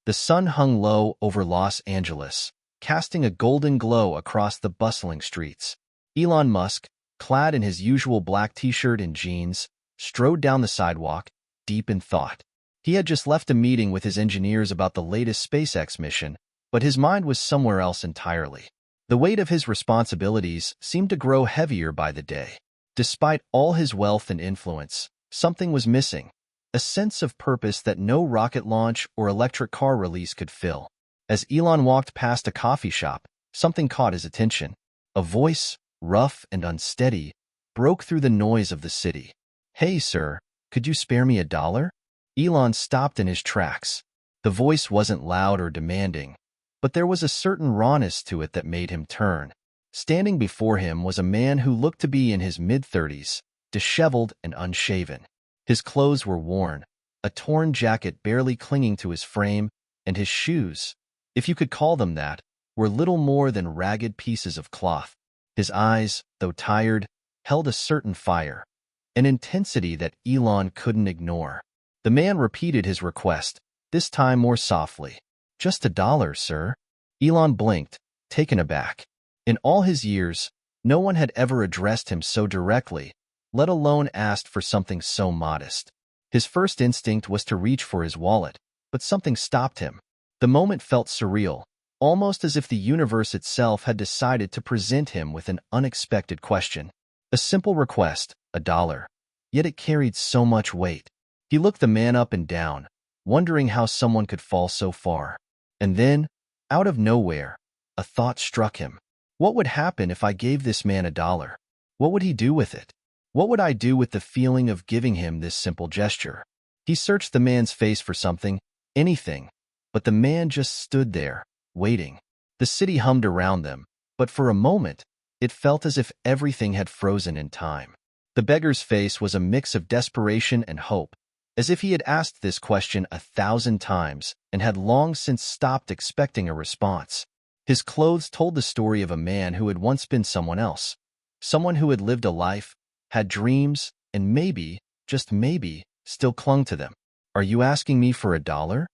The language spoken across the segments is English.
The sun hung low over Los Angeles, casting a golden glow across the bustling streets. Elon Musk, clad in his usual black t-shirt and jeans, strode down the sidewalk, deep in thought. He had just left a meeting with his engineers about the latest SpaceX mission, but his mind was somewhere else entirely. The weight of his responsibilities seemed to grow heavier by the day. Despite all his wealth and influence, something was missing, a sense of purpose that no rocket launch or electric car release could fill. As Elon walked past a coffee shop, something caught his attention. A voice, rough and unsteady, broke through the noise of the city. "Hey, sir, could you spare me $1?" Elon stopped in his tracks. The voice wasn't loud or demanding, but there was a certain rawness to it that made him turn. Standing before him was a man who looked to be in his mid-30s, disheveled and unshaven. His clothes were worn, a torn jacket barely clinging to his frame, and his shoes, if you could call them that, were little more than ragged pieces of cloth. His eyes, though tired, held a certain fire, an intensity that Elon couldn't ignore. The man repeated his request, this time more softly. "Just $1, sir." Elon blinked, taken aback. In all his years, no one had ever addressed him so directly, let alone asked for something so modest. His first instinct was to reach for his wallet, but something stopped him. The moment felt surreal, almost as if the universe itself had decided to present him with an unexpected question. A simple request, $1, yet it carried so much weight. He looked the man up and down, wondering how someone could fall so far. And then, out of nowhere, a thought struck him. What would happen if I gave this man $1? What would he do with it? What would I do with the feeling of giving him this simple gesture? He searched the man's face for something, anything, but the man just stood there, waiting. The city hummed around them, but for a moment, it felt as if everything had frozen in time. The beggar's face was a mix of desperation and hope, as if he had asked this question 1,000 times and had long since stopped expecting a response. His clothes told the story of a man who had once been someone else, someone who had lived a life, had dreams, and maybe, just maybe, still clung to them. "Are you asking me for $1?"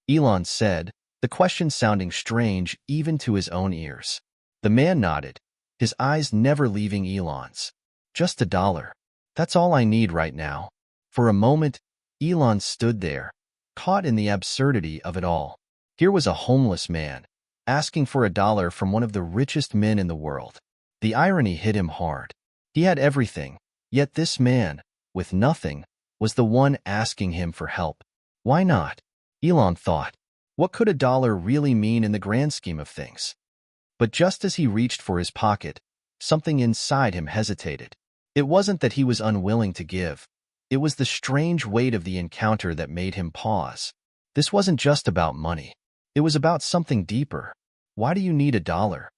Elon said, the question sounding strange even to his own ears. The man nodded, his eyes never leaving Elon's. "Just $1. That's all I need right now." For a moment, Elon stood there, caught in the absurdity of it all. Here was a homeless man, asking for $1 from one of the richest men in the world. The irony hit him hard. He had everything, yet this man, with nothing, was the one asking him for help. Why not? Elon thought. What could $1 really mean in the grand scheme of things? But just as he reached for his pocket, something inside him hesitated. It wasn't that he was unwilling to give. It was the strange weight of the encounter that made him pause. This wasn't just about money. It was about something deeper. "Why do you need $1?"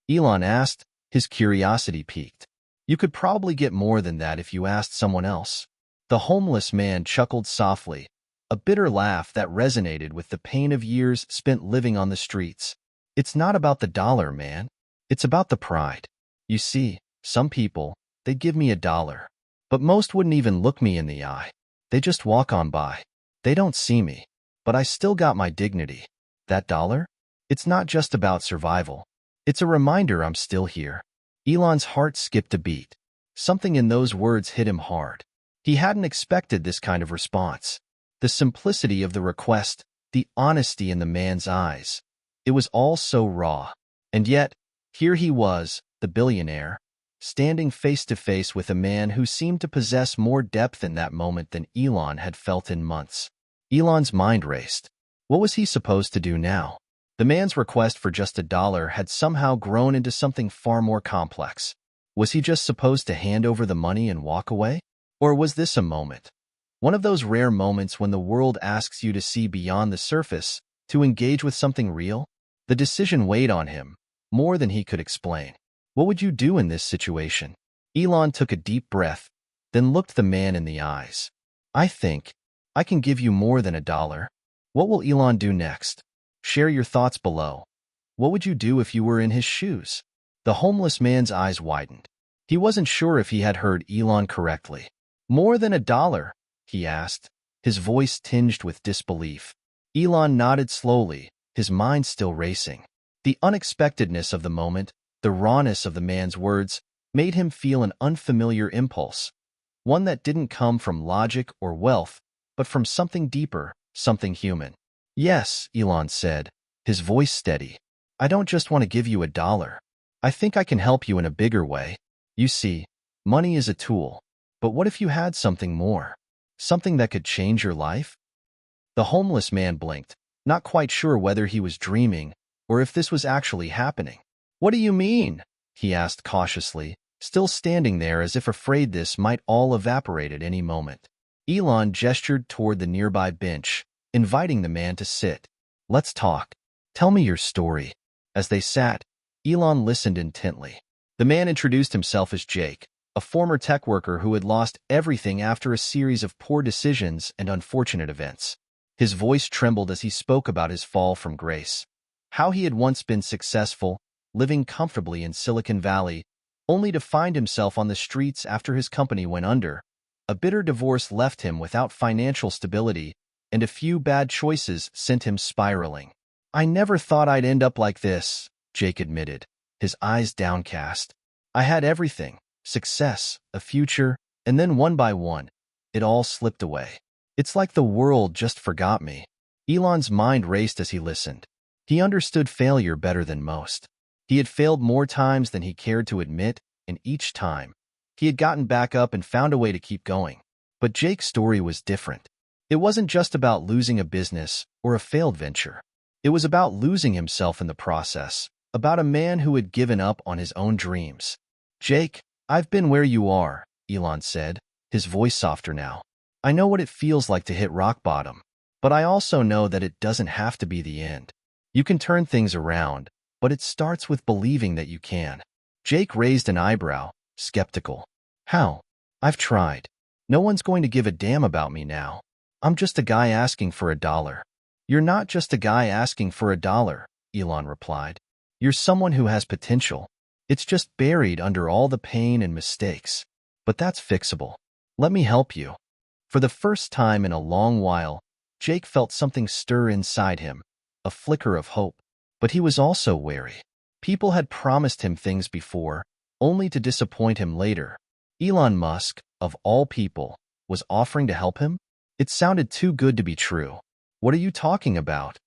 Elon asked, his curiosity piqued. "You could probably get more than that if you asked someone else." The homeless man chuckled softly, a bitter laugh that resonated with the pain of years spent living on the streets. "It's not about the dollar, man. It's about the pride. You see, some people, they'd give me $1, but most wouldn't even look me in the eye. They just walk on by. They don't see me, but I still got my dignity. That $1? It's not just about survival. It's a reminder I'm still here." Elon's heart skipped a beat. Something in those words hit him hard. He hadn't expected this kind of response. The simplicity of the request, the honesty in the man's eyes. It was all so raw. And yet, here he was, the billionaire, standing face to face with a man who seemed to possess more depth in that moment than Elon had felt in months. Elon's mind raced. What was he supposed to do now? The man's request for just $1 had somehow grown into something far more complex. Was he just supposed to hand over the money and walk away? Or was this a moment? One of those rare moments when the world asks you to see beyond the surface, to engage with something real? The decision weighed on him, more than he could explain. What would you do in this situation? Elon took a deep breath, then looked the man in the eyes. "I think I can give you more than $1. What will Elon do next? Share your thoughts below. What would you do if you were in his shoes? The homeless man's eyes widened. He wasn't sure if he had heard Elon correctly. More than $1? He asked, his voice tinged with disbelief. Elon nodded slowly, his mind still racing. The unexpectedness of the moment, the rawness of the man's words, made him feel an unfamiliar impulse, one that didn't come from logic or wealth, but from something deeper, something human. Yes, Elon said, his voice steady. I don't just want to give you $1. I think I can help you in a bigger way. You see, money is a tool. But what if you had something more? Something that could change your life? The homeless man blinked, not quite sure whether he was dreaming or if this was actually happening. What do you mean? He asked cautiously, still standing there as if afraid this might all evaporate at any moment. Elon gestured toward the nearby bench, inviting the man to sit. Let's talk. Tell me your story. As they sat, Elon listened intently. The man introduced himself as Jake, a former tech worker who had lost everything after a series of poor decisions and unfortunate events. His voice trembled as he spoke about his fall from grace, how he had once been successful, living comfortably in Silicon Valley, only to find himself on the streets after his company went under. A bitter divorce left him without financial stability, and a few bad choices sent him spiraling. I never thought I'd end up like this, Jake admitted, his eyes downcast. I had everything, success, a future, and then one by one, it all slipped away. It's like the world just forgot me. Elon's mind raced as he listened. He understood failure better than most. He had failed more times than he cared to admit, and each time, he had gotten back up and found a way to keep going. But Jake's story was different. It wasn't just about losing a business or a failed venture. It was about losing himself in the process, about a man who had given up on his own dreams. Jake, I've been where you are, Elon said, his voice softer now. I know what it feels like to hit rock bottom, but I also know that it doesn't have to be the end. You can turn things around, but it starts with believing that you can. Jake raised an eyebrow, skeptical. How? I've tried. No one's going to give a damn about me now. I'm just a guy asking for $1. You're not just a guy asking for $1, Elon replied. You're someone who has potential. It's just buried under all the pain and mistakes. But that's fixable. Let me help you. For the first time in a long while, Jake felt something stir inside him, a flicker of hope. But he was also wary. People had promised him things before, only to disappoint him later. Elon Musk, of all people, was offering to help him? It sounded too good to be true. What are you talking about?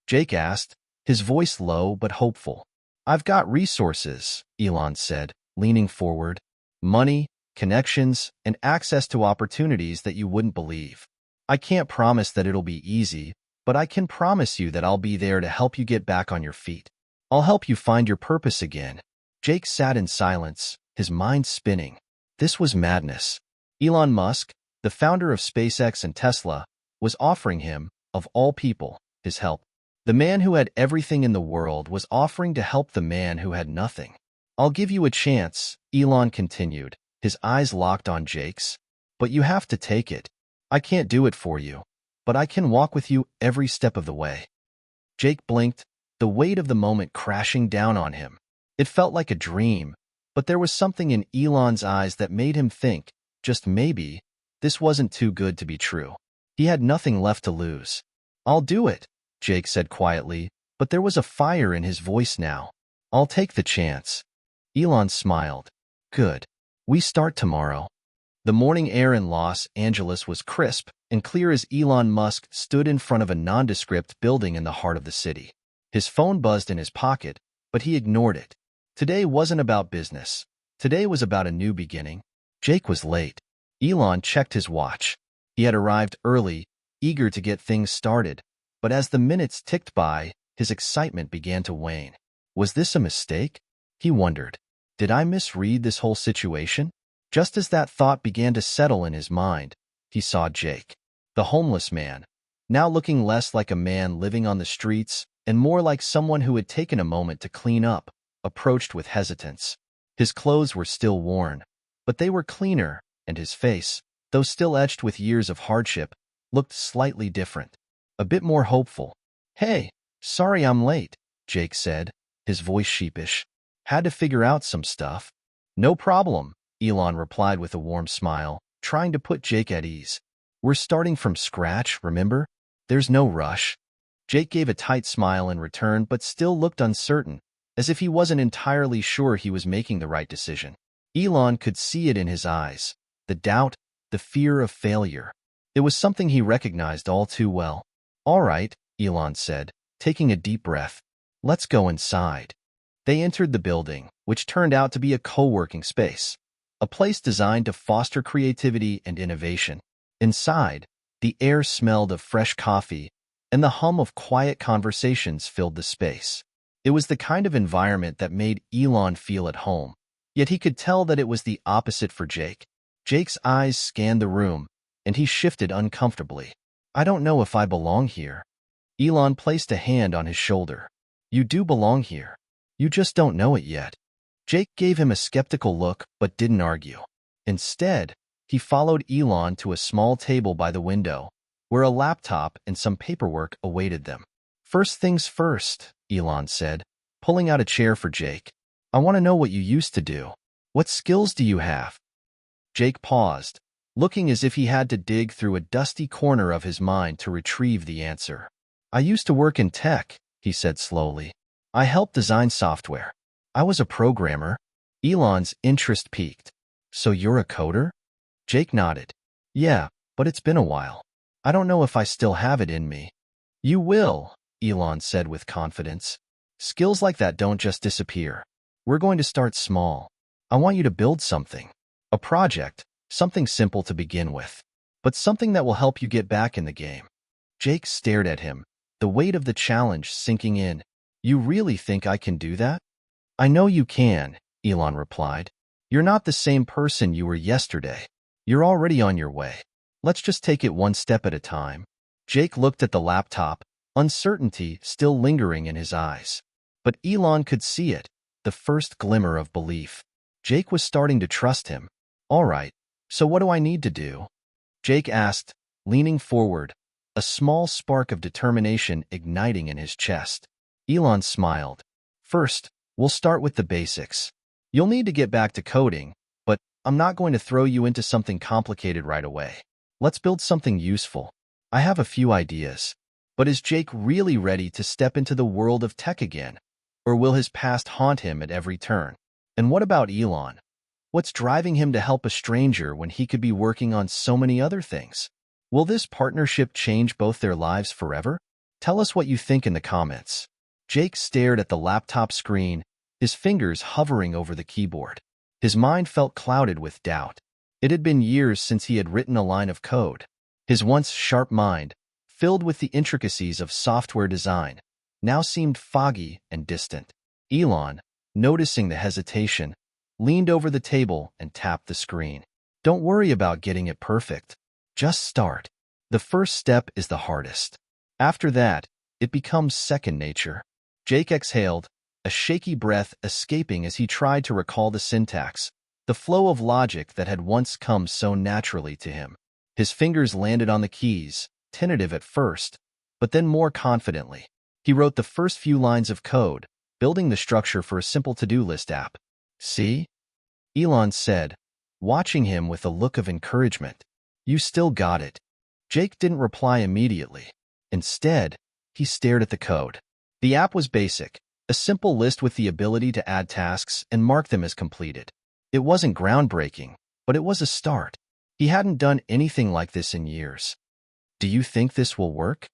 Jake asked, his voice low but hopeful. I've got resources, Elon said, leaning forward. Money, connections, and access to opportunities that you wouldn't believe. I can't promise that it'll be easy, but I can promise you that I'll be there to help you get back on your feet. I'll help you find your purpose again. Jake sat in silence, his mind spinning. This was madness. Elon Musk, the founder of SpaceX and Tesla, was offering him, of all people, his help. The man who had everything in the world was offering to help the man who had nothing. I'll give you a chance, Elon continued, his eyes locked on Jake's. But you have to take it. I can't do it for you, but I can walk with you every step of the way. Jake blinked, the weight of the moment crashing down on him. It felt like a dream, but there was something in Elon's eyes that made him think, just maybe, this wasn't too good to be true. He had nothing left to lose. I'll do it, Jake said quietly, but there was a fire in his voice now. I'll take the chance. Elon smiled. Good. We start tomorrow. The morning air in Los Angeles was crisp and clear as Elon Musk stood in front of a nondescript building in the heart of the city. His phone buzzed in his pocket, but he ignored it. Today wasn't about business. Today was about a new beginning. Jake was late. Elon checked his watch. He had arrived early, eager to get things started, but as the minutes ticked by, his excitement began to wane. Was this a mistake? He wondered. Did I misread this whole situation? Just as that thought began to settle in his mind, he saw Jake, the homeless man, now looking less like a man living on the streets and more like someone who had taken a moment to clean up, approached with hesitance. His clothes were still worn, but they were cleaner, and his face, though still etched with years of hardship, looked slightly different, a bit more hopeful. Hey, sorry I'm late, Jake said, his voice sheepish. Had to figure out some stuff. No problem, Elon replied with a warm smile, trying to put Jake at ease. We're starting from scratch, remember? There's no rush. Jake gave a tight smile in return but still looked uncertain, as if he wasn't entirely sure he was making the right decision. Elon could see it in his eyes, the doubt, the fear of failure. It was something he recognized all too well. "All right," Elon said, taking a deep breath. "Let's go inside." They entered the building, which turned out to be a co-working space, a place designed to foster creativity and innovation. Inside, the air smelled of fresh coffee, and the hum of quiet conversations filled the space. It was the kind of environment that made Elon feel at home, yet he could tell that it was the opposite for Jake. Jake's eyes scanned the room, and he shifted uncomfortably. "I don't know if I belong here." Elon placed a hand on his shoulder. "You do belong here. You just don't know it yet." Jake gave him a skeptical look but didn't argue. Instead, he followed Elon to a small table by the window, where a laptop and some paperwork awaited them. "First things first," Elon said, pulling out a chair for Jake. "I want to know what you used to do. What skills do you have?" Jake paused, looking as if he had to dig through a dusty corner of his mind to retrieve the answer. "I used to work in tech," he said slowly. "I helped design software. I was a programmer." Elon's interest piqued. "So you're a coder?" Jake nodded. "Yeah, but it's been a while. I don't know if I still have it in me." "You will," Elon said with confidence. "Skills like that don't just disappear. We're going to start small. I want you to build something. A project, something simple to begin with, but something that will help you get back in the game." Jake stared at him, the weight of the challenge sinking in. "You really think I can do that?" "I know you can," Elon replied. "You're not the same person you were yesterday. You're already on your way. Let's just take it one step at a time." Jake looked at the laptop, uncertainty still lingering in his eyes. But Elon could see it, the first glimmer of belief. Jake was starting to trust him. "All right, so what do I need to do?" Jake asked, leaning forward, a small spark of determination igniting in his chest. Elon smiled. "First, we'll start with the basics. You'll need to get back to coding, but I'm not going to throw you into something complicated right away. Let's build something useful. I have a few ideas." But is Jake really ready to step into the world of tech again? Or will his past haunt him at every turn? And what about Elon? What's driving him to help a stranger when he could be working on so many other things? Will this partnership change both their lives forever? Tell us what you think in the comments. Jake stared at the laptop screen, his fingers hovering over the keyboard. His mind felt clouded with doubt. It had been years since he had written a line of code. His once sharp mind, filled with the intricacies of software design, now seemed foggy and distant. Elon, noticing the hesitation, leaned over the table and tapped the screen. "Don't worry about getting it perfect. Just start. The first step is the hardest. After that, it becomes second nature." Jake exhaled, a shaky breath escaping as he tried to recall the syntax, the flow of logic that had once come so naturally to him. His fingers landed on the keys, tentative at first, but then more confidently. He wrote the first few lines of code, building the structure for a simple to-do list app. "See?" Elon said, watching him with a look of encouragement. "You still got it." Jake didn't reply immediately. Instead, he stared at the code. The app was basic, a simple list with the ability to add tasks and mark them as completed. It wasn't groundbreaking, but it was a start. He hadn't done anything like this in years. "Do you think this will work?"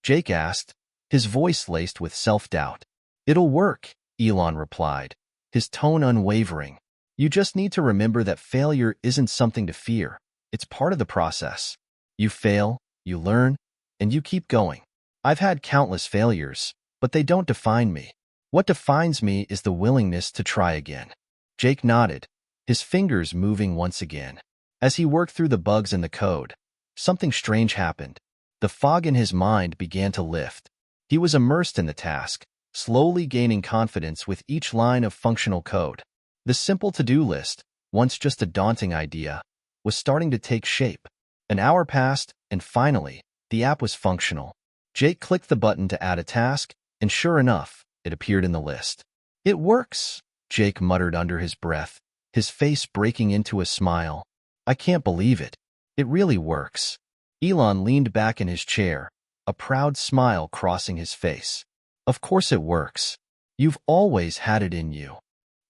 Jake asked, his voice laced with self-doubt. "It'll work," Elon replied, his tone unwavering. "You just need to remember that failure isn't something to fear. It's part of the process. You fail, you learn, and you keep going. I've had countless failures, but they don't define me. What defines me is the willingness to try again." Jake nodded, his fingers moving once again. As he worked through the bugs in the code, something strange happened. The fog in his mind began to lift. He was immersed in the task, slowly gaining confidence with each line of functional code. The simple to-do list, once just a daunting idea, was starting to take shape. An hour passed, and finally, the app was functional. Jake clicked the button to add a task, and sure enough, it appeared in the list. "It works," Jake muttered under his breath, his face breaking into a smile. "I can't believe it. It really works." Elon leaned back in his chair, a proud smile crossing his face. Of course it works. You've always had it in you.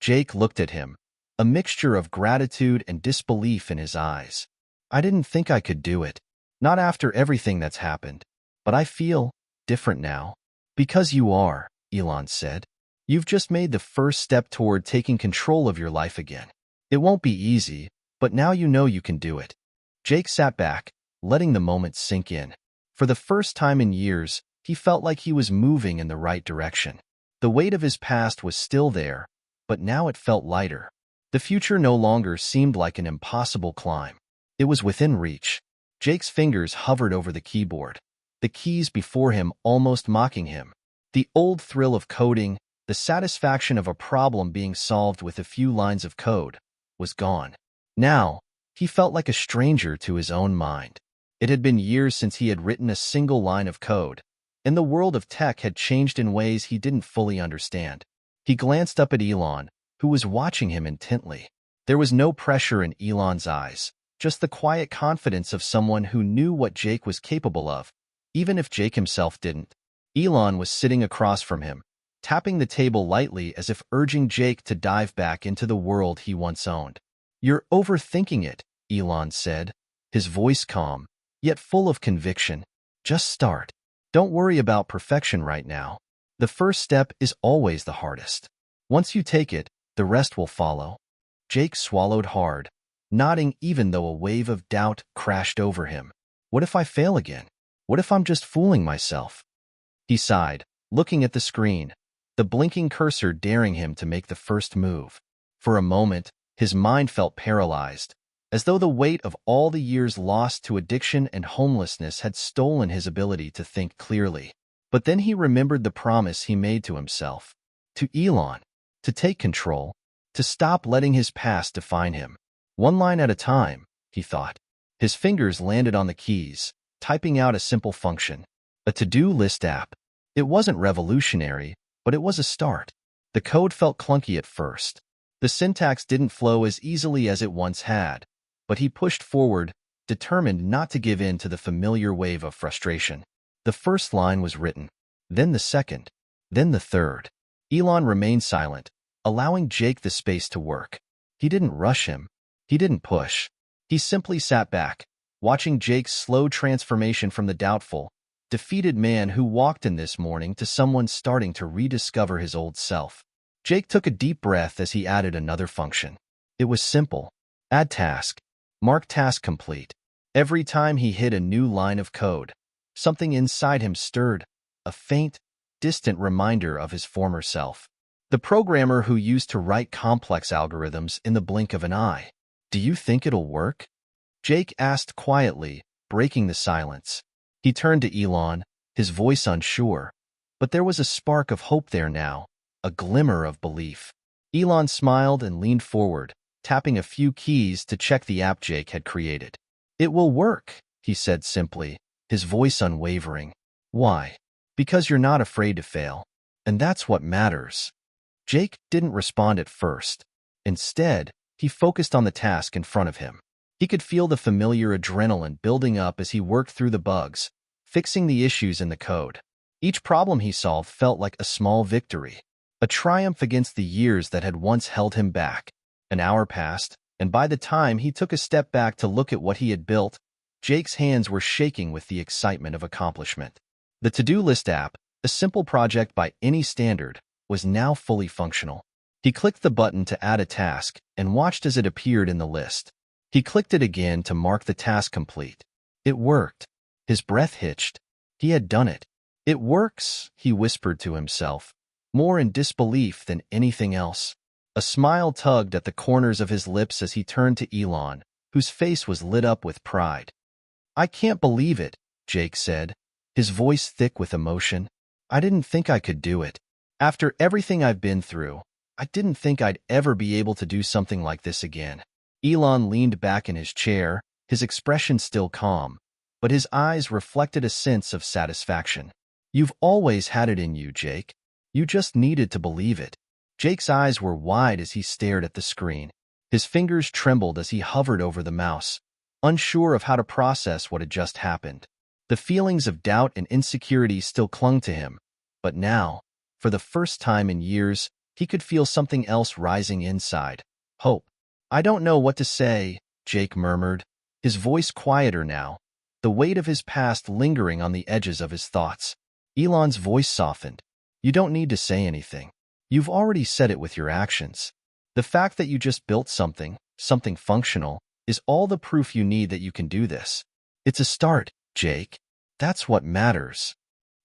Jake looked at him, a mixture of gratitude and disbelief in his eyes. I didn't think I could do it. Not after everything that's happened. But I feel different now. Because you are, Elon said. You've just made the first step toward taking control of your life again. It won't be easy, but now you know you can do it. Jake sat back, letting the moment sink in. For the first time in years, he felt like he was moving in the right direction. The weight of his past was still there, but now it felt lighter. The future no longer seemed like an impossible climb. It was within reach. Jake's fingers hovered over the keyboard, the keys before him almost mocking him. The old thrill of coding, the satisfaction of a problem being solved with a few lines of code, was gone. Now, he felt like a stranger to his own mind. It had been years since he had written a single line of code, and the world of tech had changed in ways he didn't fully understand. He glanced up at Elon, who was watching him intently. There was no pressure in Elon's eyes, just the quiet confidence of someone who knew what Jake was capable of, even if Jake himself didn't. Elon was sitting across from him, tapping the table lightly as if urging Jake to dive back into the world he once owned. "You're overthinking it," Elon said, his voice calm, yet full of conviction. "Just start. Don't worry about perfection right now. The first step is always the hardest. Once you take it, the rest will follow." Jake swallowed hard, nodding even though a wave of doubt crashed over him. What if I fail again? What if I'm just fooling myself? He sighed, looking at the screen, the blinking cursor daring him to make the first move. For a moment, his mind felt paralyzed, as though the weight of all the years lost to addiction and homelessness had stolen his ability to think clearly. But then he remembered the promise he made to himself, to Elon, to take control, to stop letting his past define him. One line at a time, he thought. His fingers landed on the keys, typing out a simple function, a to-do list app. It wasn't revolutionary, but it was a start. The code felt clunky at first. The syntax didn't flow as easily as it once had, but he pushed forward, determined not to give in to the familiar wave of frustration. The first line was written, then the second, then the third. Elon remained silent, allowing Jake the space to work. He didn't rush him. He didn't push. He simply sat back, watching Jake's slow transformation from the doubtful, defeated man who walked in this morning to someone starting to rediscover his old self. Jake took a deep breath as he added another function. It was simple. Add task. Mark task complete. Every time he hit a new line of code, something inside him stirred, a faint, distant reminder of his former self. The programmer who used to write complex algorithms in the blink of an eye. "Do you think it'll work?" Jake asked quietly, breaking the silence. He turned to Elon, his voice unsure, but there was a spark of hope there now, a glimmer of belief. Elon smiled and leaned forward, tapping a few keys to check the app Jake had created. "It will work," he said simply, his voice unwavering. "Why?" "Because you're not afraid to fail. And that's what matters." Jake didn't respond at first. Instead, he focused on the task in front of him. He could feel the familiar adrenaline building up as he worked through the bugs, fixing the issues in the code. Each problem he solved felt like a small victory, a triumph against the years that had once held him back. An hour passed, and by the time he took a step back to look at what he had built, Jake's hands were shaking with the excitement of accomplishment. The to-do list app, a simple project by any standard, was now fully functional. He clicked the button to add a task and watched as it appeared in the list. He clicked it again to mark the task complete. It worked. His breath hitched. He had done it. "It works," he whispered to himself, more in disbelief than anything else. A smile tugged at the corners of his lips as he turned to Elon, whose face was lit up with pride. "I can't believe it," Jake said, his voice thick with emotion. "I didn't think I could do it. After everything I've been through, I didn't think I'd ever be able to do something like this again." Elon leaned back in his chair, his expression still calm, but his eyes reflected a sense of satisfaction. "You've always had it in you, Jake. You just needed to believe it." Jake's eyes were wide as he stared at the screen. His fingers trembled as he hovered over the mouse, unsure of how to process what had just happened. The feelings of doubt and insecurity still clung to him, but now, for the first time in years, he could feel something else rising inside. Hope. "I don't know what to say," Jake murmured, his voice quieter now, the weight of his past lingering on the edges of his thoughts. Elon's voice softened. "You don't need to say anything. You've already said it with your actions. The fact that you just built something functional, is all the proof you need that you can do this. It's a start, Jake. That's what matters."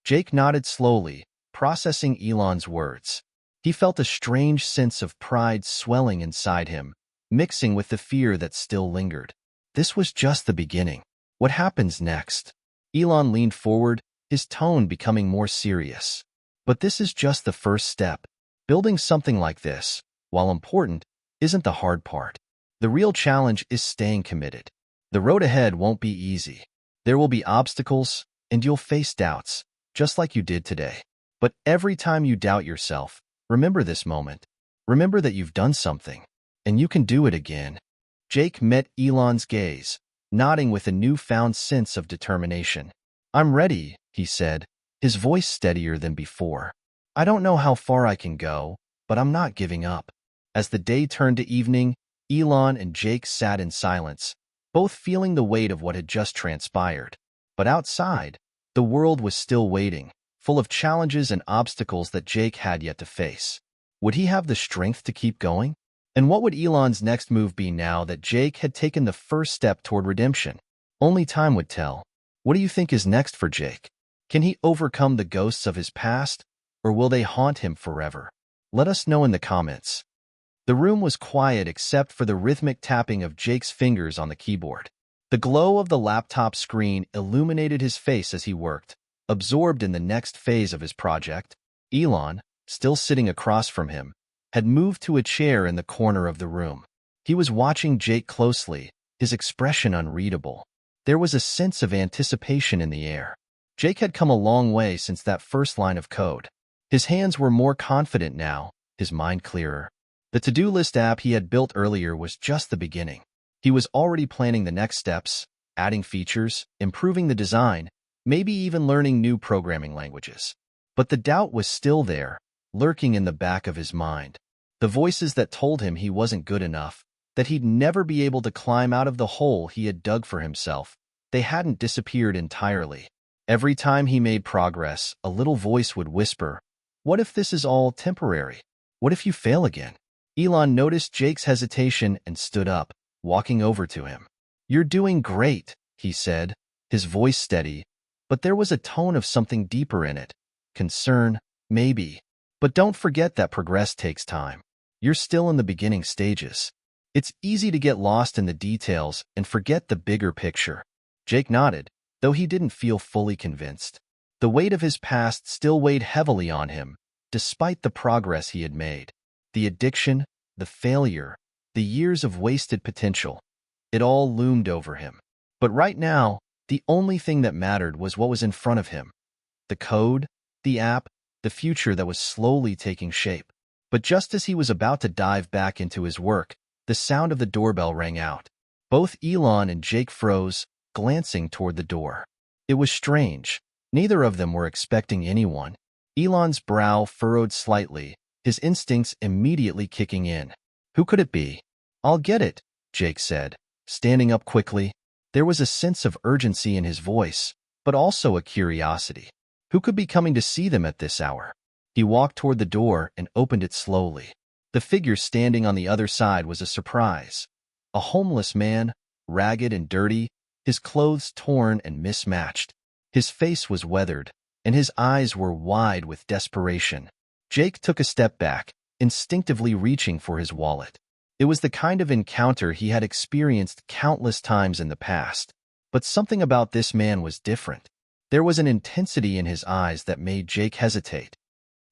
Jake nodded slowly, processing Elon's words. He felt a strange sense of pride swelling inside him, mixing with the fear that still lingered. This was just the beginning. What happens next? Elon leaned forward, his tone becoming more serious. "But this is just the first step. Building something like this, while important, isn't the hard part. The real challenge is staying committed. The road ahead won't be easy. There will be obstacles, and you'll face doubts, just like you did today. But every time you doubt yourself, remember this moment. Remember that you've done something, and you can do it again." Jake met Elon's gaze, nodding with a newfound sense of determination. "I'm ready," he said, his voice steadier than before. "I don't know how far I can go, but I'm not giving up." As the day turned to evening, Elon and Jake sat in silence, both feeling the weight of what had just transpired. But outside, the world was still waiting, full of challenges and obstacles that Jake had yet to face. Would he have the strength to keep going? And what would Elon's next move be now that Jake had taken the first step toward redemption? Only time would tell. What do you think is next for Jake? Can he overcome the ghosts of his past, or will they haunt him forever? Let us know in the comments. The room was quiet except for the rhythmic tapping of Jake's fingers on the keyboard. The glow of the laptop screen illuminated his face as he worked, absorbed in the next phase of his project. Elon, still sitting across from him, had moved to a chair in the corner of the room. He was watching Jake closely, his expression unreadable. There was a sense of anticipation in the air. Jake had come a long way since that first line of code. His hands were more confident now, his mind clearer. The to-do list app he had built earlier was just the beginning. He was already planning the next steps, adding features, improving the design, maybe even learning new programming languages. But the doubt was still there, lurking in the back of his mind. The voices that told him he wasn't good enough, that he'd never be able to climb out of the hole he had dug for himself, they hadn't disappeared entirely. Every time he made progress, a little voice would whisper, "What if this is all temporary? What if you fail again?" Elon noticed Jake's hesitation and stood up, walking over to him. "You're doing great," he said, his voice steady, but there was a tone of something deeper in it. Concern, maybe. "But don't forget that progress takes time. You're still in the beginning stages. It's easy to get lost in the details and forget the bigger picture." Jake nodded, though he didn't feel fully convinced. The weight of his past still weighed heavily on him, despite the progress he had made. The addiction, the failure, the years of wasted potential. It all loomed over him. But right now, the only thing that mattered was what was in front of him. The code, the app, the future that was slowly taking shape. But just as he was about to dive back into his work, the sound of the doorbell rang out. Both Elon and Jake froze, glancing toward the door. It was strange. Neither of them were expecting anyone. Elon's brow furrowed slightly, his instincts immediately kicking in. Who could it be? "I'll get it," Jake said, standing up quickly. There was a sense of urgency in his voice, but also a curiosity. Who could be coming to see them at this hour? He walked toward the door and opened it slowly. The figure standing on the other side was a surprise. A homeless man, ragged and dirty, his clothes torn and mismatched. His face was weathered, and his eyes were wide with desperation. Jake took a step back, instinctively reaching for his wallet. It was the kind of encounter he had experienced countless times in the past, but something about this man was different. There was an intensity in his eyes that made Jake hesitate.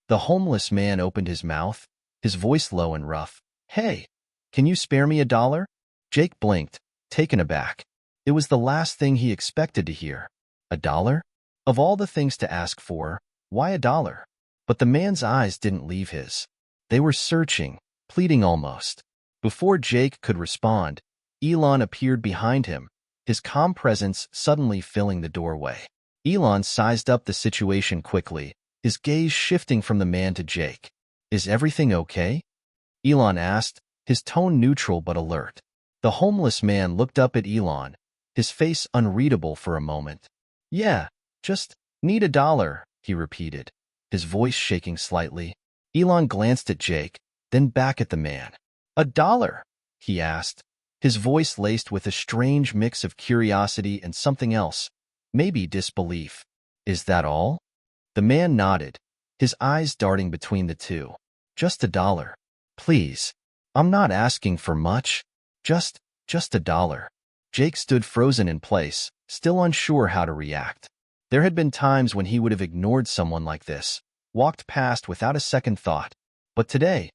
The homeless man opened his mouth, his voice low and rough. "Hey, can you spare me $1?" Jake blinked, taken aback. It was the last thing he expected to hear. $1? Of all the things to ask for, why $1? But the man's eyes didn't leave his. They were searching, pleading almost. Before Jake could respond, Elon appeared behind him, his calm presence suddenly filling the doorway. Elon sized up the situation quickly, his gaze shifting from the man to Jake. "Is everything okay?" Elon asked, his tone neutral but alert. The homeless man looked up at Elon, his face unreadable for a moment. "Yeah, just need $1, he repeated, his voice shaking slightly. Elon glanced at Jake, then back at the man. $1? He asked, his voice laced with a strange mix of curiosity and something else, maybe disbelief. "Is that all?" The man nodded, his eyes darting between the two. "Just $1. Please. I'm not asking for much. Just $1. Jake stood frozen in place, still unsure how to react. There had been times when he would have ignored someone like this, walked past without a second thought. But today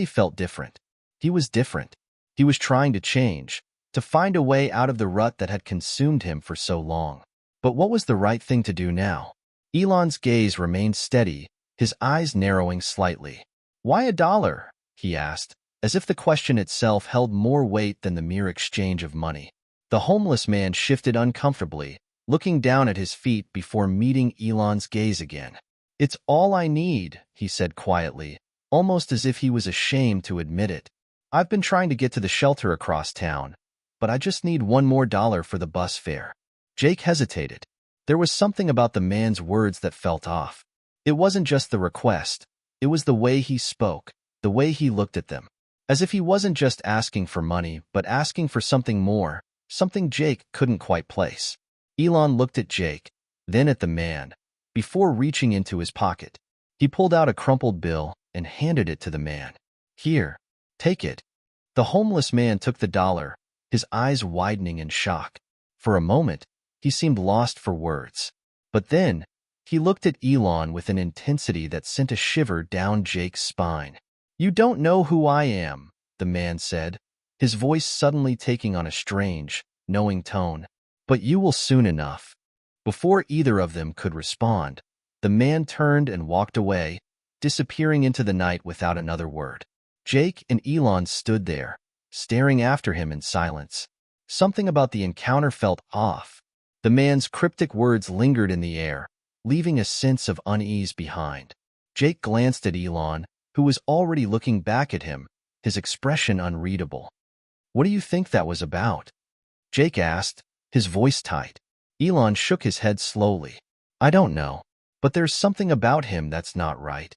felt different. He was different. He was trying to change, to find a way out of the rut that had consumed him for so long. But what was the right thing to do now? Elon's gaze remained steady, his eyes narrowing slightly. "Why $1?" he asked, as if the question itself held more weight than the mere exchange of money. The homeless man shifted uncomfortably, looking down at his feet before meeting Elon's gaze again. "It's all I need," he said quietly, almost as if he was ashamed to admit it. "I've been trying to get to the shelter across town, but I just need $1 more for the bus fare." Jake hesitated. There was something about the man's words that felt off. It wasn't just the request, it was the way he spoke, the way he looked at them. As if he wasn't just asking for money, but asking for something more, something Jake couldn't quite place. Elon looked at Jake, then at the man, before reaching into his pocket. He pulled out a crumpled bill and handed it to the man. "Here, take it." The homeless man took the dollar, his eyes widening in shock. For a moment, he seemed lost for words. But then, he looked at Elon with an intensity that sent a shiver down Jake's spine. "You don't know who I am," the man said, his voice suddenly taking on a strange, knowing tone. "But you will soon enough." Before either of them could respond, the man turned and walked away, disappearing into the night without another word. Jake and Elon stood there, staring after him in silence. Something about the encounter felt off. The man's cryptic words lingered in the air, leaving a sense of unease behind. Jake glanced at Elon, who was already looking back at him, his expression unreadable. "What do you think that was about?" Jake asked, his voice tight. Elon shook his head slowly. "I don't know, but there's something about him that's not right."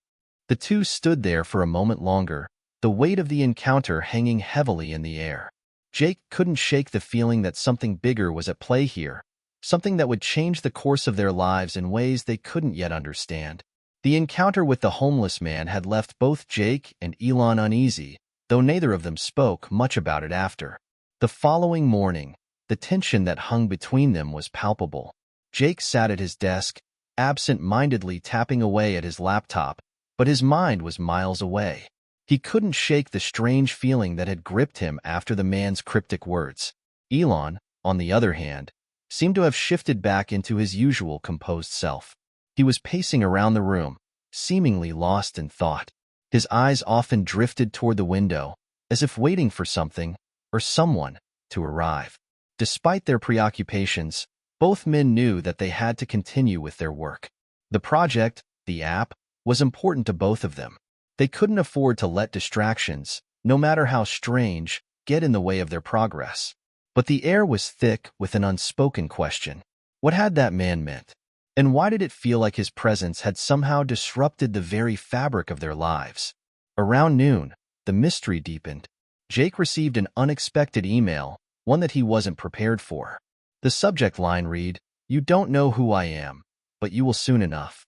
The two stood there for a moment longer, the weight of the encounter hanging heavily in the air. Jake couldn't shake the feeling that something bigger was at play here, something that would change the course of their lives in ways they couldn't yet understand. The encounter with the homeless man had left both Jake and Elon uneasy, though neither of them spoke much about it after. The following morning, the tension that hung between them was palpable. Jake sat at his desk, absent-mindedly tapping away at his laptop, but his mind was miles away. He couldn't shake the strange feeling that had gripped him after the man's cryptic words. Elon, on the other hand, seemed to have shifted back into his usual composed self. He was pacing around the room, seemingly lost in thought. His eyes often drifted toward the window, as if waiting for something, or someone, to arrive. Despite their preoccupations, both men knew that they had to continue with their work. The project, the app, was important to both of them. They couldn't afford to let distractions, no matter how strange, get in the way of their progress. But the air was thick with an unspoken question. What had that man meant? And why did it feel like his presence had somehow disrupted the very fabric of their lives? Around noon, the mystery deepened. Jake received an unexpected email, one that he wasn't prepared for. The subject line read, "You don't know who I am, but you will soon enough."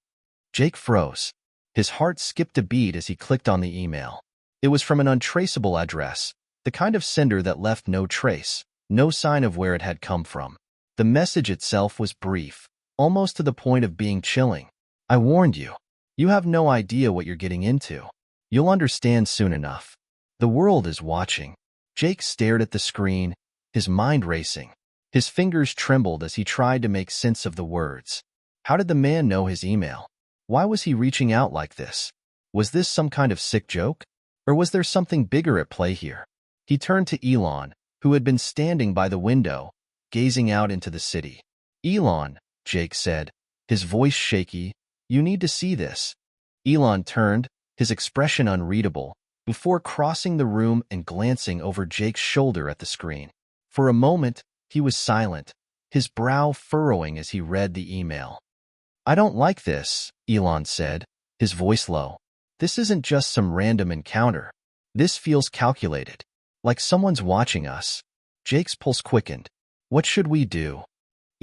Jake froze. His heart skipped a beat as he clicked on the email. It was from an untraceable address, the kind of sender that left no trace, no sign of where it had come from. The message itself was brief, almost to the point of being chilling. "I warned you. You have no idea what you're getting into. You'll understand soon enough. The world is watching." Jake stared at the screen, his mind racing. His fingers trembled as he tried to make sense of the words. How did the man know his email? Why was he reaching out like this? Was this some kind of sick joke? Or was there something bigger at play here? He turned to Elon, who had been standing by the window, gazing out into the city. "Elon," Jake said, his voice shaky. You need to see this. Elon turned, his expression unreadable, before crossing the room and glancing over Jake's shoulder at the screen. For a moment, he was silent, his brow furrowing as he read the email. I don't like this, Elon said, his voice low. This isn't just some random encounter. This feels calculated, like someone's watching us. Jake's pulse quickened. What should we do?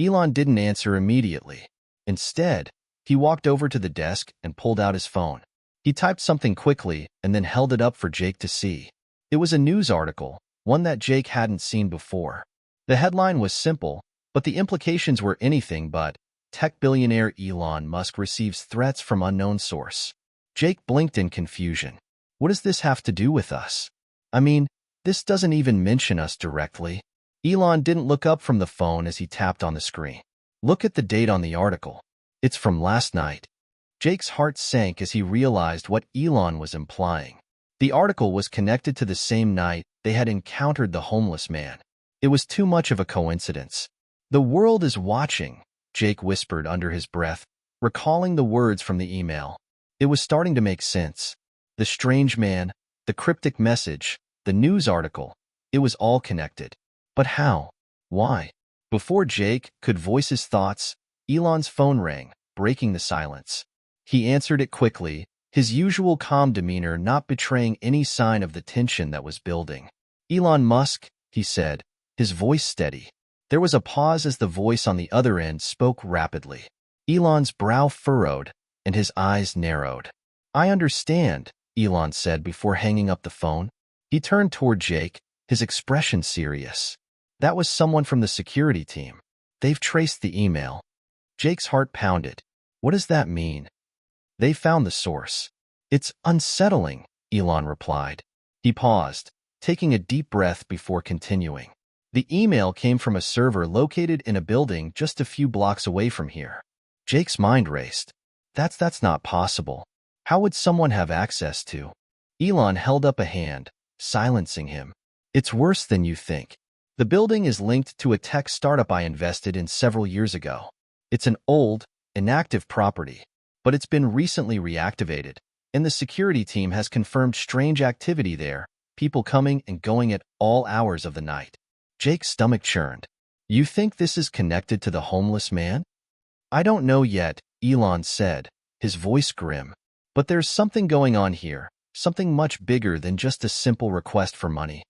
Elon didn't answer immediately. Instead, he walked over to the desk and pulled out his phone. He typed something quickly and then held it up for Jake to see. It was a news article, one that Jake hadn't seen before. The headline was simple, but the implications were anything but. Tech billionaire Elon Musk receives threats from unknown source. Jake blinked in confusion. What does this have to do with us? I mean, this doesn't even mention us directly. Elon didn't look up from the phone as he tapped on the screen. Look at the date on the article. It's from last night. Jake's heart sank as he realized what Elon was implying. The article was connected to the same night they had encountered the homeless man. It was too much of a coincidence. The world is watching, Jake whispered under his breath, recalling the words from the email. It was starting to make sense. The strange man, the cryptic message, the news article, it was all connected. But how? Why? Before Jake could voice his thoughts, Elon's phone rang, breaking the silence. He answered it quickly, his usual calm demeanor not betraying any sign of the tension that was building. Elon Musk, he said, his voice steady. There was a pause as the voice on the other end spoke rapidly. Elon's brow furrowed, and his eyes narrowed. I understand, Elon said before hanging up the phone. He turned toward Jake, his expression serious. That was someone from the security team. They've traced the email. Jake's heart pounded. What does that mean? They found the source. It's unsettling, Elon replied. He paused, taking a deep breath before continuing. The email came from a server located in a building just a few blocks away from here. Jake's mind raced. That's not possible. How would someone have access to? Elon held up a hand, silencing him. It's worse than you think. The building is linked to a tech startup I invested in several years ago. It's an old, inactive property, but it's been recently reactivated, and the security team has confirmed strange activity there, people coming and going at all hours of the night. Jake's stomach churned. You think this is connected to the homeless man? I don't know yet, Elon said, his voice grim. But there's something going on here, something much bigger than just a simple request for money.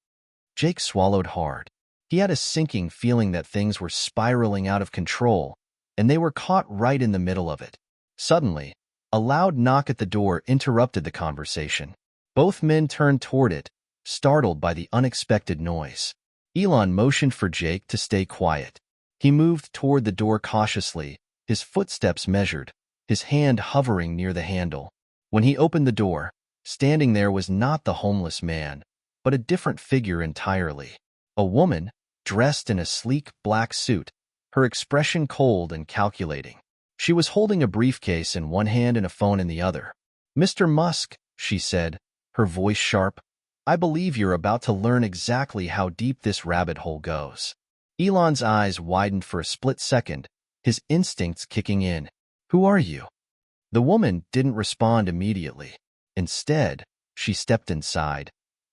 Jake swallowed hard. He had a sinking feeling that things were spiraling out of control, and they were caught right in the middle of it. Suddenly, a loud knock at the door interrupted the conversation. Both men turned toward it, startled by the unexpected noise. Elon motioned for Jake to stay quiet. He moved toward the door cautiously, his footsteps measured, his hand hovering near the handle. When he opened the door, standing there was not the homeless man, but a different figure entirely. A woman, dressed in a sleek black suit, her expression cold and calculating. She was holding a briefcase in one hand and a phone in the other. Mr. Musk, she said, her voice sharp, I believe you're about to learn exactly how deep this rabbit hole goes. Elon's eyes widened for a split second, his instincts kicking in. Who are you? The woman didn't respond immediately. Instead, she stepped inside,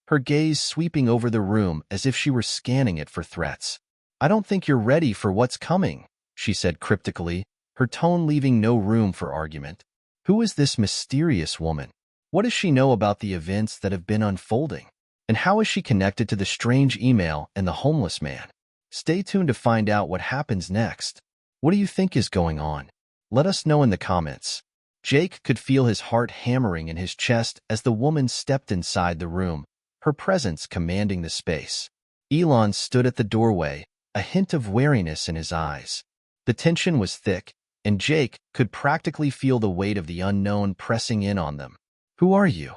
her gaze sweeping over the room as if she were scanning it for threats. I don't think you're ready for what's coming, she said cryptically, her tone leaving no room for argument. Who is this mysterious woman? What does she know about the events that have been unfolding? And how is she connected to the strange email and the homeless man? Stay tuned to find out what happens next. What do you think is going on? Let us know in the comments. Jake could feel his heart hammering in his chest as the woman stepped inside the room, her presence commanding the space. Elon stood at the doorway, a hint of wariness in his eyes. The tension was thick, and Jake could practically feel the weight of the unknown pressing in on them. Who are you?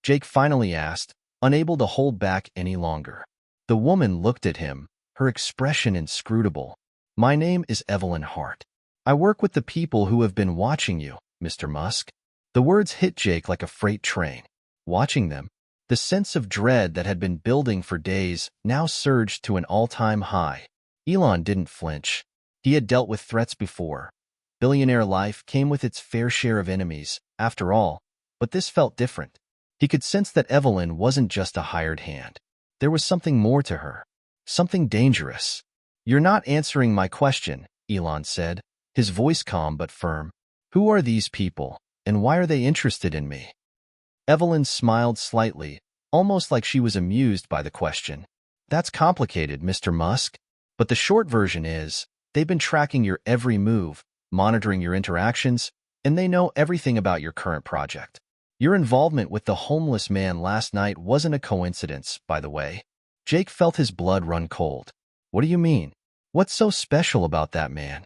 Jake finally asked, unable to hold back any longer. The woman looked at him, her expression inscrutable. My name is Evelyn Hart. I work with the people who have been watching you, Mr. Musk. The words hit Jake like a freight train. Watching them, the sense of dread that had been building for days now surged to an all-time high. Elon didn't flinch. He had dealt with threats before. Billionaire life came with its fair share of enemies, after all, but this felt different. He could sense that Evelyn wasn't just a hired hand. There was something more to her. Something dangerous. "You're not answering my question," Elon said, his voice calm but firm. "Who are these people, and why are they interested in me?" Evelyn smiled slightly, almost like she was amused by the question. "That's complicated, Mr. Musk. But the short version is, they've been tracking your every move, monitoring your interactions, and they know everything about your current project. Your involvement with the homeless man last night wasn't a coincidence, by the way." Jake felt his blood run cold. "What do you mean? What's so special about that man?"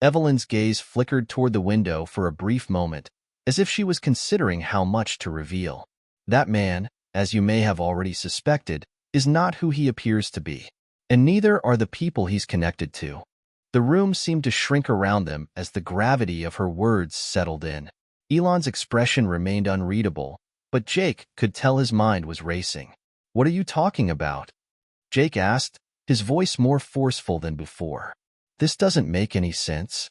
Evelyn's gaze flickered toward the window for a brief moment, as if she was considering how much to reveal. "That man, as you may have already suspected, is not who he appears to be. And neither are the people he's connected to." The room seemed to shrink around them as the gravity of her words settled in. Elon's expression remained unreadable, but Jake could tell his mind was racing. "What are you talking about?" Jake asked, his voice more forceful than before. "This doesn't make any sense."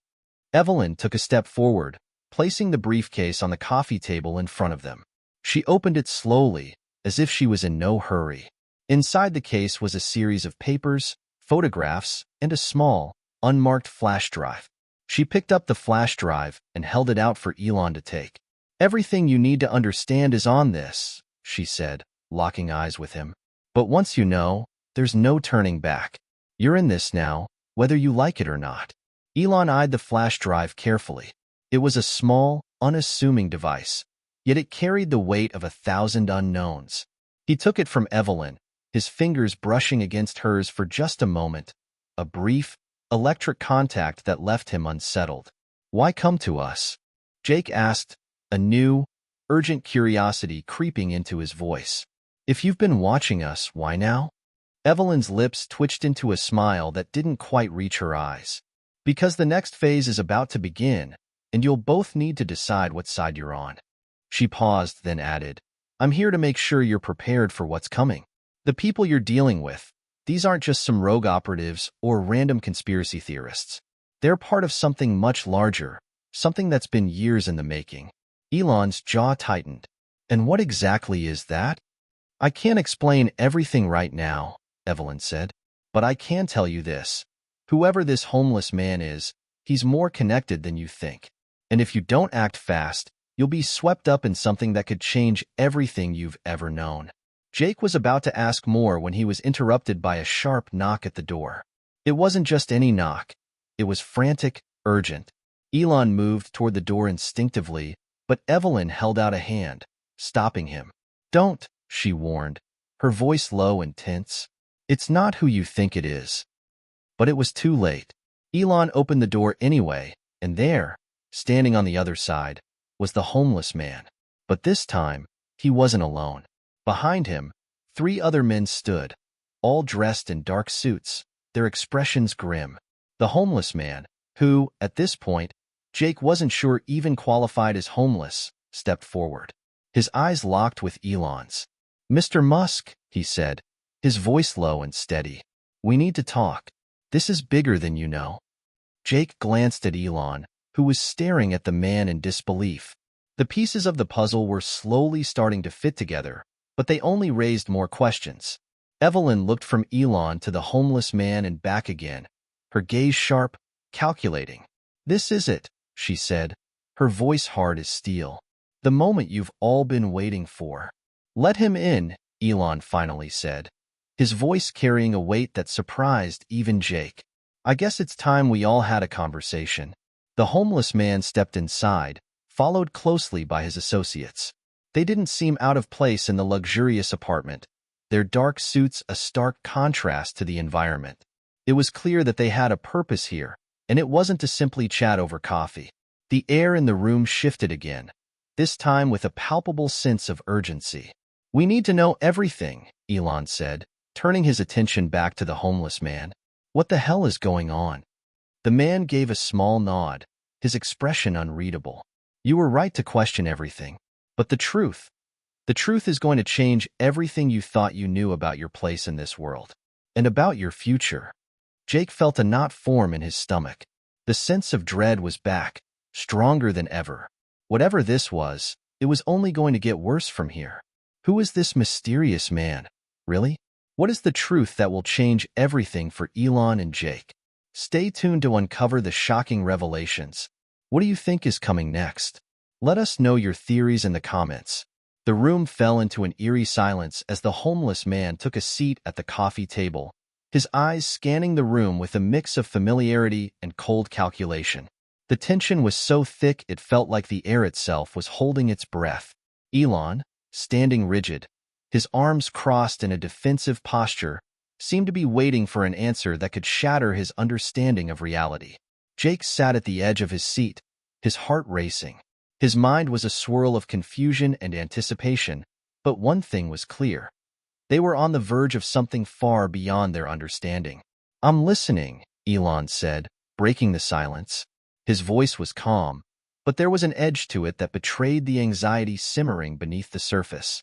Evelyn took a step forward, placing the briefcase on the coffee table in front of them. She opened it slowly, as if she was in no hurry. Inside the case was a series of papers, photographs, and a small, unmarked flash drive. She picked up the flash drive and held it out for Elon to take. "Everything you need to understand is on this," she said, locking eyes with him. "But once you know, there's no turning back. You're in this now, whether you like it or not." Elon eyed the flash drive carefully. It was a small, unassuming device, yet it carried the weight of 1,000 unknowns. He took it from Evelyn, his fingers brushing against hers for just a moment, a brief, electric contact that left him unsettled. "Why come to us?" Jake asked, a new, urgent curiosity creeping into his voice. "If you've been watching us, why now?" Evelyn's lips twitched into a smile that didn't quite reach her eyes. "Because the next phase is about to begin, and you'll both need to decide what side you're on." She paused, then added, "I'm here to make sure you're prepared for what's coming. The people you're dealing with, these aren't just some rogue operatives or random conspiracy theorists. They're part of something much larger, something that's been years in the making." Elon's jaw tightened. "And what exactly is that?" "I can't explain everything right now," Evelyn said, "but I can tell you this. Whoever this homeless man is, he's more connected than you think. And if you don't act fast, you'll be swept up in something that could change everything you've ever known." Jake was about to ask more when he was interrupted by a sharp knock at the door. It wasn't just any knock. It was frantic, urgent. Elon moved toward the door instinctively, but Evelyn held out a hand, stopping him. "Don't," she warned, her voice low and tense. "It's not who you think it is." But it was too late. Elon opened the door anyway, and there, standing on the other side, was the homeless man. But this time, he wasn't alone. Behind him, 3 other men stood, all dressed in dark suits, their expressions grim. The homeless man, who, at this point, Jake wasn't sure even qualified as homeless, stepped forward. His eyes locked with Elon's. "Mr. Musk," he said, his voice low and steady. "We need to talk. This is bigger than you know." Jake glanced at Elon, who was staring at the man in disbelief. The pieces of the puzzle were slowly starting to fit together, but they only raised more questions. Evelyn looked from Elon to the homeless man and back again, her gaze sharp, calculating. "This is it," she said, her voice hard as steel. "The moment you've all been waiting for." "Let him in," Elon finally said, his voice carrying a weight that surprised even Jake. "I guess it's time we all had a conversation." The homeless man stepped inside, followed closely by his associates. They didn't seem out of place in the luxurious apartment, their dark suits a stark contrast to the environment. It was clear that they had a purpose here, and it wasn't to simply chat over coffee. The air in the room shifted again, this time with a palpable sense of urgency. "We need to know everything," Elon said, turning his attention back to the homeless man. "What the hell is going on?" The man gave a small nod, his expression unreadable. "You were right to question everything. But the truth is going to change everything you thought you knew about your place in this world. And about your future." Jake felt a knot form in his stomach. The sense of dread was back, stronger than ever. Whatever this was, it was only going to get worse from here. Who is this mysterious man? Really? What is the truth that will change everything for Elon and Jake? Stay tuned to uncover the shocking revelations. What do you think is coming next? Let us know your theories in the comments. The room fell into an eerie silence as the homeless man took a seat at the coffee table, his eyes scanning the room with a mix of familiarity and cold calculation. The tension was so thick it felt like the air itself was holding its breath. Elon, standing rigid, his arms crossed in a defensive posture, seemed to be waiting for an answer that could shatter his understanding of reality. Jake sat at the edge of his seat, his heart racing. His mind was a swirl of confusion and anticipation, but one thing was clear. They were on the verge of something far beyond their understanding. "I'm listening," Elon said, breaking the silence. His voice was calm, but there was an edge to it that betrayed the anxiety simmering beneath the surface.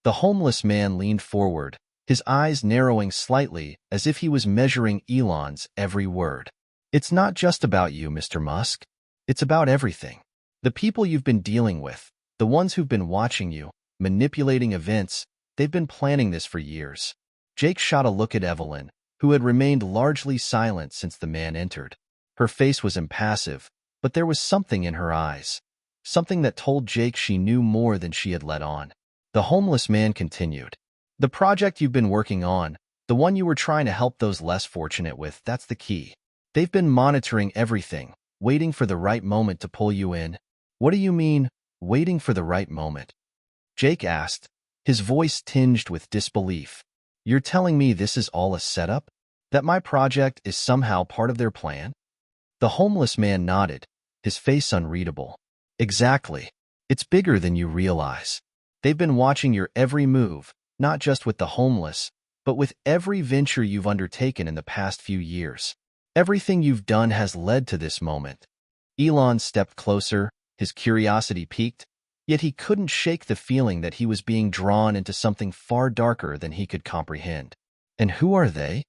The homeless man leaned forward, his eyes narrowing slightly as if he was measuring Elon's every word. "It's not just about you, Mr. Musk. It's about everything. The people you've been dealing with, the ones who've been watching you, manipulating events, they've been planning this for years." Jake shot a look at Evelyn, who had remained largely silent since the man entered. Her face was impassive, but there was something in her eyes, something that told Jake she knew more than she had let on. The homeless man continued. "The project you've been working on, the one you were trying to help those less fortunate with, that's the key. They've been monitoring everything, waiting for the right moment to pull you in." "What do you mean, waiting for the right moment?" Jake asked, his voice tinged with disbelief. "You're telling me this is all a setup? That my project is somehow part of their plan?" The homeless man nodded, his face unreadable. "Exactly. It's bigger than you realize. They've been watching your every move, not just with the homeless, but with every venture you've undertaken in the past few years. Everything you've done has led to this moment." Elon stepped closer, his curiosity piqued, yet he couldn't shake the feeling that he was being drawn into something far darker than he could comprehend. "And who are they?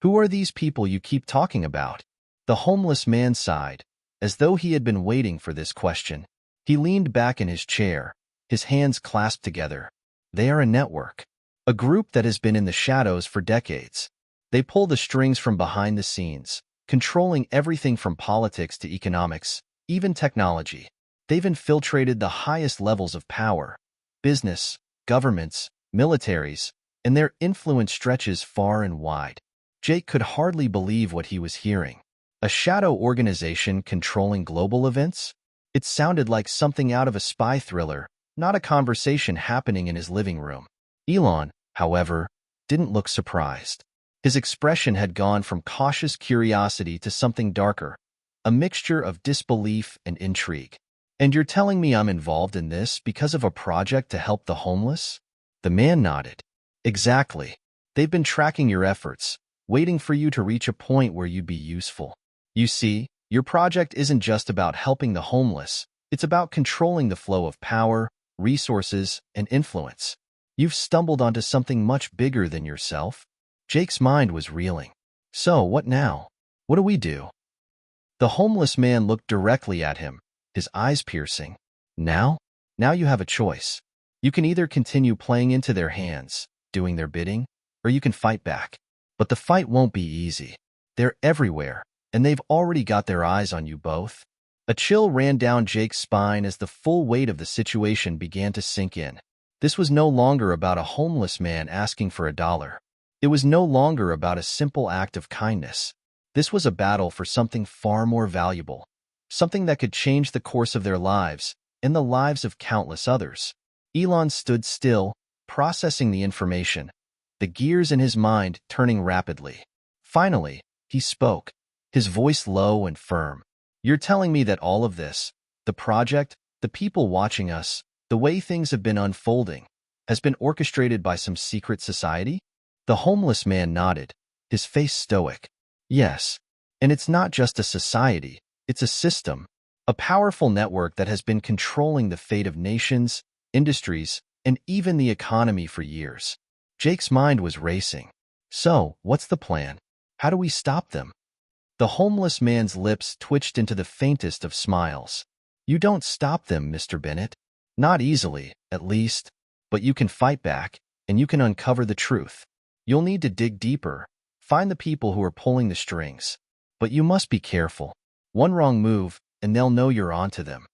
Who are these people you keep talking about?" The homeless man sighed, as though he had been waiting for this question. He leaned back in his chair, his hands clasped together. "They are a network, a group that has been in the shadows for decades. They pull the strings from behind the scenes, controlling everything from politics to economics, even technology. They've infiltrated the highest levels of power, business, governments, militaries, and their influence stretches far and wide." Jake could hardly believe what he was hearing. A shadow organization controlling global events? It sounded like something out of a spy thriller, not a conversation happening in his living room. Elon, however, didn't look surprised. His expression had gone from cautious curiosity to something darker, a mixture of disbelief and intrigue. "And you're telling me I'm involved in this because of a project to help the homeless?" The man nodded. "Exactly. They've been tracking your efforts, waiting for you to reach a point where you'd be useful. You see, your project isn't just about helping the homeless, it's about controlling the flow of power, resources, and influence. You've stumbled onto something much bigger than yourself." Jake's mind was reeling. "So, what now? What do we do?" The homeless man looked directly at him, his eyes piercing. "Now? Now you have a choice. You can either continue playing into their hands, doing their bidding, or you can fight back. But the fight won't be easy. They're everywhere, and they've already got their eyes on you both." A chill ran down Jake's spine as the full weight of the situation began to sink in. This was no longer about a homeless man asking for $1. It was no longer about a simple act of kindness. This was a battle for something far more valuable, something that could change the course of their lives and the lives of countless others. Elon stood still, processing the information, the gears in his mind turning rapidly. Finally, he spoke, his voice low and firm. "You're telling me that all of this, the project, the people watching us, the way things have been unfolding, has been orchestrated by some secret society?" The homeless man nodded, his face stoic. "Yes, and it's not just a society, it's a system, a powerful network that has been controlling the fate of nations, industries, and even the economy for years." Jake's mind was racing. "So, what's the plan?" How do we stop them? The homeless man's lips twitched into the faintest of smiles. You don't stop them, Mr. Bennett. Not easily, at least. But you can fight back, and you can uncover the truth. You'll need to dig deeper, find the people who are pulling the strings. But you must be careful. One wrong move, and they'll know you're onto them.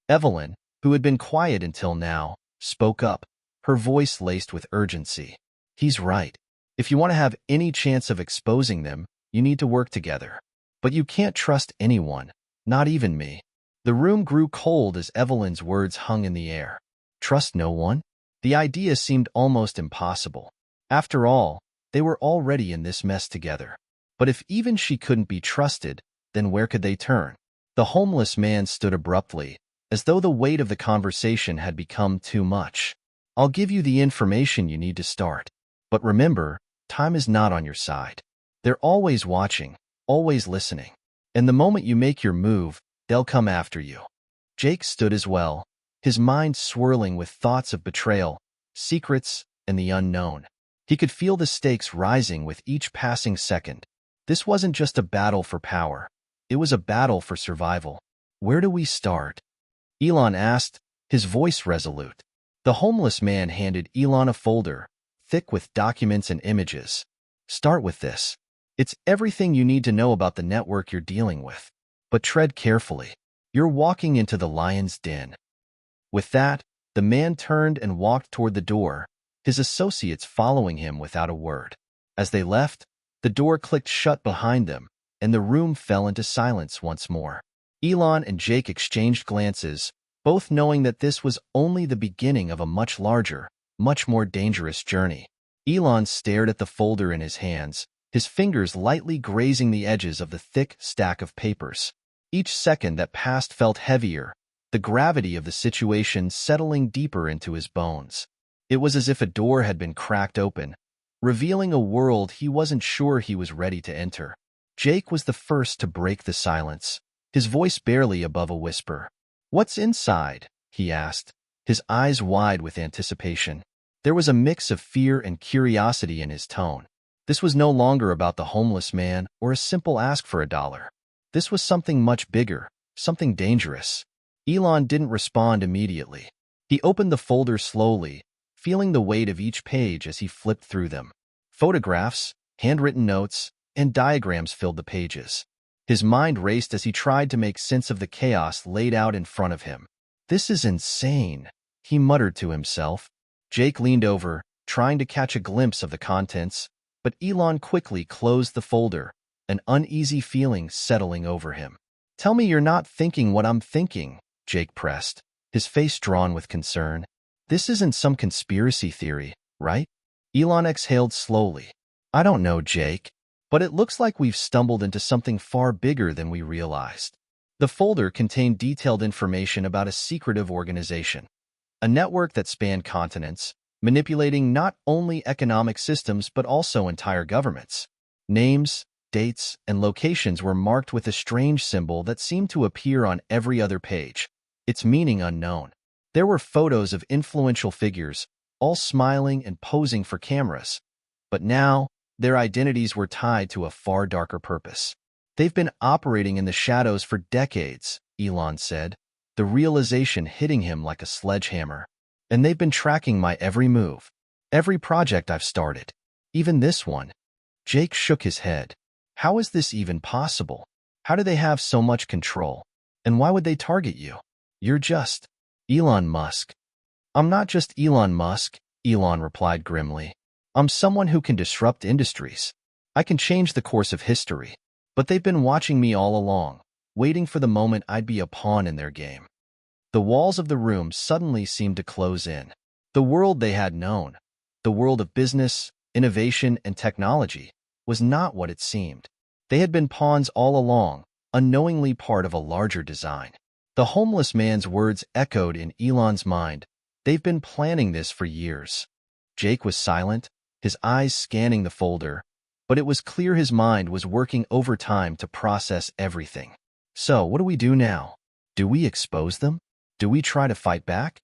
Evelyn, who had been quiet until now, spoke up, her voice laced with urgency. He's right. If you want to have any chance of exposing them, you need to work together. But you can't trust anyone, not even me. The room grew cold as Evelyn's words hung in the air. Trust no one? The idea seemed almost impossible. After all, they were already in this mess together. But if even she couldn't be trusted, then where could they turn? The homeless man stood abruptly, as though the weight of the conversation had become too much. I'll give you the information you need to start. But remember, time is not on your side. They're always watching, always listening. And the moment you make your move, they'll come after you. Jake stood as well, his mind swirling with thoughts of betrayal, secrets, and the unknown. He could feel the stakes rising with each passing second. This wasn't just a battle for power. It was a battle for survival. Where do we start? Elon asked, his voice resolute. The homeless man handed Elon a folder, thick with documents and images. Start with this. It's everything you need to know about the network you're dealing with. But tread carefully. You're walking into the lion's den. With that, the man turned and walked toward the door, his associates following him without a word. As they left, the door clicked shut behind them, and the room fell into silence once more. Elon and Jake exchanged glances, both knowing that this was only the beginning of a much larger, much more dangerous journey. Elon stared at the folder in his hands, his fingers lightly grazing the edges of the thick stack of papers. Each second that passed felt heavier, the gravity of the situation settling deeper into his bones. It was as if a door had been cracked open, revealing a world he wasn't sure he was ready to enter. Jake was the first to break the silence, his voice barely above a whisper. "What's inside?" he asked, his eyes wide with anticipation. There was a mix of fear and curiosity in his tone. This was no longer about the homeless man or a simple ask for $1. This was something much bigger, something dangerous. Elon didn't respond immediately. He opened the folder slowly, feeling the weight of each page as he flipped through them. Photographs, handwritten notes, and diagrams filled the pages. His mind raced as he tried to make sense of the chaos laid out in front of him. "This is insane," he muttered to himself. Jake leaned over, trying to catch a glimpse of the contents, but Elon quickly closed the folder, an uneasy feeling settling over him. "Tell me you're not thinking what I'm thinking," Jake pressed, his face drawn with concern. "This isn't some conspiracy theory, right?" Elon exhaled slowly. "I don't know, Jake, but it looks like we've stumbled into something far bigger than we realized." The folder contained detailed information about a secretive organization, a network that spanned continents, manipulating not only economic systems but also entire governments. Names, dates, and locations were marked with a strange symbol that seemed to appear on every other page, its meaning unknown. There were photos of influential figures, all smiling and posing for cameras. But now, their identities were tied to a far darker purpose. "They've been operating in the shadows for decades," Elon said, the realization hitting him like a sledgehammer. "And they've been tracking my every move, every project I've started, even this one." Jake shook his head. "How is this even possible? How do they have so much control? And why would they target you? You're just Elon Musk." "I'm not just Elon Musk," Elon replied grimly. "I'm someone who can disrupt industries. I can change the course of history. But they've been watching me all along, waiting for the moment I'd be a pawn in their game." The walls of the room suddenly seemed to close in. The world they had known, the world of business, innovation, and technology, was not what it seemed. They had been pawns all along, unknowingly part of a larger design. The homeless man's words echoed in Elon's mind. They've been planning this for years. Jake was silent, his eyes scanning the folder, but it was clear his mind was working overtime to process everything. "So, what do we do now? Do we expose them? Do we try to fight back?"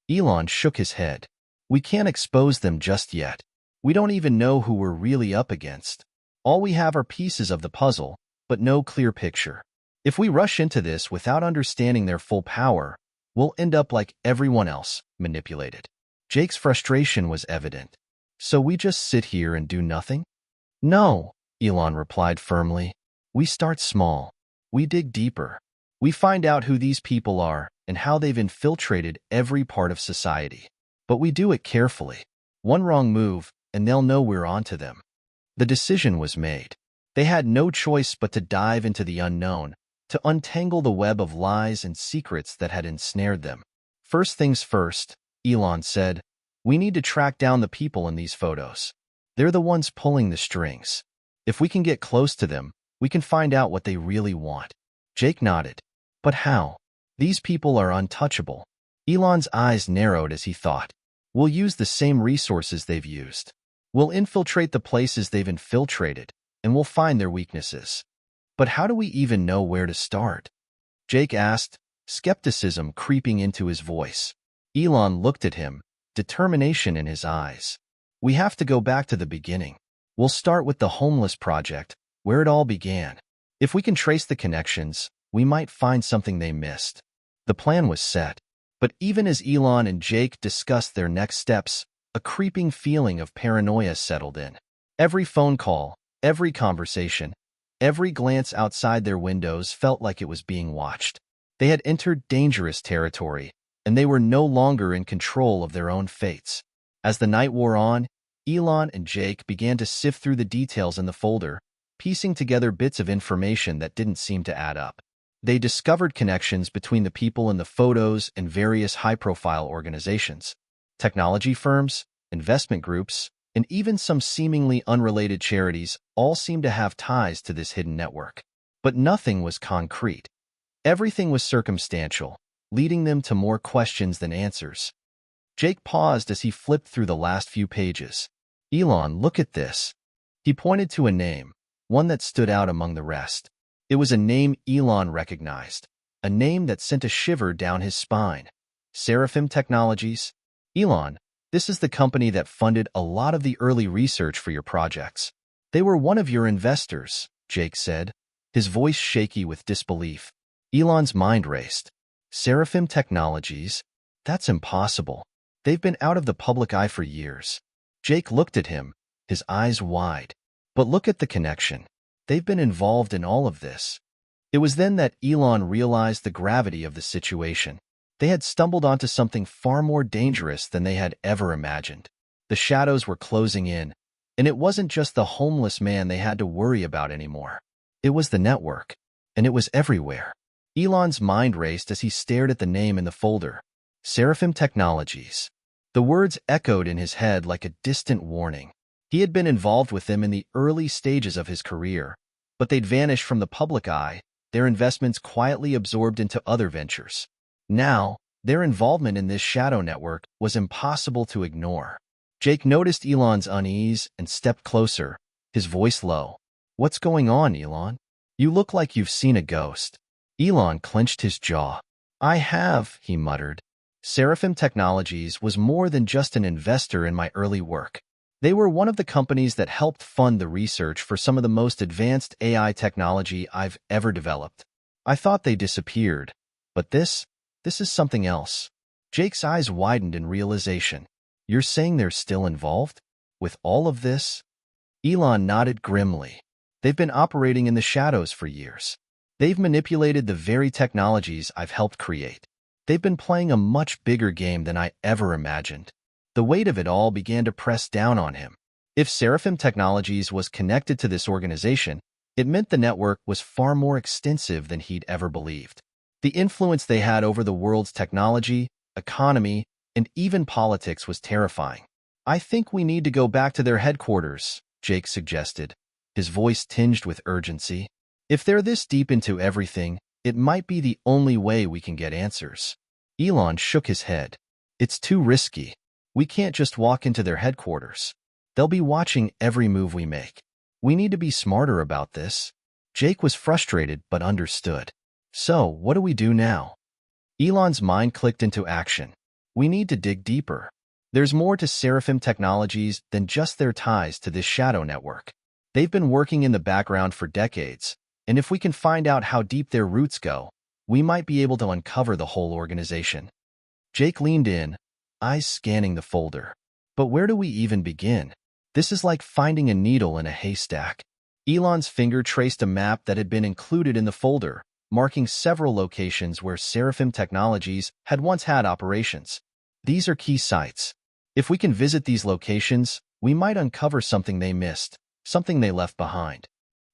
Elon shook his head. "We can't expose them just yet. We don't even know who we're really up against. All we have are pieces of the puzzle, but no clear picture. If we rush into this without understanding their full power, we'll end up like everyone else, manipulated. Jake's frustration was evident. So we just sit here and do nothing? No, Elon replied firmly. We start small. We dig deeper. We find out who these people are and how they've infiltrated every part of society. But we do it carefully. One wrong move, and they'll know we're onto them. The decision was made. They had no choice but to dive into the unknown, to untangle the web of lies and secrets that had ensnared them. First things first, Elon said, we need to track down the people in these photos. They're the ones pulling the strings. If we can get close to them, we can find out what they really want. Jake nodded. But how? These people are untouchable. Elon's eyes narrowed as he thought. We'll use the same resources they've used. We'll infiltrate the places they've infiltrated, and we'll find their weaknesses. But how do we even know where to start? Jake asked, skepticism creeping into his voice. Elon looked at him, determination in his eyes. We have to go back to the beginning. We'll start with the homeless project, where it all began. If we can trace the connections, we might find something they missed. The plan was set. But even as Elon and Jake discussed their next steps, a creeping feeling of paranoia settled in. Every phone call, every conversation, every glance outside their windows felt like it was being watched. They had entered dangerous territory, and they were no longer in control of their own fates. As the night wore on, Elon and Jake began to sift through the details in the folder, piecing together bits of information that didn't seem to add up. They discovered connections between the people in the photos and various high-profile organizations. Technology firms, investment groups, and even some seemingly unrelated charities all seemed to have ties to this hidden network. But nothing was concrete. Everything was circumstantial, leading them to more questions than answers. Jake paused as he flipped through the last few pages. Elon, look at this. He pointed to a name, one that stood out among the rest. It was a name Elon recognized, a name that sent a shiver down his spine. Seraphim Technologies. Elon, this is the company that funded a lot of the early research for your projects. They were one of your investors, Jake said, his voice shaky with disbelief. Elon's mind raced. Seraphim Technologies? That's impossible. They've been out of the public eye for years. Jake looked at him, his eyes wide. But look at the connection. They've been involved in all of this. It was then that Elon realized the gravity of the situation. They had stumbled onto something far more dangerous than they had ever imagined. The shadows were closing in, and it wasn't just the homeless man they had to worry about anymore. It was the network, and it was everywhere. Elon's mind raced as he stared at the name in the folder. Seraphim Technologies. The words echoed in his head like a distant warning. He had been involved with them in the early stages of his career, but they'd vanished from the public eye, their investments quietly absorbed into other ventures. Now, their involvement in this shadow network was impossible to ignore. Jake noticed Elon's unease and stepped closer, his voice low. What's going on, Elon? You look like you've seen a ghost. Elon clenched his jaw. I have, he muttered. Seraphim Technologies was more than just an investor in my early work. They were one of the companies that helped fund the research for some of the most advanced AI technology I've ever developed. I thought they disappeared, but this is something else. Jake's eyes widened in realization. You're saying they're still involved? With all of this? Elon nodded grimly. They've been operating in the shadows for years. They've manipulated the very technologies I've helped create. They've been playing a much bigger game than I ever imagined. The weight of it all began to press down on him. If Seraphim Technologies was connected to this organization, it meant the network was far more extensive than he'd ever believed. The influence they had over the world's technology, economy, and even politics was terrifying. I think we need to go back to their headquarters, Jake suggested, his voice tinged with urgency. If they're this deep into everything, it might be the only way we can get answers. Elon shook his head. It's too risky. We can't just walk into their headquarters. They'll be watching every move we make. We need to be smarter about this. Jake was frustrated but understood. So, what do we do now? Elon's mind clicked into action. We need to dig deeper. There's more to Seraphim Technologies than just their ties to this shadow network. They've been working in the background for decades, and if we can find out how deep their roots go, we might be able to uncover the whole organization. Jake leaned in, eyes scanning the folder. But where do we even begin? This is like finding a needle in a haystack. Elon's finger traced a map that had been included in the folder, marking several locations where Seraphim Technologies had once had operations. These are key sites. If we can visit these locations, we might uncover something they missed, something they left behind.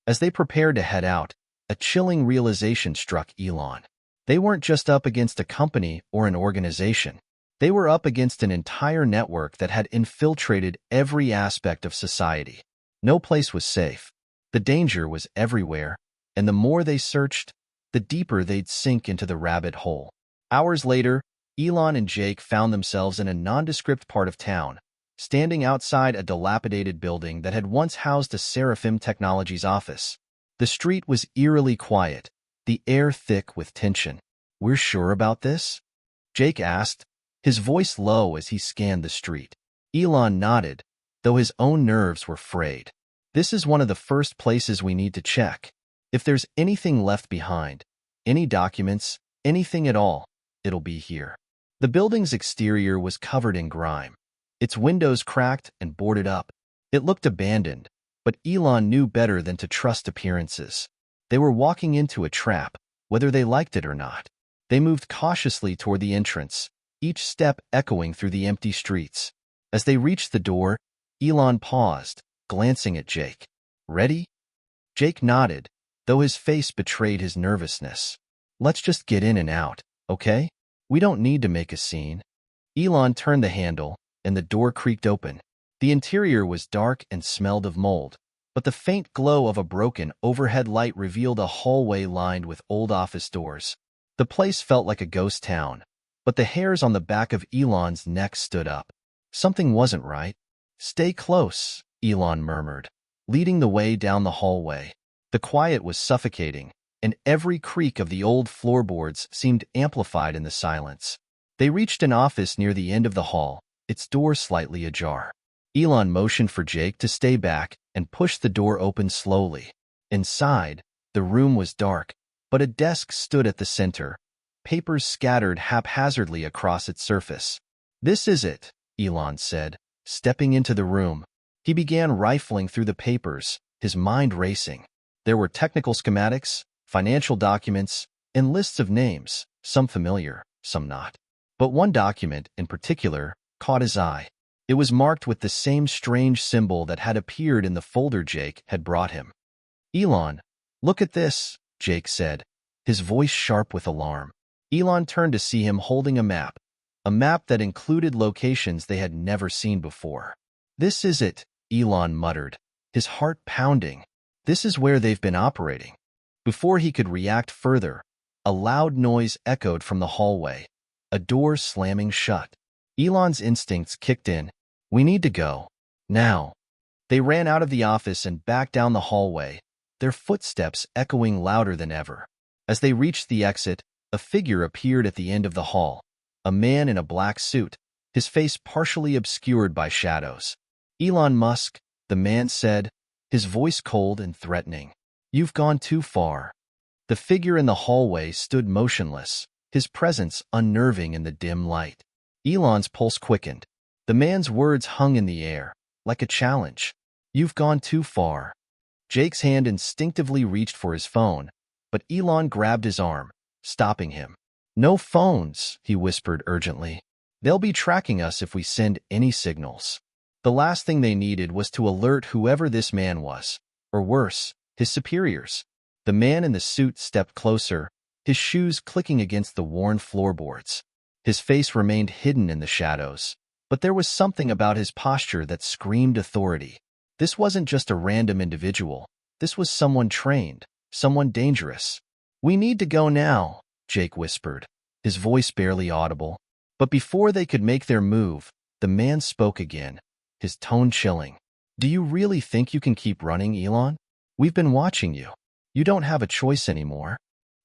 As they prepared to head out, a chilling realization struck Elon. They weren't just up against a company or an organization. They were up against an entire network that had infiltrated every aspect of society. No place was safe. The danger was everywhere, and the more they searched, the deeper they'd sink into the rabbit hole. Hours later, Elon and Jake found themselves in a nondescript part of town, standing outside a dilapidated building that had once housed a Seraphim Technologies office. The street was eerily quiet, the air thick with tension. "We're sure about this?" Jake asked, his voice low as he scanned the street. Elon nodded, though his own nerves were frayed. "This is one of the first places we need to check. If there's anything left behind, any documents, anything at all, it'll be here." The building's exterior was covered in grime, its windows cracked and boarded up. It looked abandoned, but Elon knew better than to trust appearances. They were walking into a trap, whether they liked it or not. They moved cautiously toward the entrance, each step echoing through the empty streets. As they reached the door, Elon paused, glancing at Jake. "Ready?" Jake nodded, though his face betrayed his nervousness. "Let's just get in and out, okay? We don't need to make a scene." Elon turned the handle, and the door creaked open. The interior was dark and smelled of mold, but the faint glow of a broken overhead light revealed a hallway lined with old office doors. The place felt like a ghost town, but the hairs on the back of Elon's neck stood up. Something wasn't right. "Stay close," Elon murmured, leading the way down the hallway. The quiet was suffocating, and every creak of the old floorboards seemed amplified in the silence. They reached an office near the end of the hall, its door slightly ajar. Elon motioned for Jake to stay back and pushed the door open slowly. Inside, the room was dark, but a desk stood at the center, papers scattered haphazardly across its surface. "This is it," Elon said, stepping into the room. He began rifling through the papers, his mind racing. There were technical schematics, financial documents, and lists of names, some familiar, some not. But one document, in particular, caught his eye. It was marked with the same strange symbol that had appeared in the folder Jake had brought him. "Elon, look at this," Jake said, his voice sharp with alarm. Elon turned to see him holding a map that included locations they had never seen before. "This is it," Elon muttered, his heart pounding. "This is where they've been operating." Before he could react further, a loud noise echoed from the hallway, a door slamming shut. Elon's instincts kicked in. "We need to go. Now." They ran out of the office and back down the hallway, their footsteps echoing louder than ever. As they reached the exit, a figure appeared at the end of the hall, a man in a black suit, his face partially obscured by shadows. "Elon Musk," the man said, his voice cold and threatening. "You've gone too far." The figure in the hallway stood motionless, his presence unnerving in the dim light. Elon's pulse quickened. The man's words hung in the air, like a challenge. "You've gone too far." Jake's hand instinctively reached for his phone, but Elon grabbed his arm, stopping him. "No phones," he whispered urgently. "They'll be tracking us if we send any signals." The last thing they needed was to alert whoever this man was, or worse, his superiors. The man in the suit stepped closer, his shoes clicking against the worn floorboards. His face remained hidden in the shadows, but there was something about his posture that screamed authority. This wasn't just a random individual. This was someone trained, someone dangerous. "We need to go now," Jake whispered, his voice barely audible. But before they could make their move, the man spoke again, his tone chilling. "Do you really think you can keep running, Elon? We've been watching you. You don't have a choice anymore."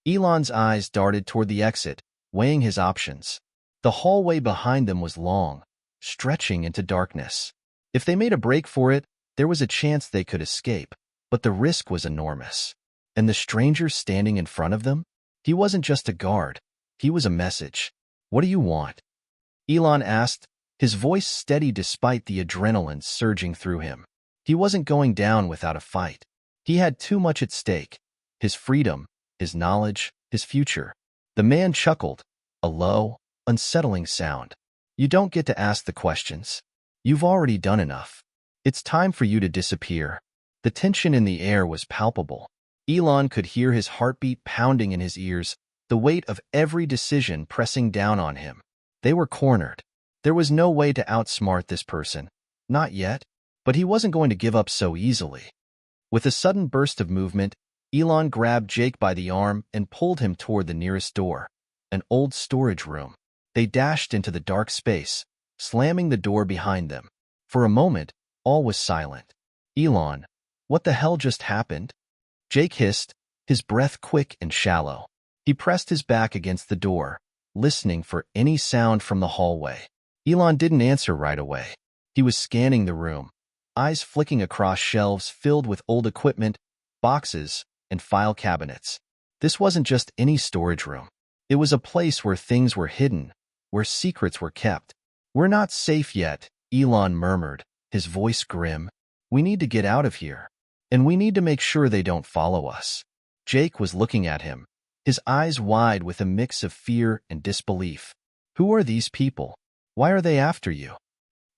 Elon's eyes darted toward the exit, weighing his options. The hallway behind them was long, stretching into darkness. If they made a break for it, there was a chance they could escape. but the risk was enormous. And the stranger standing in front of them? He wasn't just a guard. He was a message. "What do you want?" Elon asked, his voice steady despite the adrenaline surging through him. He wasn't going down without a fight. He had too much at stake: his freedom, his knowledge, his future. The man chuckled, a low, unsettling sound. "You don't get to ask the questions. You've already done enough. It's time for you to disappear." The tension in the air was palpable. Elon could hear his heartbeat pounding in his ears, the weight of every decision pressing down on him. They were cornered. There was no way to outsmart this person. Not yet. But he wasn't going to give up so easily. With a sudden burst of movement, Elon grabbed Jake by the arm and pulled him toward the nearest door, an old storage room. They dashed into the dark space, slamming the door behind them. For a moment, all was silent. "Elon, what the hell just happened?" Jake hissed, his breath quick and shallow. He pressed his back against the door, listening for any sound from the hallway. Elon didn't answer right away. He was scanning the room, eyes flicking across shelves filled with old equipment, boxes, and file cabinets. This wasn't just any storage room. It was a place where things were hidden, where secrets were kept. "We're not safe yet," Elon murmured, his voice grim. "We need to get out of here. And we need to make sure they don't follow us." Jake was looking at him, his eyes wide with a mix of fear and disbelief. "Who are these people? Why are they after you?"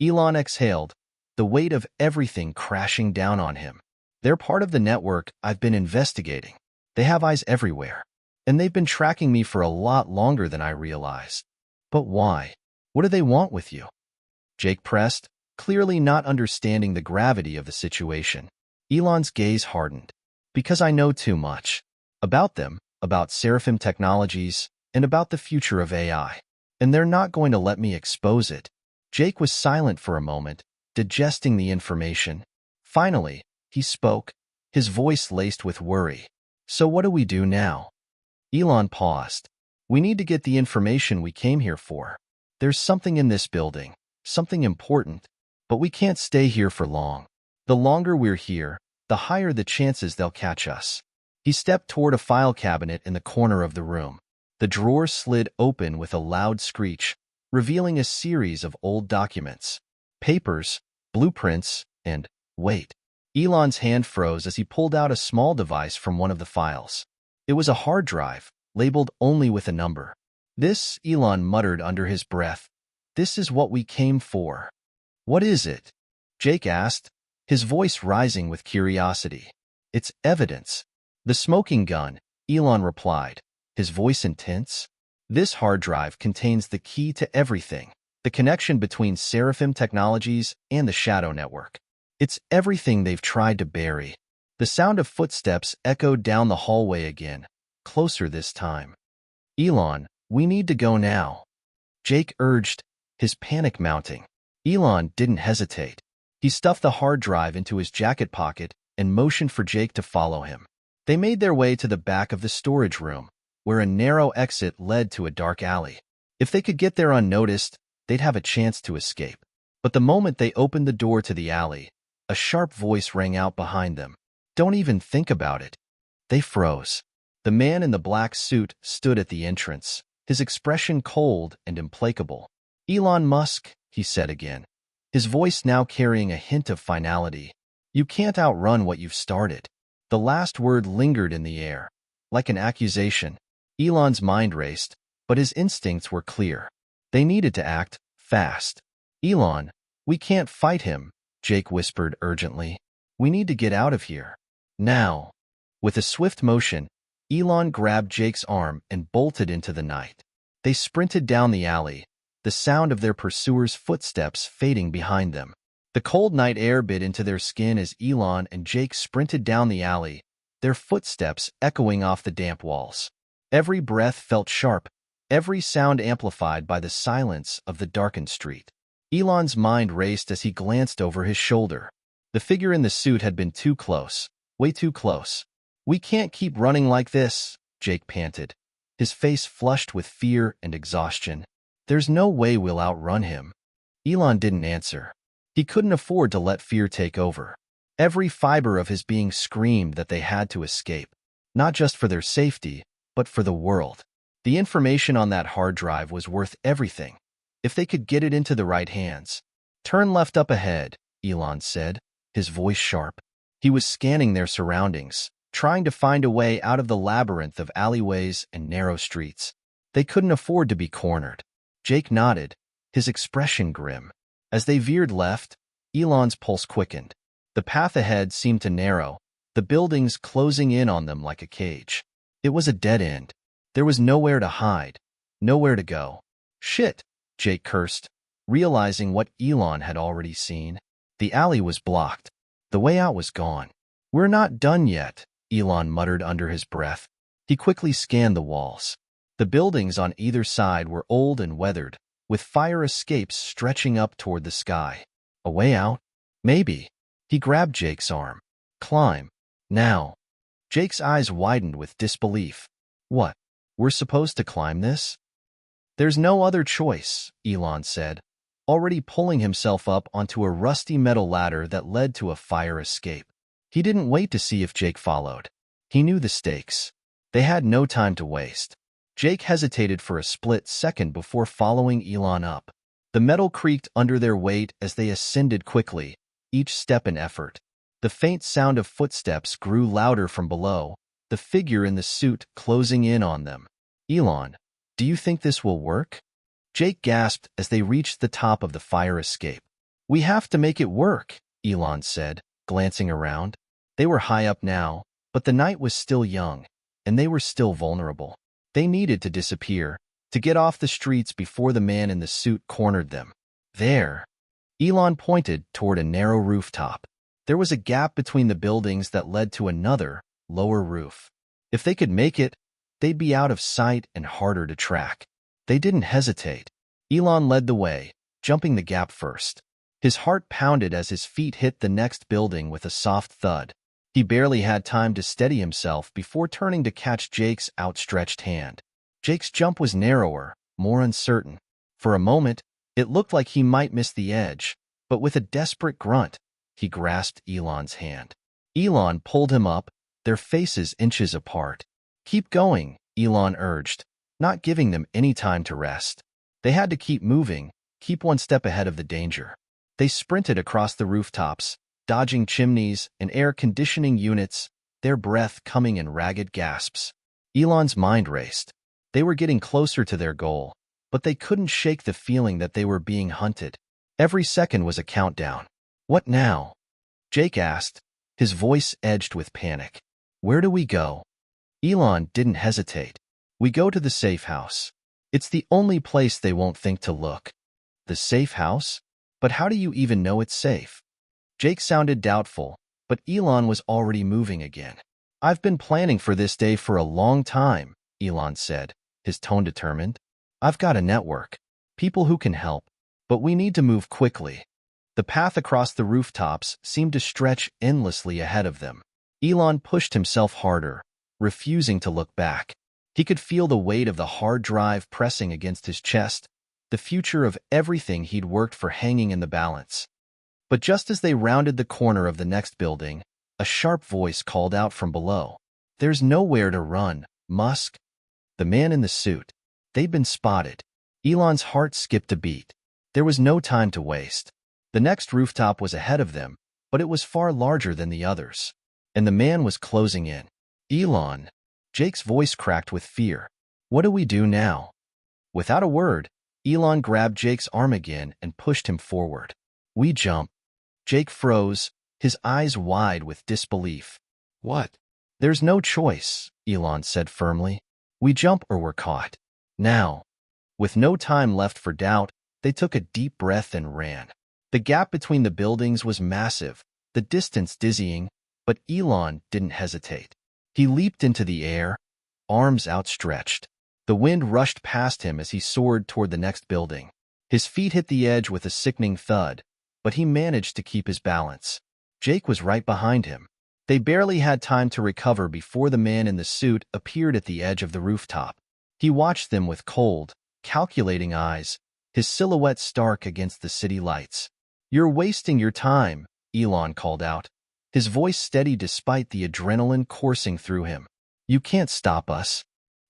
Elon exhaled, the weight of everything crashing down on him. "They're part of the network I've been investigating. They have eyes everywhere. And they've been tracking me for a lot longer than I realized." "But why? What do they want with you?" Jake pressed, clearly not understanding the gravity of the situation. Elon's gaze hardened. "Because I know too much. About them, about Seraphim Technologies, and about the future of AI. And they're not going to let me expose it." Jake was silent for a moment, digesting the information. Finally, he spoke, his voice laced with worry. "So what do we do now?" Elon paused. "We need to get the information we came here for. There's something in this building, something important, but we can't stay here for long. The longer we're here, the higher the chances they'll catch us." He stepped toward a file cabinet in the corner of the room. The drawer slid open with a loud screech, revealing a series of old documents, papers, blueprints, and, wait. Elon's hand froze as he pulled out a small device from one of the files. It was a hard drive, labeled only with a number. "This," Elon muttered under his breath, "this is what we came for." "What is it?" Jake asked, his voice rising with curiosity. "It's evidence." "The smoking gun," Elon replied, his voice intense. "This hard drive contains the key to everything, the connection between Seraphim Technologies and the Shadow Network. It's everything they've tried to bury." The sound of footsteps echoed down the hallway again, closer this time. "Elon, we need to go now," Jake urged, his panic mounting. Elon didn't hesitate. He stuffed the hard drive into his jacket pocket and motioned for Jake to follow him. They made their way to the back of the storage room, where a narrow exit led to a dark alley. If they could get there unnoticed, they'd have a chance to escape. But the moment they opened the door to the alley, a sharp voice rang out behind them. "Don't even think about it." They froze. The man in the black suit stood at the entrance, his expression cold and implacable. "Elon Musk," he said again, his voice now carrying a hint of finality. "You can't outrun what you've started." The last word lingered in the air, like an accusation. Elon's mind raced, but his instincts were clear. They needed to act fast. "Elon, we can't fight him," Jake whispered urgently. "We need to get out of here. Now." With a swift motion, Elon grabbed Jake's arm and bolted into the night. They sprinted down the alley, the sound of their pursuers' footsteps fading behind them. The cold night air bit into their skin as Elon and Jake sprinted down the alley, their footsteps echoing off the damp walls. Every breath felt sharp, every sound amplified by the silence of the darkened street. Elon's mind raced as he glanced over his shoulder. The figure in the suit had been too close, way too close. "We can't keep running like this," Jake panted, his face flushed with fear and exhaustion. "There's no way we'll outrun him." Elon didn't answer. He couldn't afford to let fear take over. Every fiber of his being screamed that they had to escape, not just for their safety, but for the world. The information on that hard drive was worth everything, if they could get it into the right hands. "Turn left up ahead," Elon said, his voice sharp. He was scanning their surroundings, trying to find a way out of the labyrinth of alleyways and narrow streets. They couldn't afford to be cornered. Jake nodded, his expression grim. As they veered left, Elon's pulse quickened. The path ahead seemed to narrow, the buildings closing in on them like a cage. It was a dead end. There was nowhere to hide, nowhere to go. "Shit," Jake cursed, realizing what Elon had already seen. The alley was blocked. The way out was gone. "We're not done yet," Elon muttered under his breath. He quickly scanned the walls. The buildings on either side were old and weathered, with fire escapes stretching up toward the sky. A way out? Maybe. He grabbed Jake's arm. "Climb. Now." Jake's eyes widened with disbelief. "What? We're supposed to climb this?" "There's no other choice," Elon said, already pulling himself up onto a rusty metal ladder that led to a fire escape. He didn't wait to see if Jake followed. He knew the stakes. They had no time to waste. Jake hesitated for a split second before following Elon up. The metal creaked under their weight as they ascended quickly, each step an effort. The faint sound of footsteps grew louder from below, the figure in the suit closing in on them. "Elon, do you think this will work?" Jake gasped as they reached the top of the fire escape. "We have to make it work," Elon said, glancing around. They were high up now, but the night was still young, and they were still vulnerable. They needed to disappear, to get off the streets before the man in the suit cornered them. There. Elon pointed toward a narrow rooftop. There was a gap between the buildings that led to another, lower roof. If they could make it, they'd be out of sight and harder to track. They didn't hesitate. Elon led the way, jumping the gap first. His heart pounded as his feet hit the next building with a soft thud. He barely had time to steady himself before turning to catch Jake's outstretched hand. Jake's jump was narrower, more uncertain. For a moment, it looked like he might miss the edge, but with a desperate grunt, he grasped Elon's hand. Elon pulled him up, their faces inches apart. "Keep going," Elon urged, not giving them any time to rest. They had to keep moving, keep one step ahead of the danger. They sprinted across the rooftops, dodging chimneys and air conditioning units, their breath coming in ragged gasps. Elon's mind raced. They were getting closer to their goal, but they couldn't shake the feeling that they were being hunted. Every second was a countdown. "What now?" Jake asked, his voice edged with panic. "Where do we go?" Elon didn't hesitate. "We go to the safe house. It's the only place they won't think to look." "The safe house? But how do you even know it's safe?" Jake sounded doubtful, but Elon was already moving again. "I've been planning for this day for a long time," Elon said, his tone determined. "I've got a network, people who can help, but we need to move quickly." The path across the rooftops seemed to stretch endlessly ahead of them. Elon pushed himself harder, refusing to look back. He could feel the weight of the hard drive pressing against his chest, the future of everything he'd worked for hanging in the balance. But just as they rounded the corner of the next building, a sharp voice called out from below. "There's nowhere to run, Musk." The man in the suit. They'd been spotted. Elon's heart skipped a beat. There was no time to waste. The next rooftop was ahead of them, but it was far larger than the others. And the man was closing in. "Elon." Jake's voice cracked with fear. "What do we do now?" Without a word, Elon grabbed Jake's arm again and pushed him forward. "We jump." Jake froze, his eyes wide with disbelief. "What?" "There's no choice," Elon said firmly. "We jump or we're caught. Now." With no time left for doubt, they took a deep breath and ran. The gap between the buildings was massive, the distance dizzying, but Elon didn't hesitate. He leaped into the air, arms outstretched. The wind rushed past him as he soared toward the next building. His feet hit the edge with a sickening thud, but he managed to keep his balance. Jake was right behind him. They barely had time to recover before the man in the suit appeared at the edge of the rooftop. He watched them with cold, calculating eyes, his silhouette stark against the city lights. "You're wasting your time," Elon called out. his voice steady despite the adrenaline coursing through him. "You can't stop us."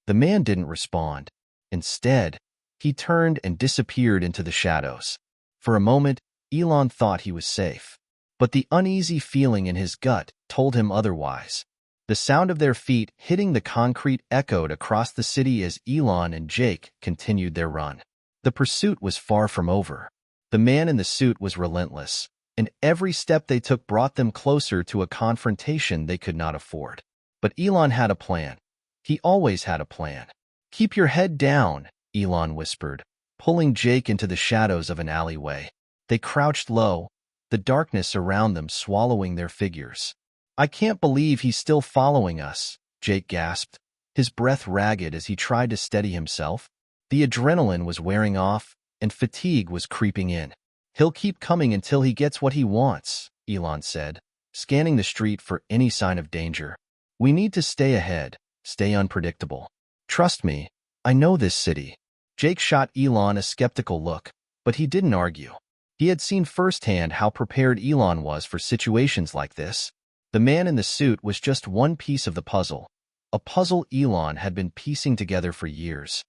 The man didn't respond. Instead, he turned and disappeared into the shadows. For a moment, Elon thought he was safe. But the uneasy feeling in his gut told him otherwise. The sound of their feet hitting the concrete echoed across the city as Elon and Jake continued their run. The pursuit was far from over. The man in the suit was relentless, and every step they took brought them closer to a confrontation they could not afford. But Elon had a plan. He always had a plan. "Keep your head down," Elon whispered, pulling Jake into the shadows of an alleyway. They crouched low, the darkness around them swallowing their figures. "I can't believe he's still following us," Jake gasped, his breath ragged as he tried to steady himself. The adrenaline was wearing off, and fatigue was creeping in. "He'll keep coming until he gets what he wants," Elon said, scanning the street for any sign of danger. "We need to stay ahead, stay unpredictable. Trust me, I know this city." Jake shot Elon a skeptical look, but he didn't argue. He had seen firsthand how prepared Elon was for situations like this. The man in the suit was just one piece of the puzzle, a puzzle Elon had been piecing together for years.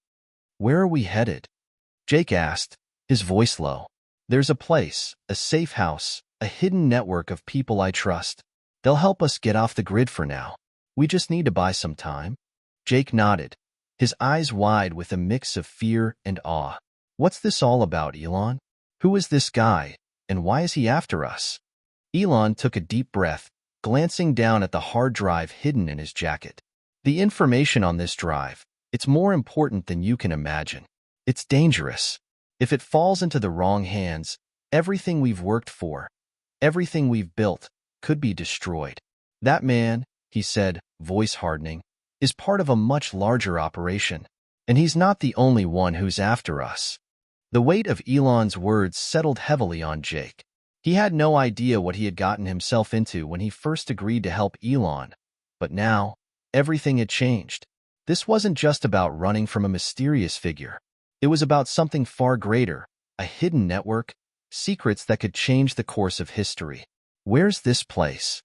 "Where are we headed?" Jake asked, his voice low. "There's a place, a safe house, a hidden network of people I trust. They'll help us get off the grid for now. We just need to buy some time." Jake nodded, his eyes wide with a mix of fear and awe. "What's this all about, Elon? Who is this guy, and why is he after us?" Elon took a deep breath, glancing down at the hard drive hidden in his jacket. "The information on this drive, it's more important than you can imagine. It's dangerous. If it falls into the wrong hands, everything we've worked for, everything we've built, could be destroyed." "That man," he said, voice hardening, "is part of a much larger operation, and he's not the only one who's after us." The weight of Elon's words settled heavily on Jake. He had no idea what he had gotten himself into when he first agreed to help Elon, but now, everything had changed. This wasn't just about running from a mysterious figure. It was about something far greater, a hidden network, secrets that could change the course of history. "Where's this place?"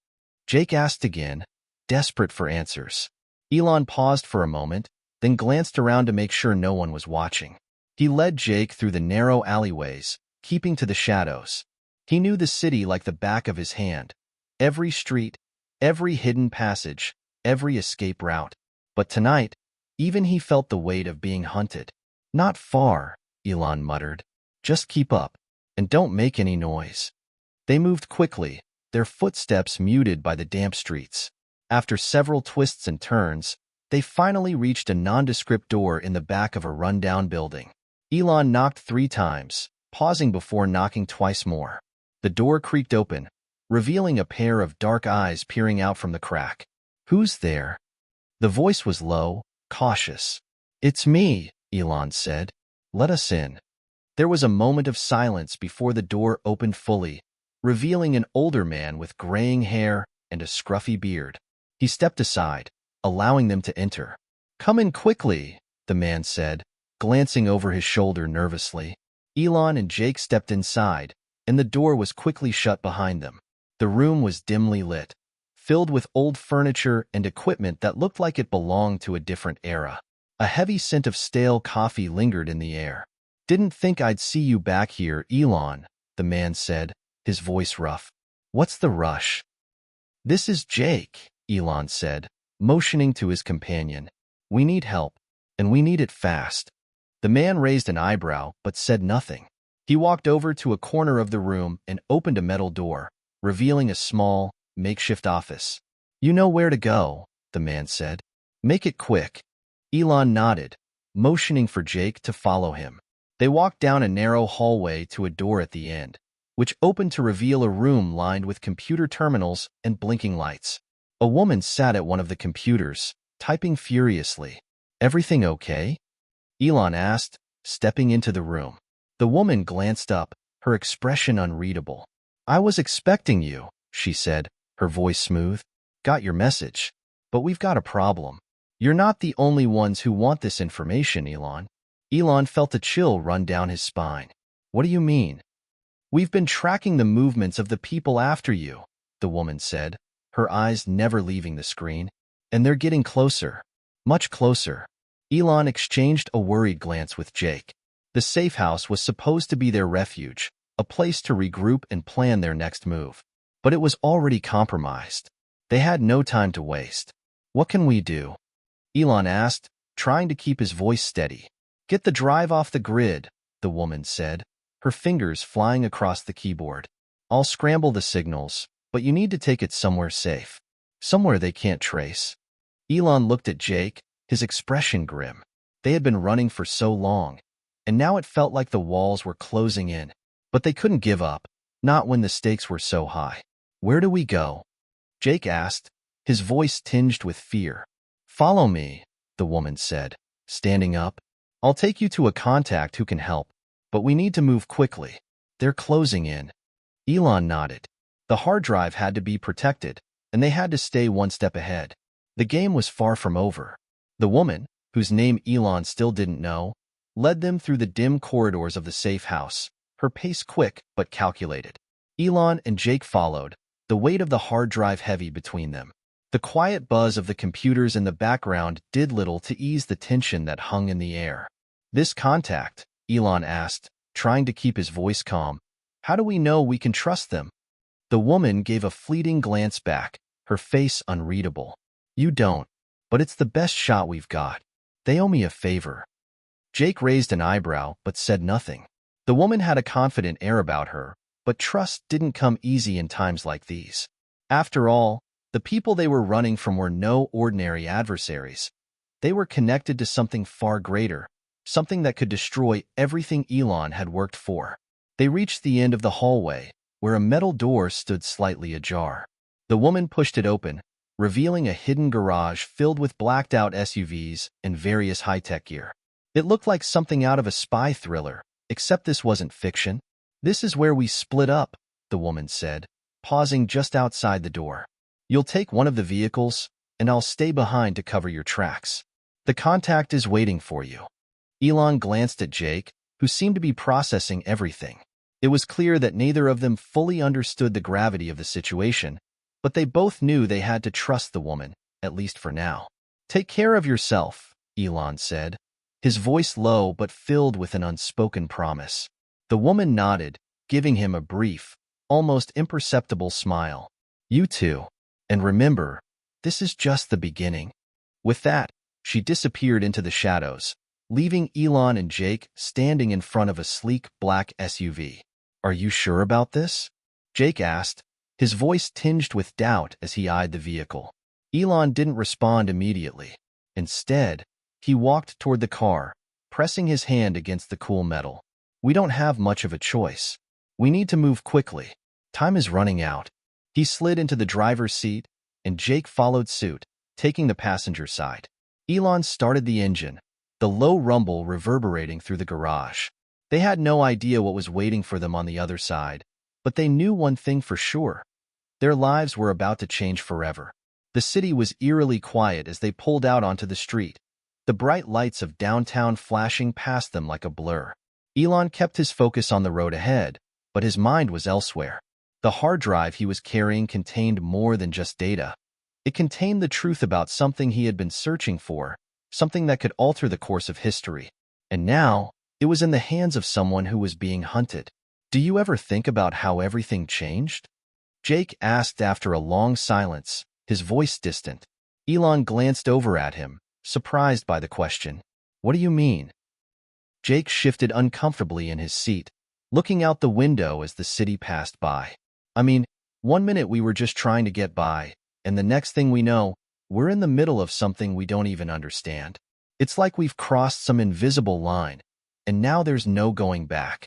Jake asked again, desperate for answers. Elon paused for a moment, then glanced around to make sure no one was watching. He led Jake through the narrow alleyways, keeping to the shadows. He knew the city like the back of his hand, every street, every hidden passage, every escape route. But tonight, even he felt the weight of being hunted. "Not far," Elon muttered. "Just keep up, and don't make any noise." They moved quickly, their footsteps muted by the damp streets. After several twists and turns, they finally reached a nondescript door in the back of a rundown building. Elon knocked 3 times, pausing before knocking twice more. The door creaked open, revealing a pair of dark eyes peering out from the crack. "Who's there?" The voice was low, cautious. "It's me," Elon said. "Let us in." There was a moment of silence before the door opened fully, revealing an older man with graying hair and a scruffy beard. He stepped aside, allowing them to enter. "Come in quickly," the man said, glancing over his shoulder nervously. Elon and Jake stepped inside, and the door was quickly shut behind them. The room was dimly lit, filled with old furniture and equipment that looked like it belonged to a different era. A heavy scent of stale coffee lingered in the air. "Didn't think I'd see you back here, Elon," the man said, his voice rough. "What's the rush?" "This is Jake," Elon said, motioning to his companion. "We need help, and we need it fast." The man raised an eyebrow but said nothing. He walked over to a corner of the room and opened a metal door, revealing a small, makeshift office. "You know where to go," the man said. "Make it quick." Elon nodded, motioning for Jake to follow him. They walked down a narrow hallway to a door at the end, which opened to reveal a room lined with computer terminals and blinking lights. A woman sat at one of the computers, typing furiously. "Everything okay?" Elon asked, stepping into the room. The woman glanced up, her expression unreadable. "I was expecting you," she said, her voice smooth. "Got your message. But we've got a problem. You're not the only ones who want this information, Elon." Elon felt a chill run down his spine. "What do you mean?" "We've been tracking the movements of the people after you," the woman said, her eyes never leaving the screen. And they're getting closer. Much closer. Elon exchanged a worried glance with Jake. The safe house was supposed to be their refuge, a place to regroup and plan their next move. But it was already compromised. They had no time to waste. What can we do? Elon asked, trying to keep his voice steady. Get the drive off the grid, the woman said, her fingers flying across the keyboard. I'll scramble the signals, but you need to take it somewhere safe. Somewhere they can't trace. Elon looked at Jake, his expression grim. They had been running for so long, and now it felt like the walls were closing in. But they couldn't give up, not when the stakes were so high. Where do we go? Jake asked, his voice tinged with fear. Follow me, the woman said, standing up. I'll take you to a contact who can help, but we need to move quickly. They're closing in. Elon nodded. The hard drive had to be protected, and they had to stay one step ahead. The game was far from over. The woman, whose name Elon still didn't know, led them through the dim corridors of the safe house, her pace quick but calculated. Elon and Jake followed, the weight of the hard drive heavy between them. The quiet buzz of the computers in the background did little to ease the tension that hung in the air. This contact, Elon asked, trying to keep his voice calm. How do we know we can trust them? The woman gave a fleeting glance back, her face unreadable. You don't, but it's the best shot we've got. They owe me a favor. Jake raised an eyebrow but said nothing. The woman had a confident air about her, but trust didn't come easy in times like these. After all, the people they were running from were no ordinary adversaries. They were connected to something far greater, something that could destroy everything Elon had worked for. They reached the end of the hallway, where a metal door stood slightly ajar. The woman pushed it open, revealing a hidden garage filled with blacked-out SUVs and various high-tech gear. It looked like something out of a spy thriller, except this wasn't fiction. This is where we split up, the woman said, pausing just outside the door. You'll take one of the vehicles, and I'll stay behind to cover your tracks. The contact is waiting for you. Elon glanced at Jake, who seemed to be processing everything. It was clear that neither of them fully understood the gravity of the situation, but they both knew they had to trust the woman, at least for now. Take care of yourself, Elon said, his voice low but filled with an unspoken promise. The woman nodded, giving him a brief, almost imperceptible smile. You too. And remember, this is just the beginning. With that, she disappeared into the shadows, leaving Elon and Jake standing in front of a sleek black SUV. Are you sure about this? Jake asked, his voice tinged with doubt as he eyed the vehicle. Elon didn't respond immediately. Instead, he walked toward the car, pressing his hand against the cool metal. We don't have much of a choice. We need to move quickly. Time is running out. He slid into the driver's seat, and Jake followed suit, taking the passenger side. Elon started the engine, the low rumble reverberating through the garage. They had no idea what was waiting for them on the other side, but they knew one thing for sure. Their lives were about to change forever. The city was eerily quiet as they pulled out onto the street, the bright lights of downtown flashing past them like a blur. Elon kept his focus on the road ahead, but his mind was elsewhere. The hard drive he was carrying contained more than just data. It contained the truth about something he had been searching for, something that could alter the course of history. And now, it was in the hands of someone who was being hunted. Do you ever think about how everything changed? Jake asked after a long silence, his voice distant. Elon glanced over at him, surprised by the question. What do you mean? Jake shifted uncomfortably in his seat, looking out the window as the city passed by. I mean, one minute we were just trying to get by, and the next thing we know, we're in the middle of something we don't even understand. It's like we've crossed some invisible line, and now there's no going back.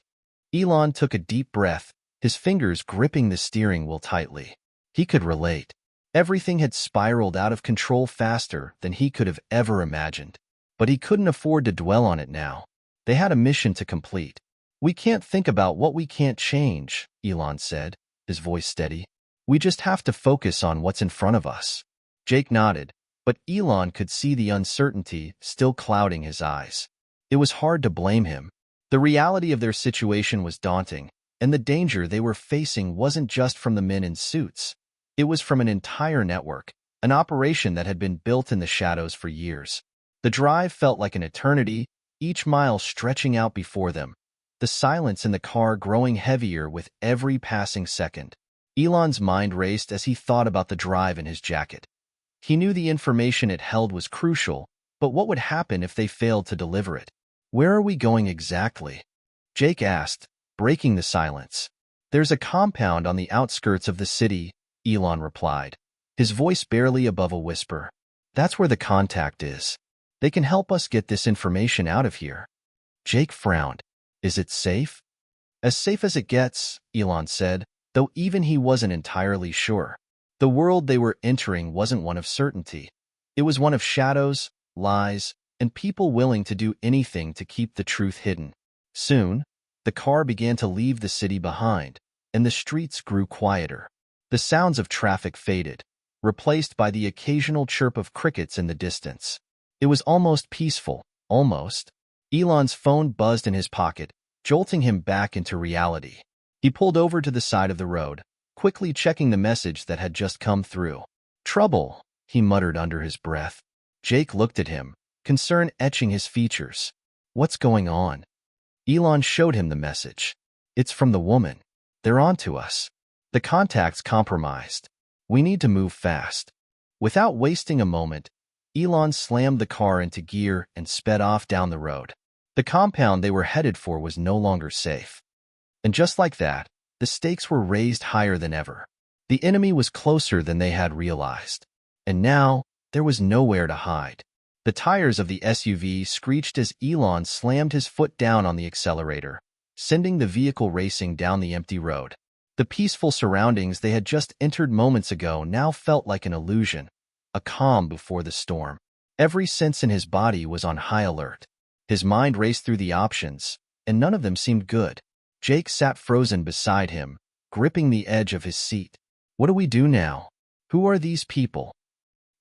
Elon took a deep breath, his fingers gripping the steering wheel tightly. He could relate. Everything had spiraled out of control faster than he could have ever imagined. But he couldn't afford to dwell on it now. They had a mission to complete. We can't think about what we can't change, Elon said, his voice steady. We just have to focus on what's in front of us. Jake nodded, but Elon could see the uncertainty still clouding his eyes. It was hard to blame him. The reality of their situation was daunting, and the danger they were facing wasn't just from the men in suits. It was from an entire network, an operation that had been built in the shadows for years. The drive felt like an eternity, each mile stretching out before them, the silence in the car growing heavier with every passing second. Elon's mind raced as he thought about the drive in his jacket. He knew the information it held was crucial, but what would happen if they failed to deliver it? "Where are we going exactly?" Jake asked, breaking the silence. "There's a compound on the outskirts of the city," Elon replied, his voice barely above a whisper. "That's where the contact is. They can help us get this information out of here." Jake frowned. "Is it safe?" "As safe as it gets," Elon said, though even he wasn't entirely sure. The world they were entering wasn't one of certainty. It was one of shadows, lies, and people willing to do anything to keep the truth hidden. Soon, the car began to leave the city behind, and the streets grew quieter. The sounds of traffic faded, replaced by the occasional chirp of crickets in the distance. It was almost peaceful, almost. Elon's phone buzzed in his pocket, jolting him back into reality. He pulled over to the side of the road, quickly checking the message that had just come through. "Trouble," he muttered under his breath. Jake looked at him, concern etching his features. "What's going on?" Elon showed him the message. "It's from the woman. They're on to us. The contact's compromised. We need to move fast." Without wasting a moment, Elon slammed the car into gear and sped off down the road. The compound they were headed for was no longer safe. And just like that, the stakes were raised higher than ever. The enemy was closer than they had realized. And now, there was nowhere to hide. The tires of the SUV screeched as Elon slammed his foot down on the accelerator, sending the vehicle racing down the empty road. The peaceful surroundings they had just entered moments ago now felt like an illusion, a calm before the storm. Every sense in his body was on high alert. His mind raced through the options, and none of them seemed good. Jake sat frozen beside him, gripping the edge of his seat. "What do we do now? Who are these people?"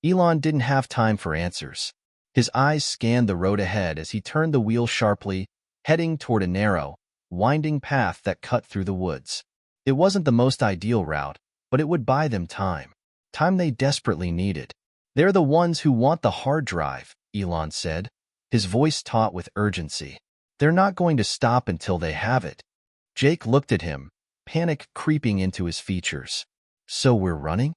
Elon didn't have time for answers. His eyes scanned the road ahead as he turned the wheel sharply, heading toward a narrow, winding path that cut through the woods. It wasn't the most ideal route, but it would buy them time. Time they desperately needed. "They're the ones who want the hard drive," Elon said, his voice taut with urgency. "They're not going to stop until they have it." Jake looked at him, panic creeping into his features. "So we're running?"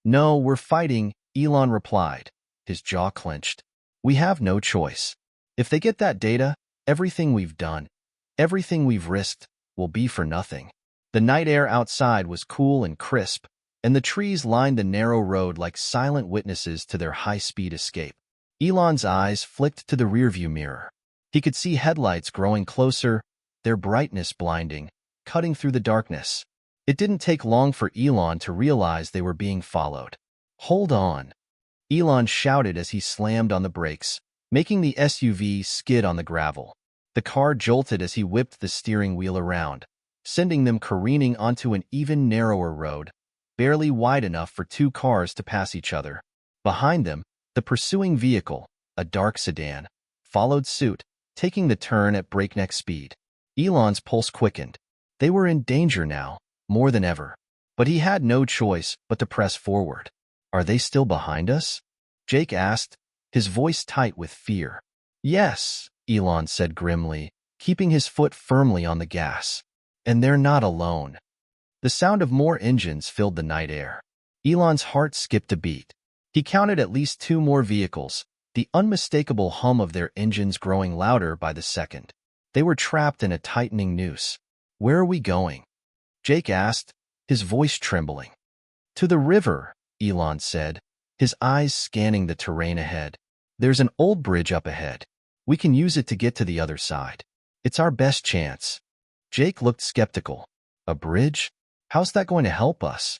"No, we're fighting," Elon replied, his jaw clenched. "We have no choice. If they get that data, everything we've done, everything we've risked, will be for nothing." The night air outside was cool and crisp, and the trees lined the narrow road like silent witnesses to their high-speed escape. Elon's eyes flicked to the rearview mirror. He could see headlights growing closer, their brightness blinding, cutting through the darkness. It didn't take long for Elon to realize they were being followed. "Hold on," Elon shouted as he slammed on the brakes, making the SUV skid on the gravel. The car jolted as he whipped the steering wheel around, sending them careening onto an even narrower road, barely wide enough for two cars to pass each other. Behind them, the pursuing vehicle, a dark sedan, followed suit, taking the turn at breakneck speed. Elon's pulse quickened. They were in danger now, more than ever. But he had no choice but to press forward. "Are they still behind us?" Jake asked, his voice tight with fear. "Yes," Elon said grimly, keeping his foot firmly on the gas. "And they're not alone." The sound of more engines filled the night air. Elon's heart skipped a beat. He counted at least two more vehicles, the unmistakable hum of their engines growing louder by the second. They were trapped in a tightening noose. "Where are we going?" Jake asked, his voice trembling. "To the river," Elon said, his eyes scanning the terrain ahead. "There's an old bridge up ahead. We can use it to get to the other side. It's our best chance." Jake looked skeptical. "A bridge? How's that going to help us?"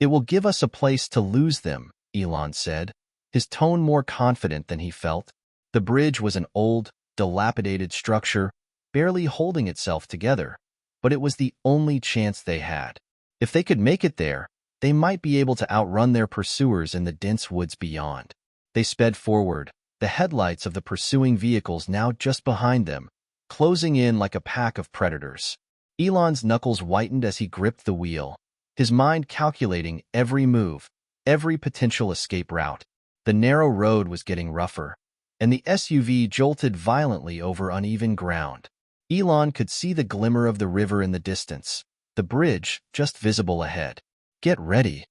"It will give us a place to lose them," Elon said, his tone more confident than he felt. The bridge was an old, dilapidated structure, barely holding itself together, but it was the only chance they had. If they could make it there, they might be able to outrun their pursuers in the dense woods beyond. They sped forward, the headlights of the pursuing vehicles now just behind them, closing in like a pack of predators. Elon's knuckles whitened as he gripped the wheel, his mind calculating every move, every potential escape route. The narrow road was getting rougher, and the SUV jolted violently over uneven ground. Elon could see the glimmer of the river in the distance, the bridge just visible ahead. "Get ready,"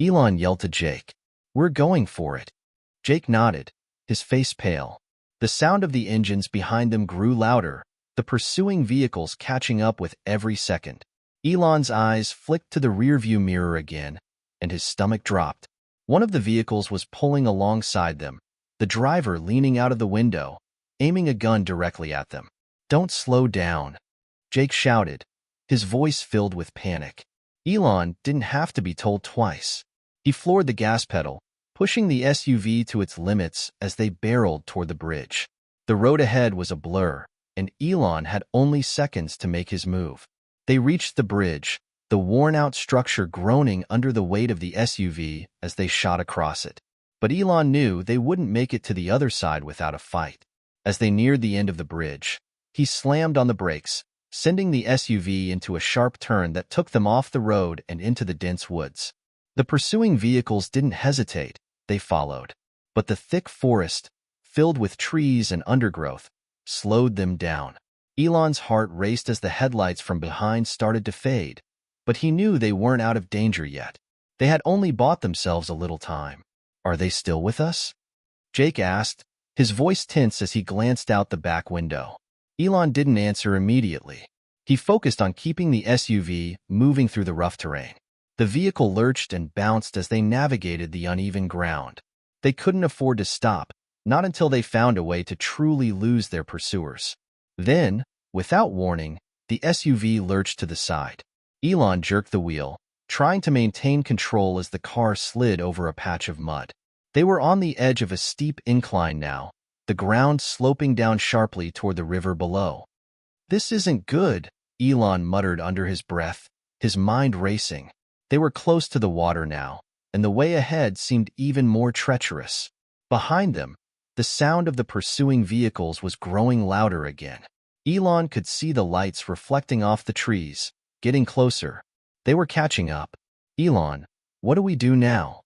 Elon yelled to Jake. "We're going for it." Jake nodded, his face pale. The sound of the engines behind them grew louder, the pursuing vehicles catching up with every second. Elon's eyes flicked to the rearview mirror again, and his stomach dropped. One of the vehicles was pulling alongside them, the driver leaning out of the window, aiming a gun directly at them. "Don't slow down," Jake shouted, his voice filled with panic. Elon didn't have to be told twice. He floored the gas pedal, pushing the SUV to its limits as they barreled toward the bridge. The road ahead was a blur, and Elon had only seconds to make his move. They reached the bridge, the worn-out structure groaning under the weight of the SUV as they shot across it. But Elon knew they wouldn't make it to the other side without a fight. As they neared the end of the bridge, he slammed on the brakes, sending the SUV into a sharp turn that took them off the road and into the dense woods. The pursuing vehicles didn't hesitate, they followed. But the thick forest, filled with trees and undergrowth, slowed them down. Elon's heart raced as the headlights from behind started to fade, but he knew they weren't out of danger yet. They had only bought themselves a little time. "Are they still with us?" Jake asked, his voice tense as he glanced out the back window. Elon didn't answer immediately. He focused on keeping the SUV moving through the rough terrain. The vehicle lurched and bounced as they navigated the uneven ground. They couldn't afford to stop, not until they found a way to truly lose their pursuers. Then, without warning, the SUV lurched to the side. Elon jerked the wheel, trying to maintain control as the car slid over a patch of mud. They were on the edge of a steep incline now, the ground sloping down sharply toward the river below. "This isn't good," Elon muttered under his breath, his mind racing. They were close to the water now, and the way ahead seemed even more treacherous. Behind them, the sound of the pursuing vehicles was growing louder again. Elon could see the lights reflecting off the trees, getting closer. They were catching up. "Elon, what do we do now?"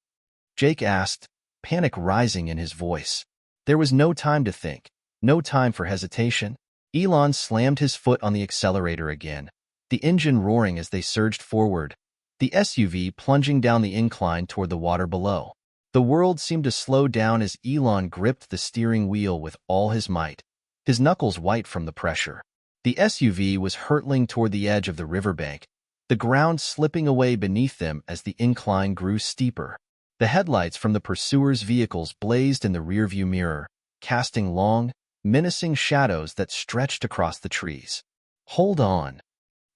Jake asked, panic rising in his voice. There was no time to think, no time for hesitation. Elon slammed his foot on the accelerator again, the engine roaring as they surged forward, the SUV plunging down the incline toward the water below. The world seemed to slow down as Elon gripped the steering wheel with all his might, his knuckles white from the pressure. The SUV was hurtling toward the edge of the riverbank, the ground slipping away beneath them as the incline grew steeper. The headlights from the pursuers' vehicles blazed in the rearview mirror, casting long, menacing shadows that stretched across the trees. "Hold on,"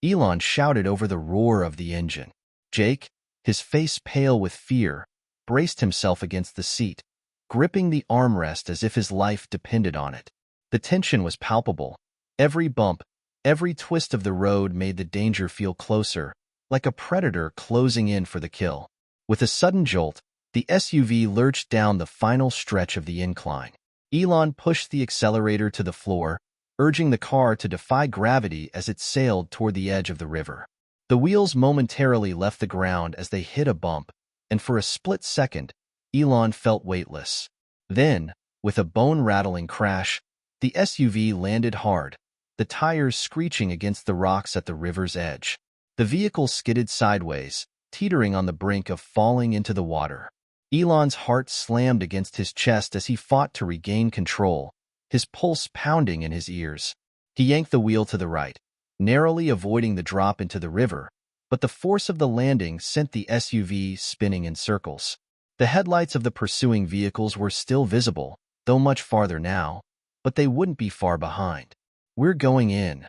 Elon shouted over the roar of the engine. Jake, his face pale with fear, braced himself against the seat, gripping the armrest as if his life depended on it. The tension was palpable. Every bump, every twist of the road made the danger feel closer, like a predator closing in for the kill. With a sudden jolt, the SUV lurched down the final stretch of the incline. Elon pushed the accelerator to the floor, urging the car to defy gravity as it sailed toward the edge of the river. The wheels momentarily left the ground as they hit a bump, and for a split second, Elon felt weightless. Then, with a bone-rattling crash, the SUV landed hard, the tires screeching against the rocks at the river's edge. The vehicle skidded sideways, teetering on the brink of falling into the water. Elon's heart slammed against his chest as he fought to regain control, his pulse pounding in his ears. He yanked the wheel to the right, narrowly avoiding the drop into the river, but the force of the landing sent the SUV spinning in circles. The headlights of the pursuing vehicles were still visible, though much farther now, but they wouldn't be far behind. "We're going in,"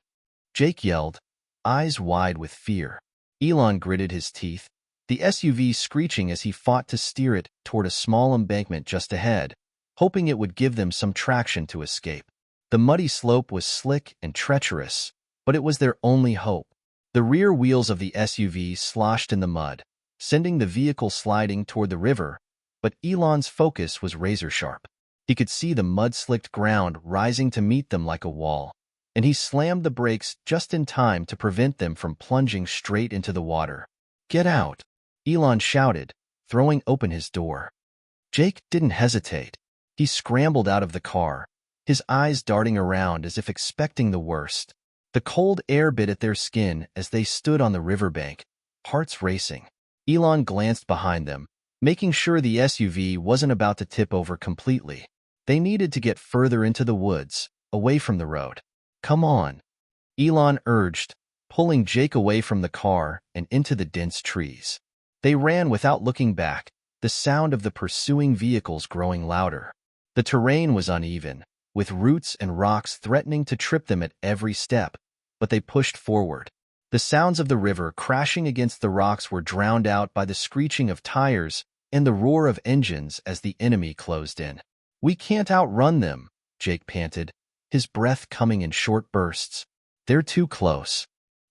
Jake yelled, eyes wide with fear. Elon gritted his teeth, the SUV screeching as he fought to steer it toward a small embankment just ahead, hoping it would give them some traction to escape. The muddy slope was slick and treacherous, but it was their only hope. The rear wheels of the SUV sloshed in the mud, sending the vehicle sliding toward the river, but Elon's focus was razor-sharp. He could see the mud-slicked ground rising to meet them like a wall, and he slammed the brakes just in time to prevent them from plunging straight into the water. "Get out!" Elon shouted, throwing open his door. Jake didn't hesitate. He scrambled out of the car, his eyes darting around as if expecting the worst. The cold air bit at their skin as they stood on the riverbank, hearts racing. Elon glanced behind them, making sure the SUV wasn't about to tip over completely. They needed to get further into the woods, away from the road. "Come on," Elon urged, pulling Jake away from the car and into the dense trees. They ran without looking back, the sound of the pursuing vehicles growing louder. The terrain was uneven, with roots and rocks threatening to trip them at every step, but they pushed forward. The sounds of the river crashing against the rocks were drowned out by the screeching of tires and the roar of engines as the enemy closed in. "We can't outrun them," Jake panted, his breath coming in short bursts. "They're too close."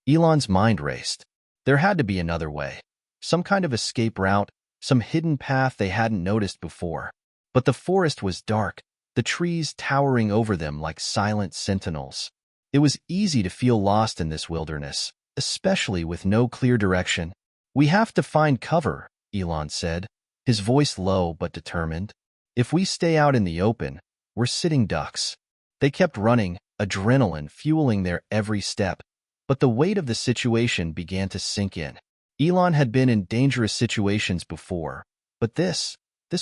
Elon's mind raced. There had to be another way, some kind of escape route, some hidden path they hadn't noticed before. But the forest was dark, the trees towering over them like silent sentinels. It was easy to feel lost in this wilderness, especially with no clear direction. "We have to find cover," Elon said, his voice low but determined. "If we stay out in the open, we're sitting ducks." They kept running, adrenaline fueling their every step, but the weight of the situation began to sink in. Elon had been in dangerous situations before, but this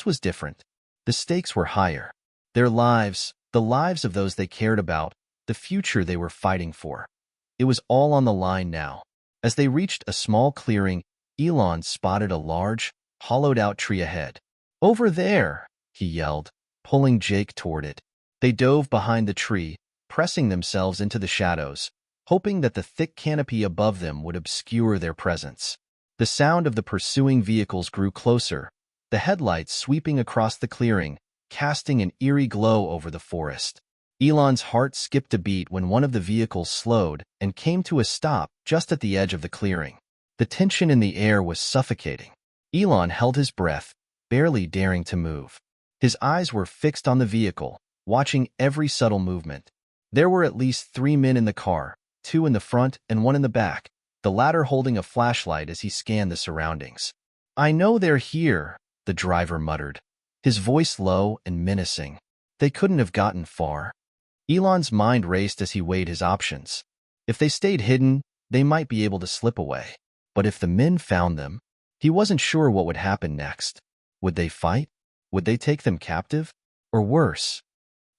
was different. The stakes were higher. Their lives, the lives of those they cared about, the future they were fighting for. It was all on the line now. As they reached a small clearing, Elon spotted a large, hollowed-out tree ahead. "Over there!" he yelled, pulling Jake toward it. They dove behind the tree, pressing themselves into the shadows, hoping that the thick canopy above them would obscure their presence. The sound of the pursuing vehicles grew closer, the headlights sweeping across the clearing, casting an eerie glow over the forest. Elon's heart skipped a beat when one of the vehicles slowed and came to a stop just at the edge of the clearing. The tension in the air was suffocating. Elon held his breath, barely daring to move. His eyes were fixed on the vehicle, watching every subtle movement. There were at least 3 men in the car, 2 in the front and 1 in the back, the latter holding a flashlight as he scanned the surroundings. "I know they're here," the driver muttered, his voice low and menacing. They couldn't have gotten far. Elon's mind raced as he weighed his options. If they stayed hidden, they might be able to slip away. But if the men found them, he wasn't sure what would happen next. Would they fight? Would they take them captive? Or worse?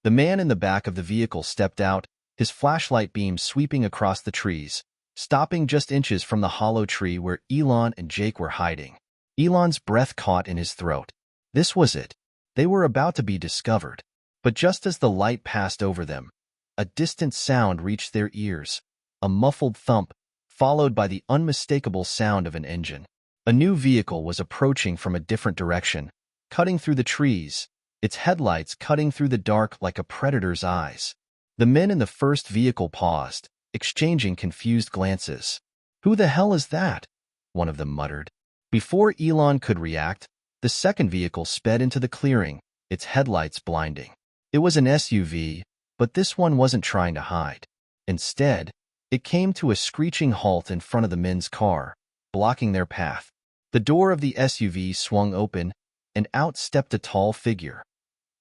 The man in the back of the vehicle stepped out, his flashlight beam sweeping across the trees, stopping just inches from the hollow tree where Elon and Jake were hiding. Elon's breath caught in his throat. This was it. They were about to be discovered. But just as the light passed over them, a distant sound reached their ears, a muffled thump, followed by the unmistakable sound of an engine. A new vehicle was approaching from a different direction, cutting through the trees, its headlights cutting through the dark like a predator's eyes. The men in the first vehicle paused, exchanging confused glances. "Who the hell is that?" one of them muttered. Before Elon could react, the second vehicle sped into the clearing, its headlights blinding. It was an SUV, but this one wasn't trying to hide. Instead, it came to a screeching halt in front of the men's car, blocking their path. The door of the SUV swung open, and out stepped a tall figure,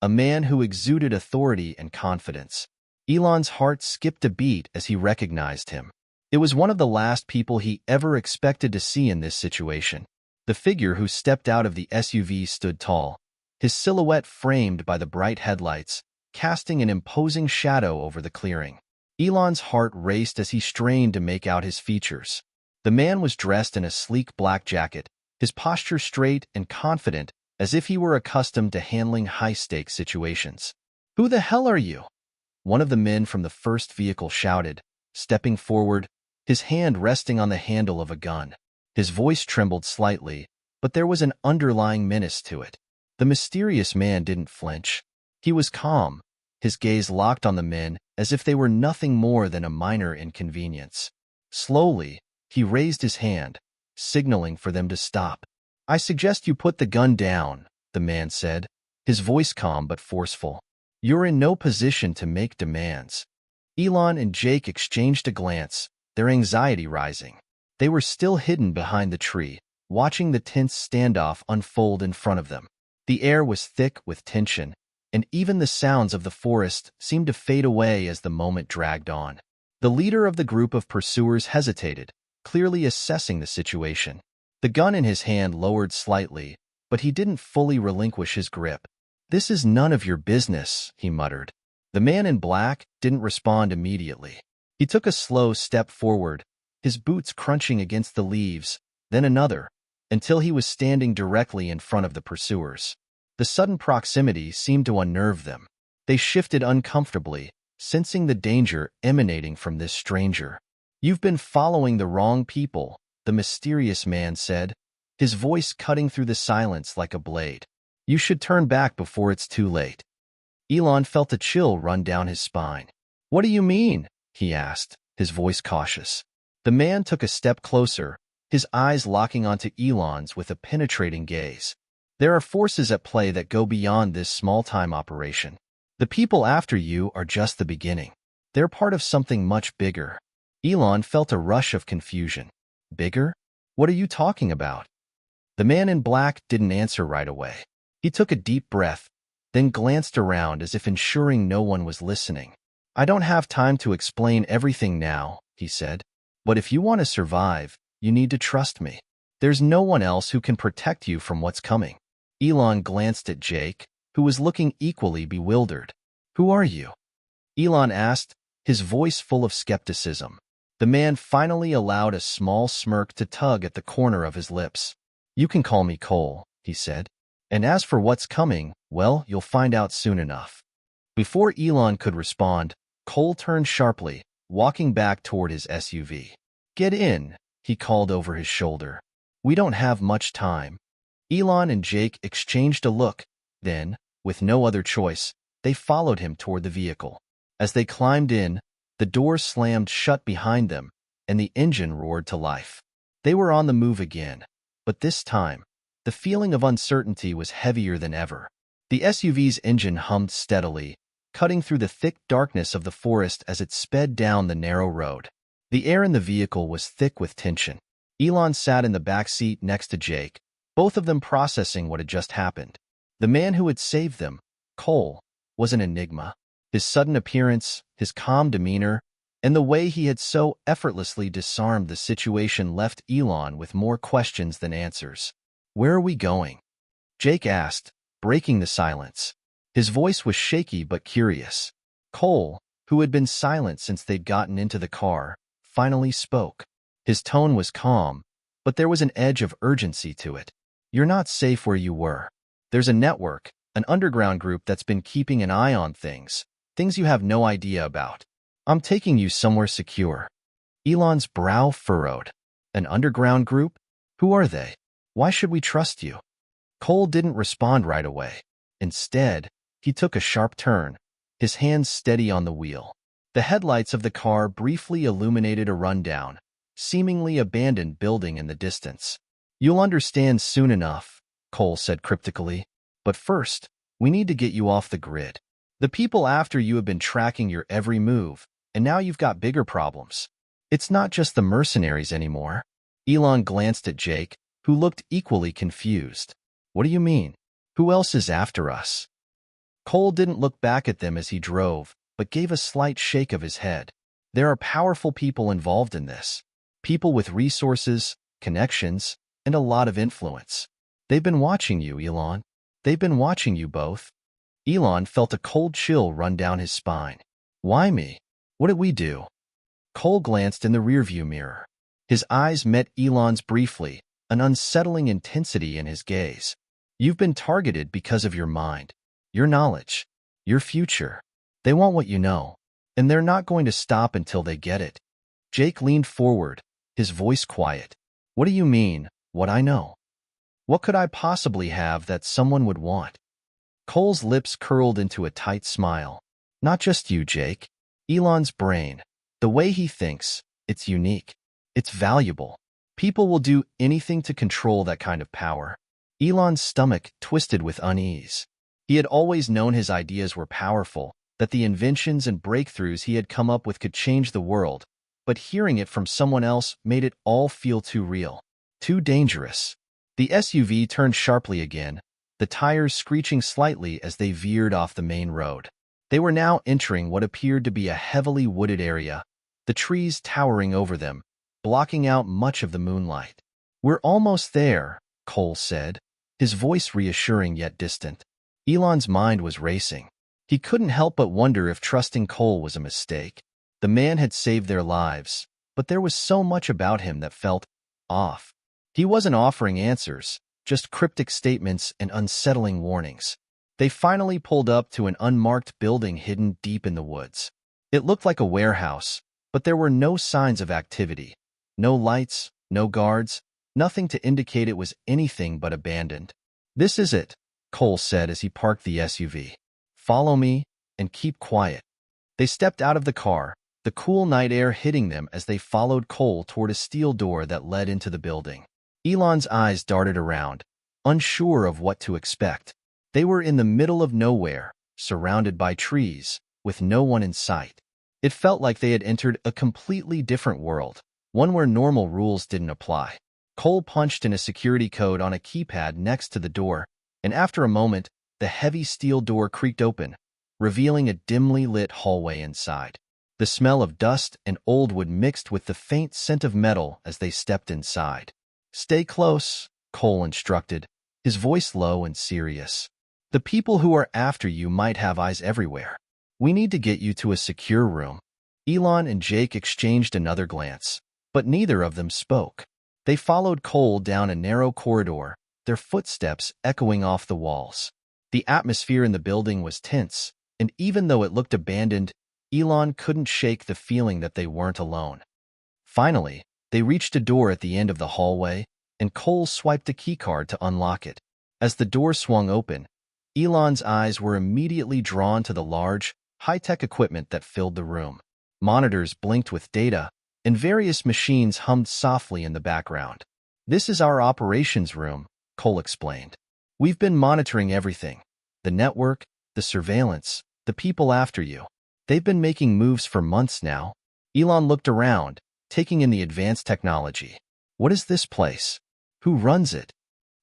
a man who exuded authority and confidence. Elon's heart skipped a beat as he recognized him. It was one of the last people he ever expected to see in this situation. The figure who stepped out of the SUV stood tall, his silhouette framed by the bright headlights, casting an imposing shadow over the clearing. Elon's heart raced as he strained to make out his features. The man was dressed in a sleek black jacket, his posture straight and confident, as if he were accustomed to handling high-stakes situations. "Who the hell are you?" one of the men from the first vehicle shouted, stepping forward, his hand resting on the handle of a gun. His voice trembled slightly, but there was an underlying menace to it. The mysterious man didn't flinch. He was calm, his gaze locked on the men as if they were nothing more than a minor inconvenience. Slowly, he raised his hand, signaling for them to stop. "I suggest you put the gun down," the man said, his voice calm but forceful. "You're in no position to make demands." Elon and Jake exchanged a glance, their anxiety rising. They were still hidden behind the tree, watching the tense standoff unfold in front of them. The air was thick with tension, and even the sounds of the forest seemed to fade away as the moment dragged on. The leader of the group of pursuers hesitated, clearly assessing the situation. The gun in his hand lowered slightly, but he didn't fully relinquish his grip. "This is none of your business," he muttered. The man in black didn't respond immediately. He took a slow step forward, his boots crunching against the leaves, then another, until he was standing directly in front of the pursuers. The sudden proximity seemed to unnerve them. They shifted uncomfortably, sensing the danger emanating from this stranger. "You've been following the wrong people," the mysterious man said, his voice cutting through the silence like a blade. "You should turn back before it's too late." Elon felt a chill run down his spine. "What do you mean?" he asked, his voice cautious. The man took a step closer, his eyes locking onto Elon's with a penetrating gaze. "There are forces at play that go beyond this small-time operation. The people after you are just the beginning. They're part of something much bigger." Elon felt a rush of confusion. "Bigger? What are you talking about?" The man in black didn't answer right away. He took a deep breath, then glanced around as if ensuring no one was listening. "I don't have time to explain everything now," he said. "But if you want to survive, you need to trust me. There's no one else who can protect you from what's coming." Elon glanced at Jake, who was looking equally bewildered. "Who are you?" Elon asked, his voice full of skepticism. The man finally allowed a small smirk to tug at the corner of his lips. "You can call me Cole," he said. "And as for what's coming, well, you'll find out soon enough." Before Elon could respond, Cole turned sharply, walking back toward his SUV. "Get in," he called over his shoulder. "We don't have much time." Elon and Jake exchanged a look, then, with no other choice, they followed him toward the vehicle. As they climbed in, the doors slammed shut behind them, and the engine roared to life. They were on the move again, but this time, the feeling of uncertainty was heavier than ever. The SUV's engine hummed steadily, cutting through the thick darkness of the forest as it sped down the narrow road. The air in the vehicle was thick with tension. Elon sat in the back seat next to Jake, both of them processing what had just happened. The man who had saved them, Cole, was an enigma. His sudden appearance, his calm demeanor, and the way he had so effortlessly disarmed the situation left Elon with more questions than answers. "Where are we going?" Jake asked, breaking the silence. His voice was shaky but curious. Cole, who had been silent since they'd gotten into the car, finally spoke. His tone was calm, but there was an edge of urgency to it. "You're not safe where you were. There's a network, an underground group that's been keeping an eye on things you have no idea about. I'm taking you somewhere secure." Elon's brow furrowed. "An underground group? Who are they? Why should we trust you?" Cole didn't respond right away. Instead, he took a sharp turn, his hands steady on the wheel. The headlights of the car briefly illuminated a rundown, seemingly abandoned building in the distance. "You'll understand soon enough," Cole said cryptically. "But first, we need to get you off the grid. The people after you have been tracking your every move, and now you've got bigger problems. It's not just the mercenaries anymore." Elon glanced at Jake, who looked equally confused. "What do you mean? Who else is after us?" Cole didn't look back at them as he drove, but gave a slight shake of his head. "There are powerful people involved in this. People with resources, connections, and a lot of influence. They've been watching you, Elon. They've been watching you both." Elon felt a cold chill run down his spine. "Why me? What did we do?" Cole glanced in the rearview mirror. His eyes met Elon's briefly, an unsettling intensity in his gaze. "You've been targeted because of your mind, your knowledge, your future. They want what you know, and they're not going to stop until they get it." Jake leaned forward, his voice quiet. "What do you mean, what I know? What could I possibly have that someone would want?" Cole's lips curled into a tight smile. "Not just you, Jake. Elon's brain. The way he thinks, it's unique. It's valuable. People will do anything to control that kind of power." Elon's stomach twisted with unease. He had always known his ideas were powerful, that the inventions and breakthroughs he had come up with could change the world, but hearing it from someone else made it all feel too real, too dangerous. The SUV turned sharply again, the tires screeching slightly as they veered off the main road. They were now entering what appeared to be a heavily wooded area, the trees towering over them, blocking out much of the moonlight. "We're almost there," Cole said, his voice reassuring yet distant. Elon's mind was racing. He couldn't help but wonder if trusting Cole was a mistake. The man had saved their lives, but there was so much about him that felt off. He wasn't offering answers, just cryptic statements and unsettling warnings. They finally pulled up to an unmarked building hidden deep in the woods. It looked like a warehouse, but there were no signs of activity. No lights, no guards, nothing to indicate it was anything but abandoned. "This is it," Cole said as he parked the SUV. "Follow me, and keep quiet." They stepped out of the car, the cool night air hitting them as they followed Cole toward a steel door that led into the building. Elon's eyes darted around, unsure of what to expect. They were in the middle of nowhere, surrounded by trees, with no one in sight. It felt like they had entered a completely different world, one where normal rules didn't apply. Cole punched in a security code on a keypad next to the door, and after a moment, the heavy steel door creaked open, revealing a dimly lit hallway inside. The smell of dust and old wood mixed with the faint scent of metal as they stepped inside. "Stay close," Cole instructed, his voice low and serious. "The people who are after you might have eyes everywhere. We need to get you to a secure room." Elon and Jake exchanged another glance, but neither of them spoke. They followed Cole down a narrow corridor, their footsteps echoing off the walls. The atmosphere in the building was tense, and even though it looked abandoned, Elon couldn't shake the feeling that they weren't alone. Finally, they reached a door at the end of the hallway, and Cole swiped a keycard to unlock it. As the door swung open, Elon's eyes were immediately drawn to the large, high-tech equipment that filled the room. Monitors blinked with data, and various machines hummed softly in the background. "This is our operations room," Cole explained. "We've been monitoring everything. The network, the surveillance, the people after you. They've been making moves for months now." Elon looked around, taking in the advanced technology. "What is this place? Who runs it?"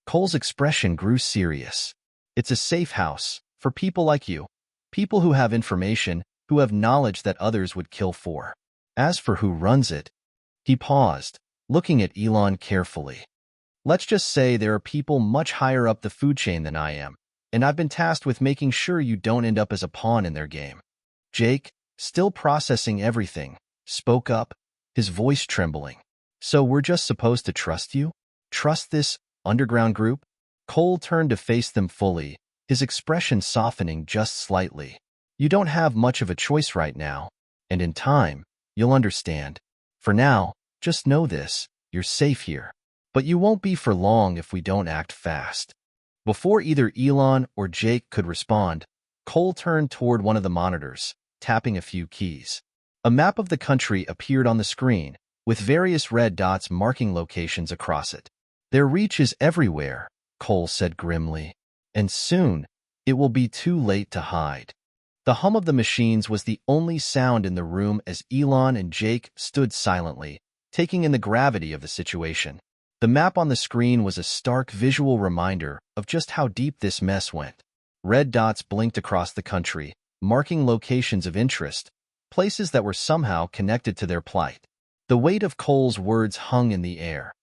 Cole's expression grew serious. "It's a safe house, for people like you. People who have information, who have knowledge that others would kill for. As for who runs it..." He paused, looking at Elon carefully. "Let's just say there are people much higher up the food chain than I am, and I've been tasked with making sure you don't end up as a pawn in their game." Jake, still processing everything, spoke up, his voice trembling. "So we're just supposed to trust you? Trust this underground group?" Cole turned to face them fully, his expression softening just slightly. "You don't have much of a choice right now, and in time, you'll understand. For now, just know this, you're safe here. But you won't be for long if we don't act fast." Before either Elon or Jake could respond, Cole turned toward one of the monitors, tapping a few keys. A map of the country appeared on the screen, with various red dots marking locations across it. "Their reach is everywhere," Cole said grimly, "and soon, it will be too late to hide." The hum of the machines was the only sound in the room as Elon and Jake stood silently, taking in the gravity of the situation. The map on the screen was a stark visual reminder of just how deep this mess went. Red dots blinked across the country, marking locations of interest, places that were somehow connected to their plight. The weight of Cole's words hung in the air.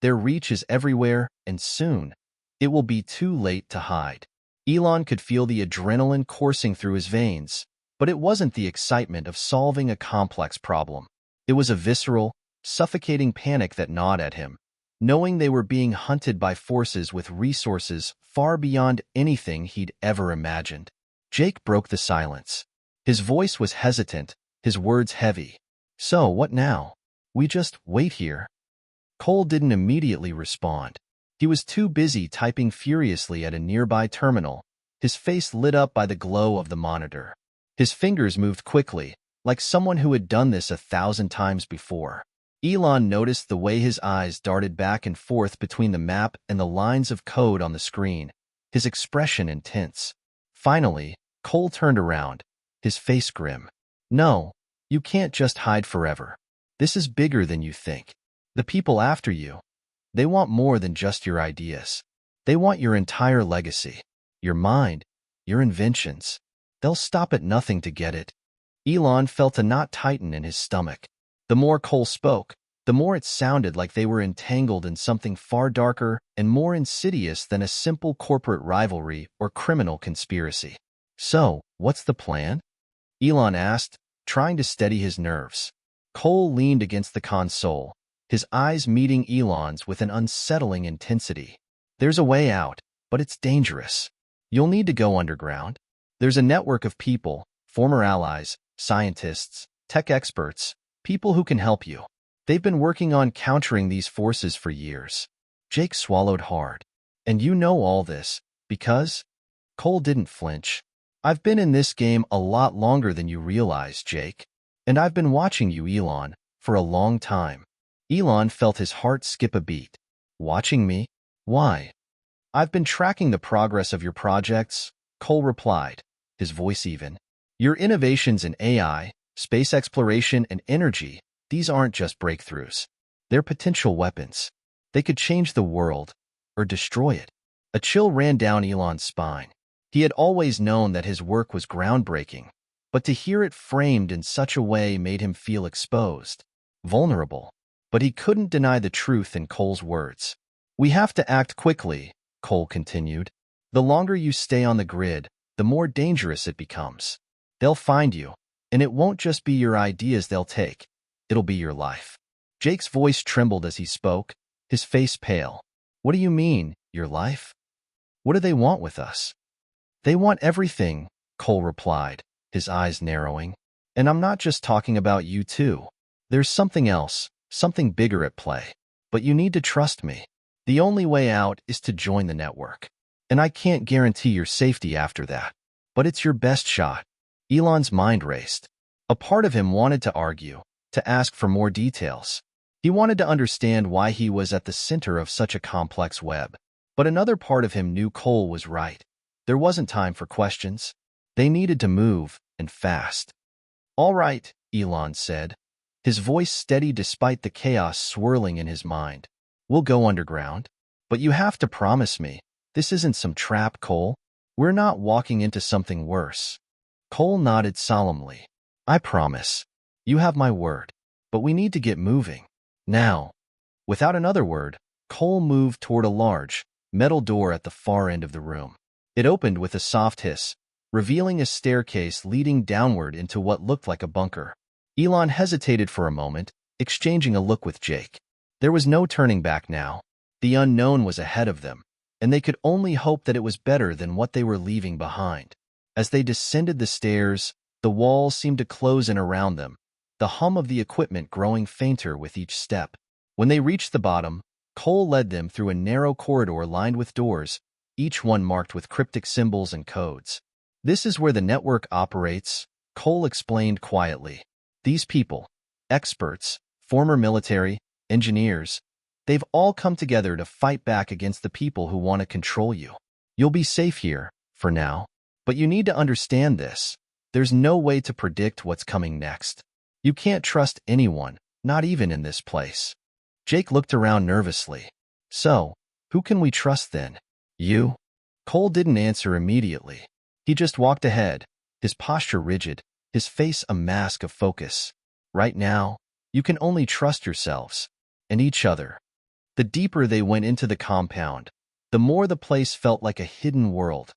Their reach is everywhere, and soon, it will be too late to hide. Elon could feel the adrenaline coursing through his veins, but it wasn't the excitement of solving a complex problem. It was a visceral, suffocating panic that gnawed at him, knowing they were being hunted by forces with resources far beyond anything he'd ever imagined. Jake broke the silence. His voice was hesitant, his words heavy. "So, what now? We just wait here?" Cole didn't immediately respond. He was too busy typing furiously at a nearby terminal, his face lit up by the glow of the monitor. His fingers moved quickly, like someone who had done this 1,000 times before. Elon noticed the way his eyes darted back and forth between the map and the lines of code on the screen, his expression intense. Finally, Cole turned around, his face grim. "No, you can't just hide forever. This is bigger than you think. The people after you, they want more than just your ideas. They want your entire legacy, your mind, your inventions. They'll stop at nothing to get it. Elon felt a knot tighten in his stomach. The more Cole spoke, the more it sounded like they were entangled in something far darker and more insidious than a simple corporate rivalry or criminal conspiracy. So, what's the plan? Elon asked, trying to steady his nerves. Cole leaned against the console, his eyes meeting Elon's with an unsettling intensity. There's a way out, but it's dangerous. You'll need to go underground. There's a network of people, former allies, scientists, tech experts, people who can help you. They've been working on countering these forces for years. Jake swallowed hard. And you know all this, because? Cole didn't flinch. I've been in this game a lot longer than you realize, Jake. And I've been watching you, Elon, for a long time. Elon felt his heart skip a beat. Watching me? Why? I've been tracking the progress of your projects, Cole replied, his voice even. Your innovations in AI, space exploration, and energy, these aren't just breakthroughs. They're potential weapons. They could change the world, or destroy it. A chill ran down Elon's spine. He had always known that his work was groundbreaking, but to hear it framed in such a way made him feel exposed, vulnerable. But he couldn't deny the truth in Cole's words. We have to act quickly, Cole continued. The longer you stay on the grid, the more dangerous it becomes. They'll find you, and it won't just be your ideas they'll take. It'll be your life. Jake's voice trembled as he spoke, his face pale. What do you mean, your life? What do they want with us? They want everything, Cole replied, his eyes narrowing. And I'm not just talking about you too. There's something else, something bigger at play. But you need to trust me. The only way out is to join the network. And I can't guarantee your safety after that. But it's your best shot. Elon's mind raced. A part of him wanted to argue, to ask for more details. He wanted to understand why he was at the center of such a complex web. But another part of him knew Cole was right. There wasn't time for questions. They needed to move, and fast. All right, Elon said, his voice steady despite the chaos swirling in his mind. We'll go underground. But you have to promise me, this isn't some trap, Cole. We're not walking into something worse. Cole nodded solemnly. I promise. You have my word. But we need to get moving. Now. Without another word, Cole moved toward a large, metal door at the far end of the room. It opened with a soft hiss, revealing a staircase leading downward into what looked like a bunker. Elon hesitated for a moment, exchanging a look with Jake. There was no turning back now. The unknown was ahead of them, and they could only hope that it was better than what they were leaving behind. As they descended the stairs, the walls seemed to close in around them, the hum of the equipment growing fainter with each step. When they reached the bottom, Cole led them through a narrow corridor lined with doors, each one marked with cryptic symbols and codes. This is where the network operates, Cole explained quietly. These people, experts, former military, engineers, they've all come together to fight back against the people who want to control you. You'll be safe here, for now. But you need to understand this. There's no way to predict what's coming next. You can't trust anyone, not even in this place. Jake looked around nervously. So, who can we trust then? You? Cole didn't answer immediately. He just walked ahead, his posture rigid, his face a mask of focus. Right now, you can only trust yourselves, and each other. The deeper they went into the compound, the more the place felt like a hidden world,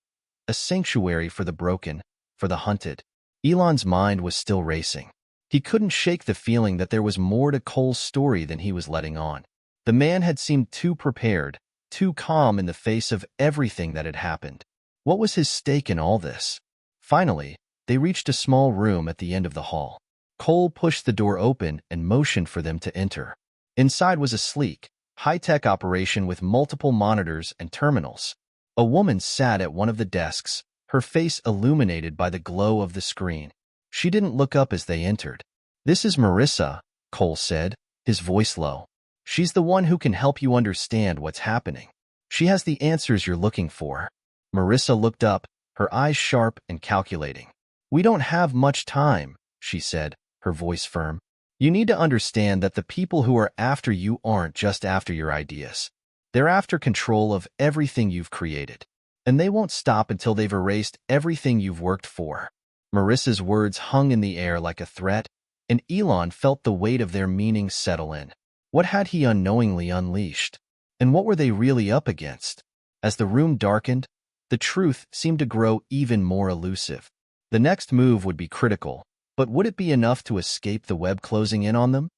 a sanctuary for the broken, for the hunted. Elon's mind was still racing. He couldn't shake the feeling that there was more to Cole's story than he was letting on. The man had seemed too prepared, too calm in the face of everything that had happened. What was his stake in all this? Finally, they reached a small room at the end of the hall. Cole pushed the door open and motioned for them to enter. Inside was a sleek, high-tech operation with multiple monitors and terminals. A woman sat at one of the desks, her face illuminated by the glow of the screen. She didn't look up as they entered. This is Marissa, Cole said, his voice low. She's the one who can help you understand what's happening. She has the answers you're looking for. Marissa looked up, her eyes sharp and calculating. We don't have much time, she said, her voice firm. You need to understand that the people who are after you aren't just after your ideas. They're after control of everything you've created. And they won't stop until they've erased everything you've worked for. Marissa's words hung in the air like a threat, and Elon felt the weight of their meaning settle in. What had he unknowingly unleashed? And what were they really up against? As the room darkened, the truth seemed to grow even more elusive. The next move would be critical, but would it be enough to escape the web closing in on them?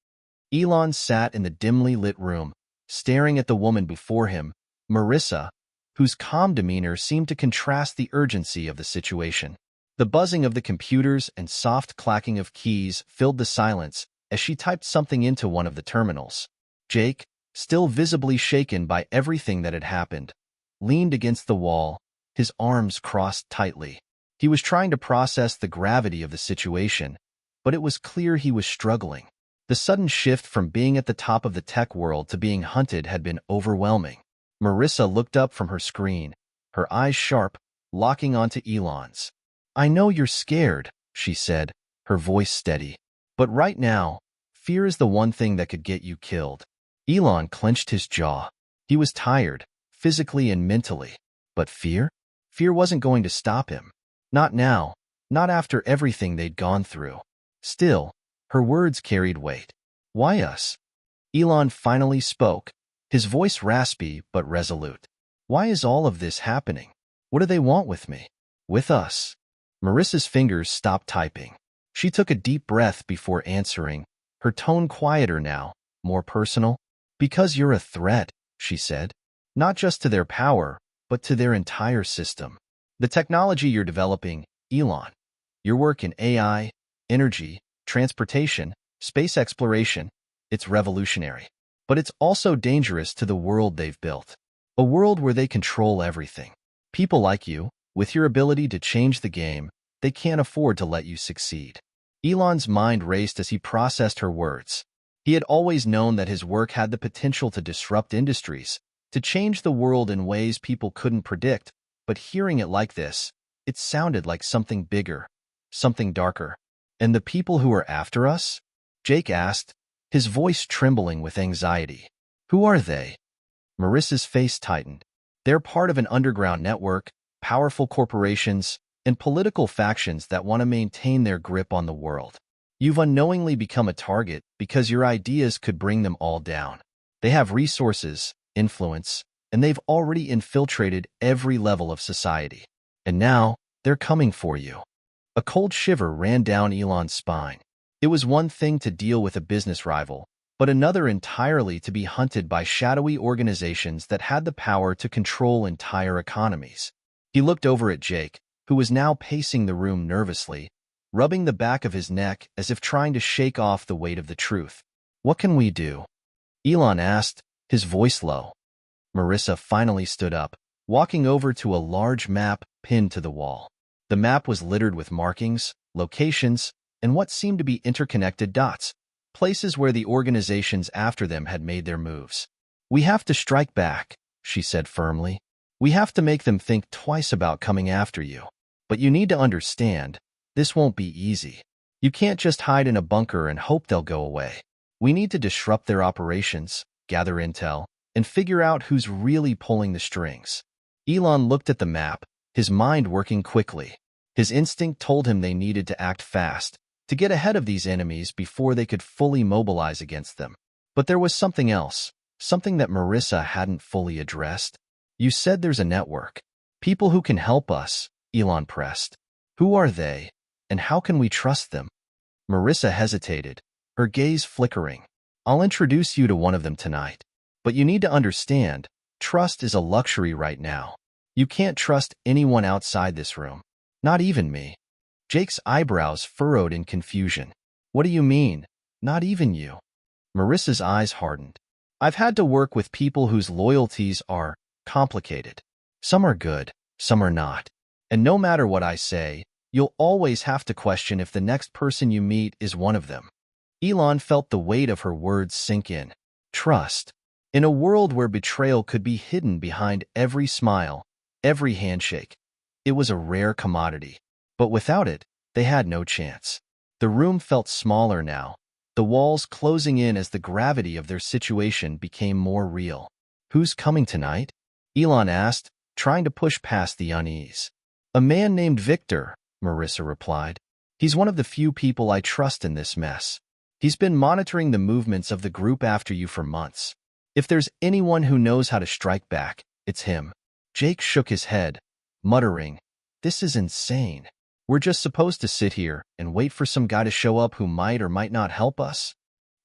Elon sat in the dimly lit room, staring at the woman before him, Marissa, whose calm demeanor seemed to contrast the urgency of the situation. The buzzing of the computers and soft clacking of keys filled the silence as she typed something into one of the terminals. Jake, still visibly shaken by everything that had happened, leaned against the wall, his arms crossed tightly. He was trying to process the gravity of the situation, but it was clear he was struggling. The sudden shift from being at the top of the tech world to being hunted had been overwhelming. Marissa looked up from her screen, her eyes sharp, locking onto Elon's. "I know you're scared," she said, her voice steady. "But right now, fear is the one thing that could get you killed." Elon clenched his jaw. He was tired, physically and mentally. But fear? Fear wasn't going to stop him. Not now, not after everything they'd gone through. Still, her words carried weight. "Why us?" Elon finally spoke, his voice raspy but resolute. "Why is all of this happening? What do they want with me? With us?" Marissa's fingers stopped typing. She took a deep breath before answering, her tone quieter now, more personal. "Because you're a threat," she said. "Not just to their power, but to their entire system. The technology you're developing, Elon, your work in AI, energy, transportation, space exploration, it's revolutionary. But it's also dangerous to the world they've built. A world where they control everything. People like you, with your ability to change the game, they can't afford to let you succeed." Elon's mind raced as he processed her words. He had always known that his work had the potential to disrupt industries, to change the world in ways people couldn't predict, but hearing it like this, it sounded like something bigger, something darker. "And the people who are after us?" Jake asked, his voice trembling with anxiety. "Who are they?" Marissa's face tightened. "They're part of an underground network, powerful corporations, and political factions that want to maintain their grip on the world. You've unknowingly become a target because your ideas could bring them all down. They have resources, influence, and they've already infiltrated every level of society. And now, they're coming for you." A cold shiver ran down Elon's spine. It was one thing to deal with a business rival, but another entirely to be hunted by shadowy organizations that had the power to control entire economies. He looked over at Jake, who was now pacing the room nervously, rubbing the back of his neck as if trying to shake off the weight of the truth. "What can we do?" Elon asked, his voice low. Marissa finally stood up, walking over to a large map pinned to the wall. The map was littered with markings, locations, and what seemed to be interconnected dots, places where the organizations after them had made their moves. "We have to strike back," she said firmly. "We have to make them think twice about coming after you. But you need to understand, this won't be easy. You can't just hide in a bunker and hope they'll go away. We need to disrupt their operations, gather intel, and figure out who's really pulling the strings." Elon looked at the map, his mind working quickly. His instinct told him they needed to act fast, to get ahead of these enemies before they could fully mobilize against them. But there was something else, something that Marissa hadn't fully addressed. "You said there's a network. People who can help us," Elon pressed. "Who are they, and how can we trust them?" Marissa hesitated, her gaze flickering. "I'll introduce you to one of them tonight. But you need to understand, trust is a luxury right now. You can't trust anyone outside this room. Not even me." Jake's eyebrows furrowed in confusion. "What do you mean, not even you?" Marissa's eyes hardened. "I've had to work with people whose loyalties are complicated. Some are good, some are not. And no matter what I say, you'll always have to question if the next person you meet is one of them." Elon felt the weight of her words sink in. Trust. In a world where betrayal could be hidden behind every smile, every handshake, it was a rare commodity. But without it, they had no chance. The room felt smaller now, the walls closing in as the gravity of their situation became more real. "Who's coming tonight?" Elon asked, trying to push past the unease. "A man named Victor," Marissa replied. "He's one of the few people I trust in this mess. He's been monitoring the movements of the group after you for months. If there's anyone who knows how to strike back, it's him." Jake shook his head, muttering, "This is insane. We're just supposed to sit here and wait for some guy to show up who might or might not help us?"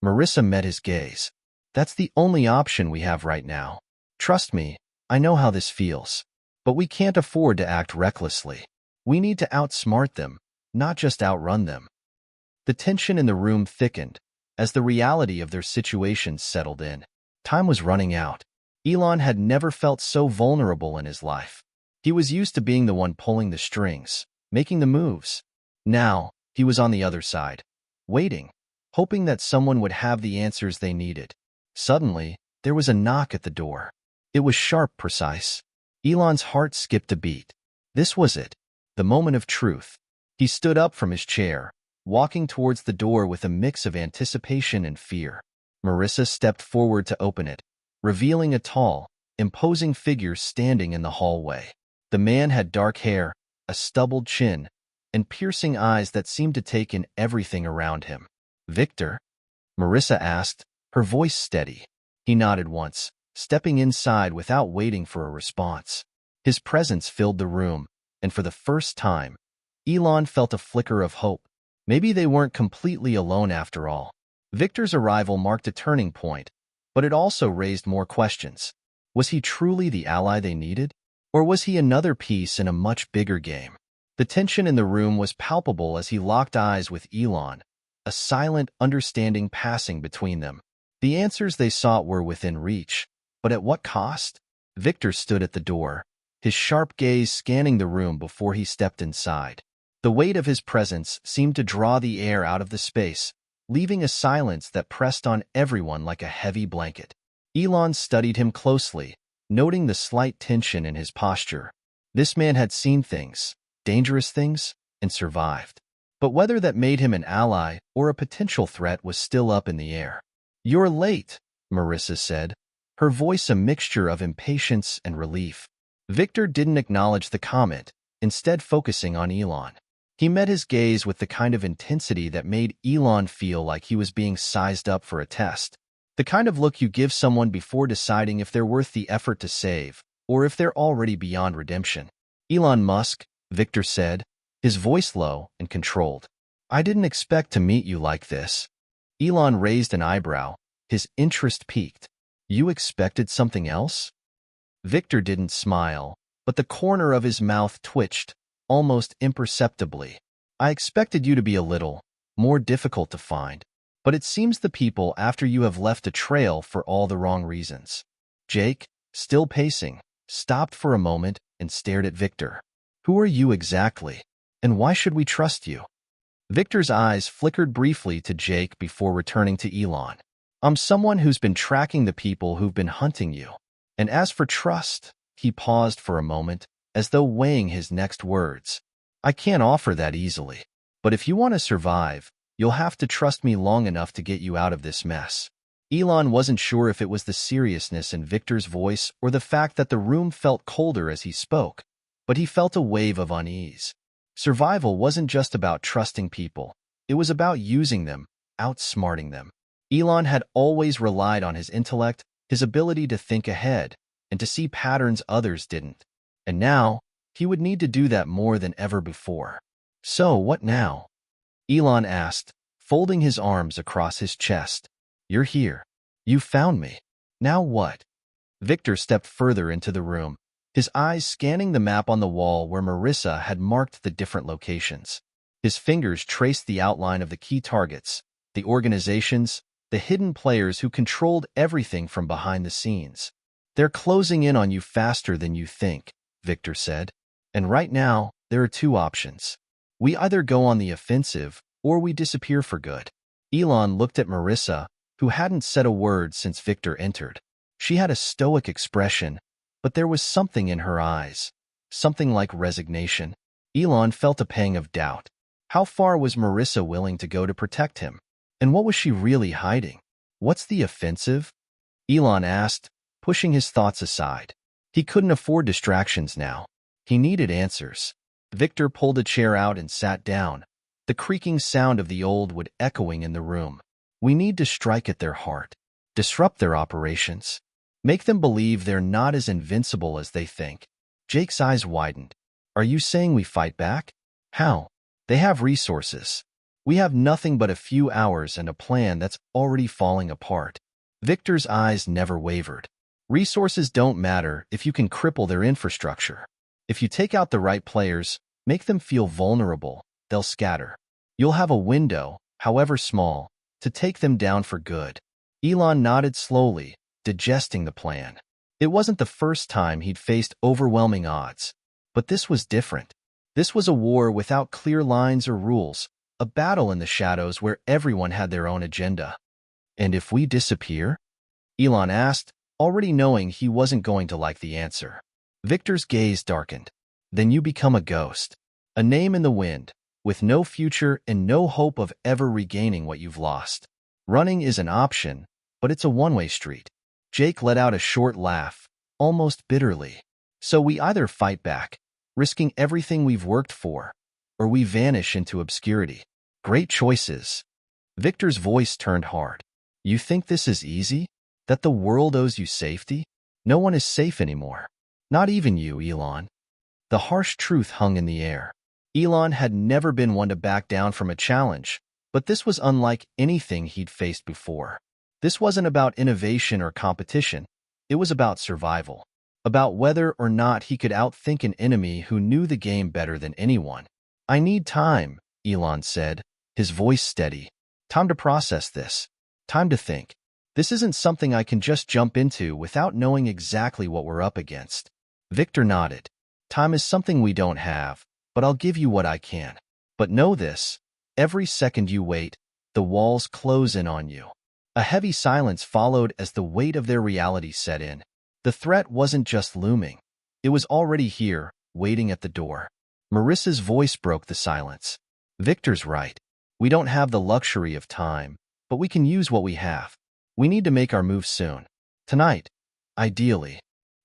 Marissa met his gaze. "That's the only option we have right now. Trust me, I know how this feels. But we can't afford to act recklessly. We need to outsmart them, not just outrun them." The tension in the room thickened as the reality of their situation settled in. Time was running out. Elon had never felt so vulnerable in his life. He was used to being the one pulling the strings, making the moves. Now, he was on the other side, waiting, hoping that someone would have the answers they needed. Suddenly, there was a knock at the door. It was sharp, precise. Elon's heart skipped a beat. This was it, the moment of truth. He stood up from his chair, walking towards the door with a mix of anticipation and fear. Marissa stepped forward to open it, revealing a tall, imposing figure standing in the hallway. The man had dark hair, a stubbled chin, and piercing eyes that seemed to take in everything around him. "Victor?" Marissa asked, her voice steady. He nodded once, stepping inside without waiting for a response. His presence filled the room, and for the first time, Elon felt a flicker of hope. Maybe they weren't completely alone after all. Victor's arrival marked a turning point, but it also raised more questions. Was he truly the ally they needed? Or was he another piece in a much bigger game? The tension in the room was palpable as he locked eyes with Elon, a silent understanding passing between them. The answers they sought were within reach, but at what cost? Victor stood at the door, his sharp gaze scanning the room before he stepped inside. The weight of his presence seemed to draw the air out of the space, leaving a silence that pressed on everyone like a heavy blanket. Elon studied him closely, noting the slight tension in his posture. This man had seen things, dangerous things, and survived. But whether that made him an ally or a potential threat was still up in the air. "You're late," Marissa said, her voice a mixture of impatience and relief. Victor didn't acknowledge the comment, instead focusing on Elon. He met his gaze with the kind of intensity that made Elon feel like he was being sized up for a test. The kind of look you give someone before deciding if they're worth the effort to save, or if they're already beyond redemption. "Elon Musk," Victor said, his voice low and controlled. "I didn't expect to meet you like this." Elon raised an eyebrow, his interest piqued. "You expected something else?" Victor didn't smile, but the corner of his mouth twitched, almost imperceptibly. "I expected you to be a little more difficult to find, but it seems the people after you have left a trail for all the wrong reasons." Jake, still pacing, stopped for a moment and stared at Victor. "Who are you exactly, and why should we trust you?" Victor's eyes flickered briefly to Jake before returning to Elon. "I'm someone who's been tracking the people who've been hunting you. And as for trust," he paused for a moment, as though weighing his next words. "I can't offer that easily. But if you want to survive, you'll have to trust me long enough to get you out of this mess." Elon wasn't sure if it was the seriousness in Victor's voice or the fact that the room felt colder as he spoke, but he felt a wave of unease. Survival wasn't just about trusting people. It was about using them, outsmarting them. Elon had always relied on his intellect, his ability to think ahead, and to see patterns others didn't. And now, he would need to do that more than ever before. "So, what now?" Elon asked, folding his arms across his chest. "You're here. You found me. Now what?" Victor stepped further into the room, his eyes scanning the map on the wall where Marissa had marked the different locations. His fingers traced the outline of the key targets, the organizations, the hidden players who controlled everything from behind the scenes. "They're closing in on you faster than you think," Victor said. "And right now, there are two options. We either go on the offensive, or we disappear for good." Elon looked at Marissa, who hadn't said a word since Victor entered. She had a stoic expression, but there was something in her eyes, something like resignation. Elon felt a pang of doubt. How far was Marissa willing to go to protect him? And what was she really hiding? What's the offensive? Elon asked, pushing his thoughts aside. He couldn't afford distractions now. He needed answers. Victor pulled a chair out and sat down, the creaking sound of the old wood echoing in the room. We need to strike at their heart, disrupt their operations, make them believe they're not as invincible as they think. Jake's eyes widened. Are you saying we fight back? How? They have resources. We have nothing but a few hours and a plan that's already falling apart. Victor's eyes never wavered. Resources don't matter if you can cripple their infrastructure. If you take out the right players, make them feel vulnerable, they'll scatter. You'll have a window, however small, to take them down for good. Elon nodded slowly, digesting the plan. It wasn't the first time he'd faced overwhelming odds, but this was different. This was a war without clear lines or rules, a battle in the shadows where everyone had their own agenda. And if we disappear? Elon asked, already knowing he wasn't going to like the answer. Victor's gaze darkened. Then you become a ghost, a name in the wind, with no future and no hope of ever regaining what you've lost. Running is an option, but it's a one-way street. Jake let out a short laugh, almost bitterly. So we either fight back, risking everything we've worked for, or we vanish into obscurity. Great choices. Victor's voice turned hard. You think this is easy? That the world owes you safety? No one is safe anymore. Not even you, Elon. The harsh truth hung in the air. Elon had never been one to back down from a challenge, but this was unlike anything he'd faced before. This wasn't about innovation or competition. It was about survival, about whether or not he could outthink an enemy who knew the game better than anyone. I need time, Elon said, his voice steady. Time to process this. Time to think. This isn't something I can just jump into without knowing exactly what we're up against. Victor nodded. Time is something we don't have, but I'll give you what I can. But know this, every second you wait, the walls close in on you. A heavy silence followed as the weight of their reality set in. The threat wasn't just looming. It was already here, waiting at the door. Marissa's voice broke the silence. Victor's right. We don't have the luxury of time, but we can use what we have. We need to make our move soon. Tonight, ideally.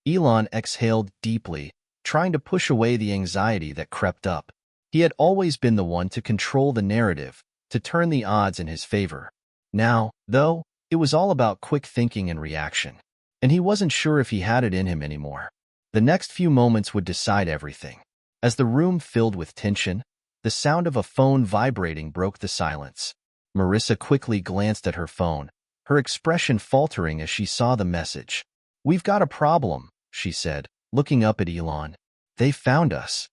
Elon exhaled deeply, trying to push away the anxiety that crept up. He had always been the one to control the narrative, to turn the odds in his favor. Now, though, it was all about quick thinking and reaction. And he wasn't sure if he had it in him anymore. The next few moments would decide everything. As the room filled with tension, the sound of a phone vibrating broke the silence. Marissa quickly glanced at her phone, her expression faltering as she saw the message. We've got a problem, she said, looking up at Elon. They found us.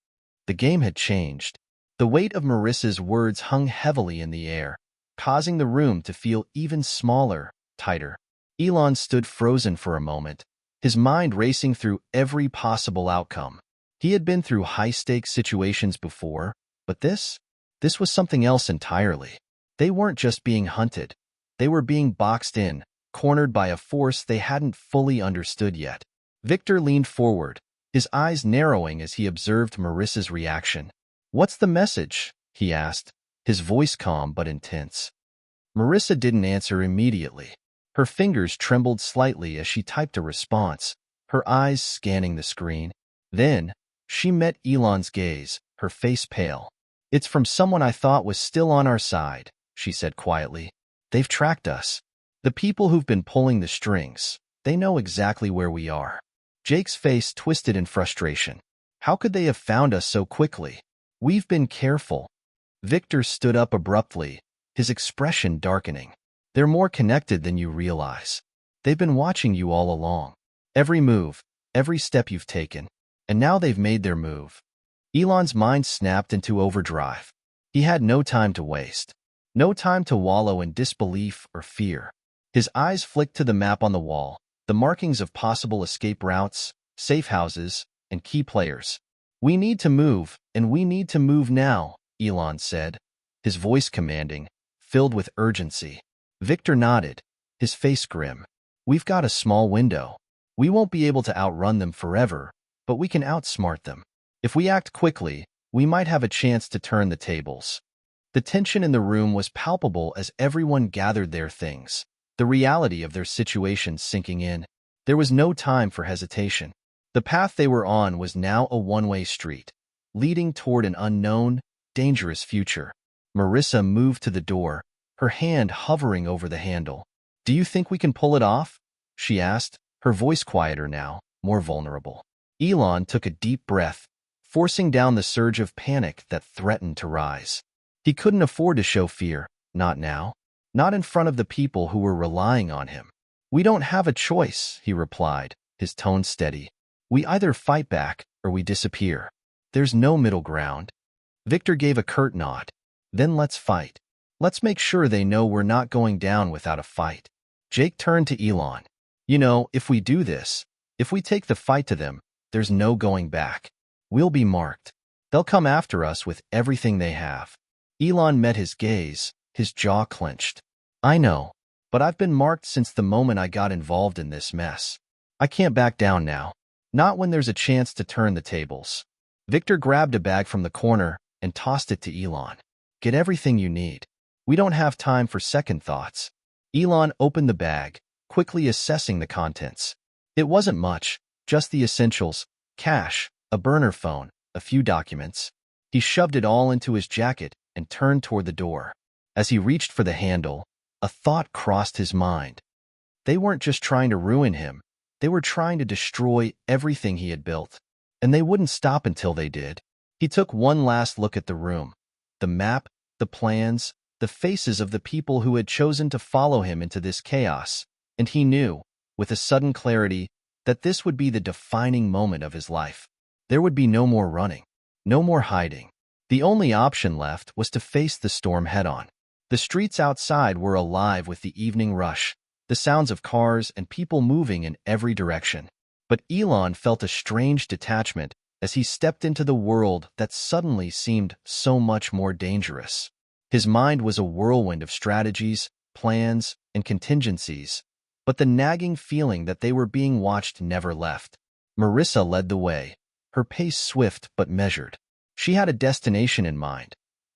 The game had changed. The weight of Marissa's words hung heavily in the air, causing the room to feel even smaller, tighter. Elon stood frozen for a moment, his mind racing through every possible outcome. He had been through high-stakes situations before, but this was something else entirely. They weren't just being hunted. They were being boxed in, cornered by a force they hadn't fully understood yet. Victor leaned forward, his eyes narrowing as he observed Marissa's reaction. What's the message? He asked, his voice calm but intense. Marissa didn't answer immediately. Her fingers trembled slightly as she typed a response, her eyes scanning the screen. Then, she met Elon's gaze, her face pale. It's from someone I thought was still on our side, she said quietly. They've tracked us. The people who've been pulling the strings, they know exactly where we are. Jake's face twisted in frustration. How could they have found us so quickly? We've been careful. Victor stood up abruptly, his expression darkening. They're more connected than you realize. They've been watching you all along. Every move, every step you've taken. And now they've made their move. Elon's mind snapped into overdrive. He had no time to waste. No time to wallow in disbelief or fear. His eyes flicked to the map on the wall, the markings of possible escape routes, safe houses, and key players. We need to move, and we need to move now, Elon said, his voice commanding, filled with urgency. Victor nodded, his face grim. We've got a small window. We won't be able to outrun them forever, but we can outsmart them. If we act quickly, we might have a chance to turn the tables. The tension in the room was palpable as everyone gathered their things, the reality of their situation sinking in. There was no time for hesitation. The path they were on was now a one-way street, leading toward an unknown, dangerous future. Marissa moved to the door, her hand hovering over the handle. "Do you think we can pull it off?" she asked, her voice quieter now, more vulnerable. Elon took a deep breath, forcing down the surge of panic that threatened to rise. He couldn't afford to show fear, not now, not in front of the people who were relying on him. "We don't have a choice," he replied, his tone steady. "We either fight back or we disappear. There's no middle ground." Victor gave a curt nod. "Then let's fight. Let's make sure they know we're not going down without a fight." Jake turned to Elon. "You know, if we do this, if we take the fight to them, there's no going back. We'll be marked. They'll come after us with everything they have." Elon met his gaze, his jaw clenched. "I know, but I've been marked since the moment I got involved in this mess. I can't back down now. Not when there's a chance to turn the tables." Victor grabbed a bag from the corner and tossed it to Elon. "Get everything you need. We don't have time for second thoughts." Elon opened the bag, quickly assessing the contents. It wasn't much, just the essentials: cash, a burner phone, a few documents. He shoved it all into his jacket and turned toward the door. As he reached for the handle, a thought crossed his mind. They weren't just trying to ruin him, they were trying to destroy everything he had built. And they wouldn't stop until they did. He took one last look at the room. The map, the plans, the faces of the people who had chosen to follow him into this chaos, and he knew, with a sudden clarity, that this would be the defining moment of his life. There would be no more running, no more hiding. The only option left was to face the storm head-on. The streets outside were alive with the evening rush, the sounds of cars and people moving in every direction. But Elon felt a strange detachment as he stepped into the world that suddenly seemed so much more dangerous. His mind was a whirlwind of strategies, plans, and contingencies, but the nagging feeling that they were being watched never left. Marissa led the way, her pace swift but measured. She had a destination in mind,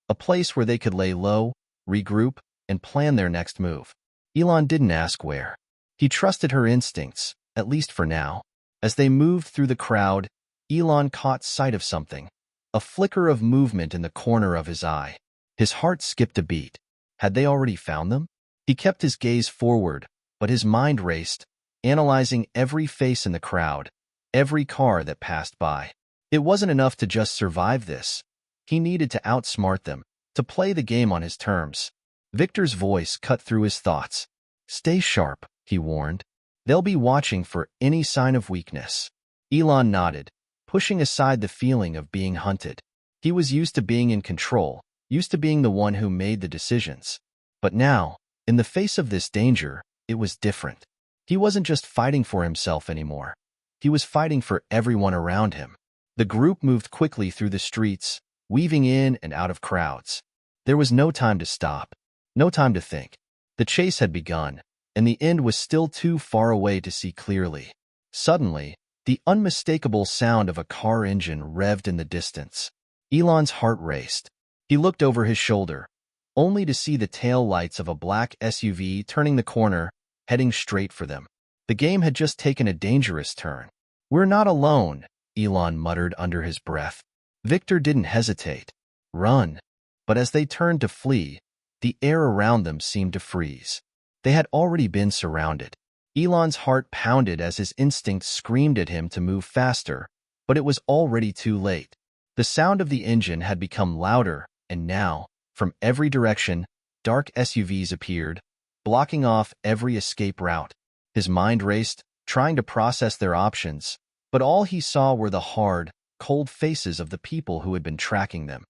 a place where they could lay low, regroup, and plan their next move. Elon didn't ask where. He trusted her instincts, at least for now. As they moved through the crowd, Elon caught sight of something, a flicker of movement in the corner of his eye. His heart skipped a beat. Had they already found them? He kept his gaze forward, but his mind raced, analyzing every face in the crowd, every car that passed by. It wasn't enough to just survive this. He needed to outsmart them, to play the game on his terms. Victor's voice cut through his thoughts. "Stay sharp," he warned. "They'll be watching for any sign of weakness." Elon nodded, pushing aside the feeling of being hunted. He was used to being in control, used to being the one who made the decisions. But now, in the face of this danger, it was different. He wasn't just fighting for himself anymore. He was fighting for everyone around him. The group moved quickly through the streets, weaving in and out of crowds. There was no time to stop, no time to think. The chase had begun, and the end was still too far away to see clearly. Suddenly, the unmistakable sound of a car engine revved in the distance. Elon's heart raced. He looked over his shoulder, only to see the tail lights of a black SUV turning the corner, heading straight for them. The game had just taken a dangerous turn. "We're not alone," Elon muttered under his breath. Victor didn't hesitate. "Run." But as they turned to flee, the air around them seemed to freeze. They had already been surrounded. Elon's heart pounded as his instinct screamed at him to move faster, but it was already too late. The sound of the engine had become louder, and now, from every direction, dark SUVs appeared, blocking off every escape route. His mind raced, trying to process their options, but all he saw were the hard, cold faces of the people who had been tracking them.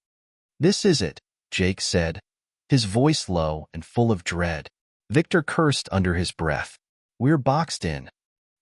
"This is it," Jake said, his voice low and full of dread. Victor cursed under his breath. "We're boxed in."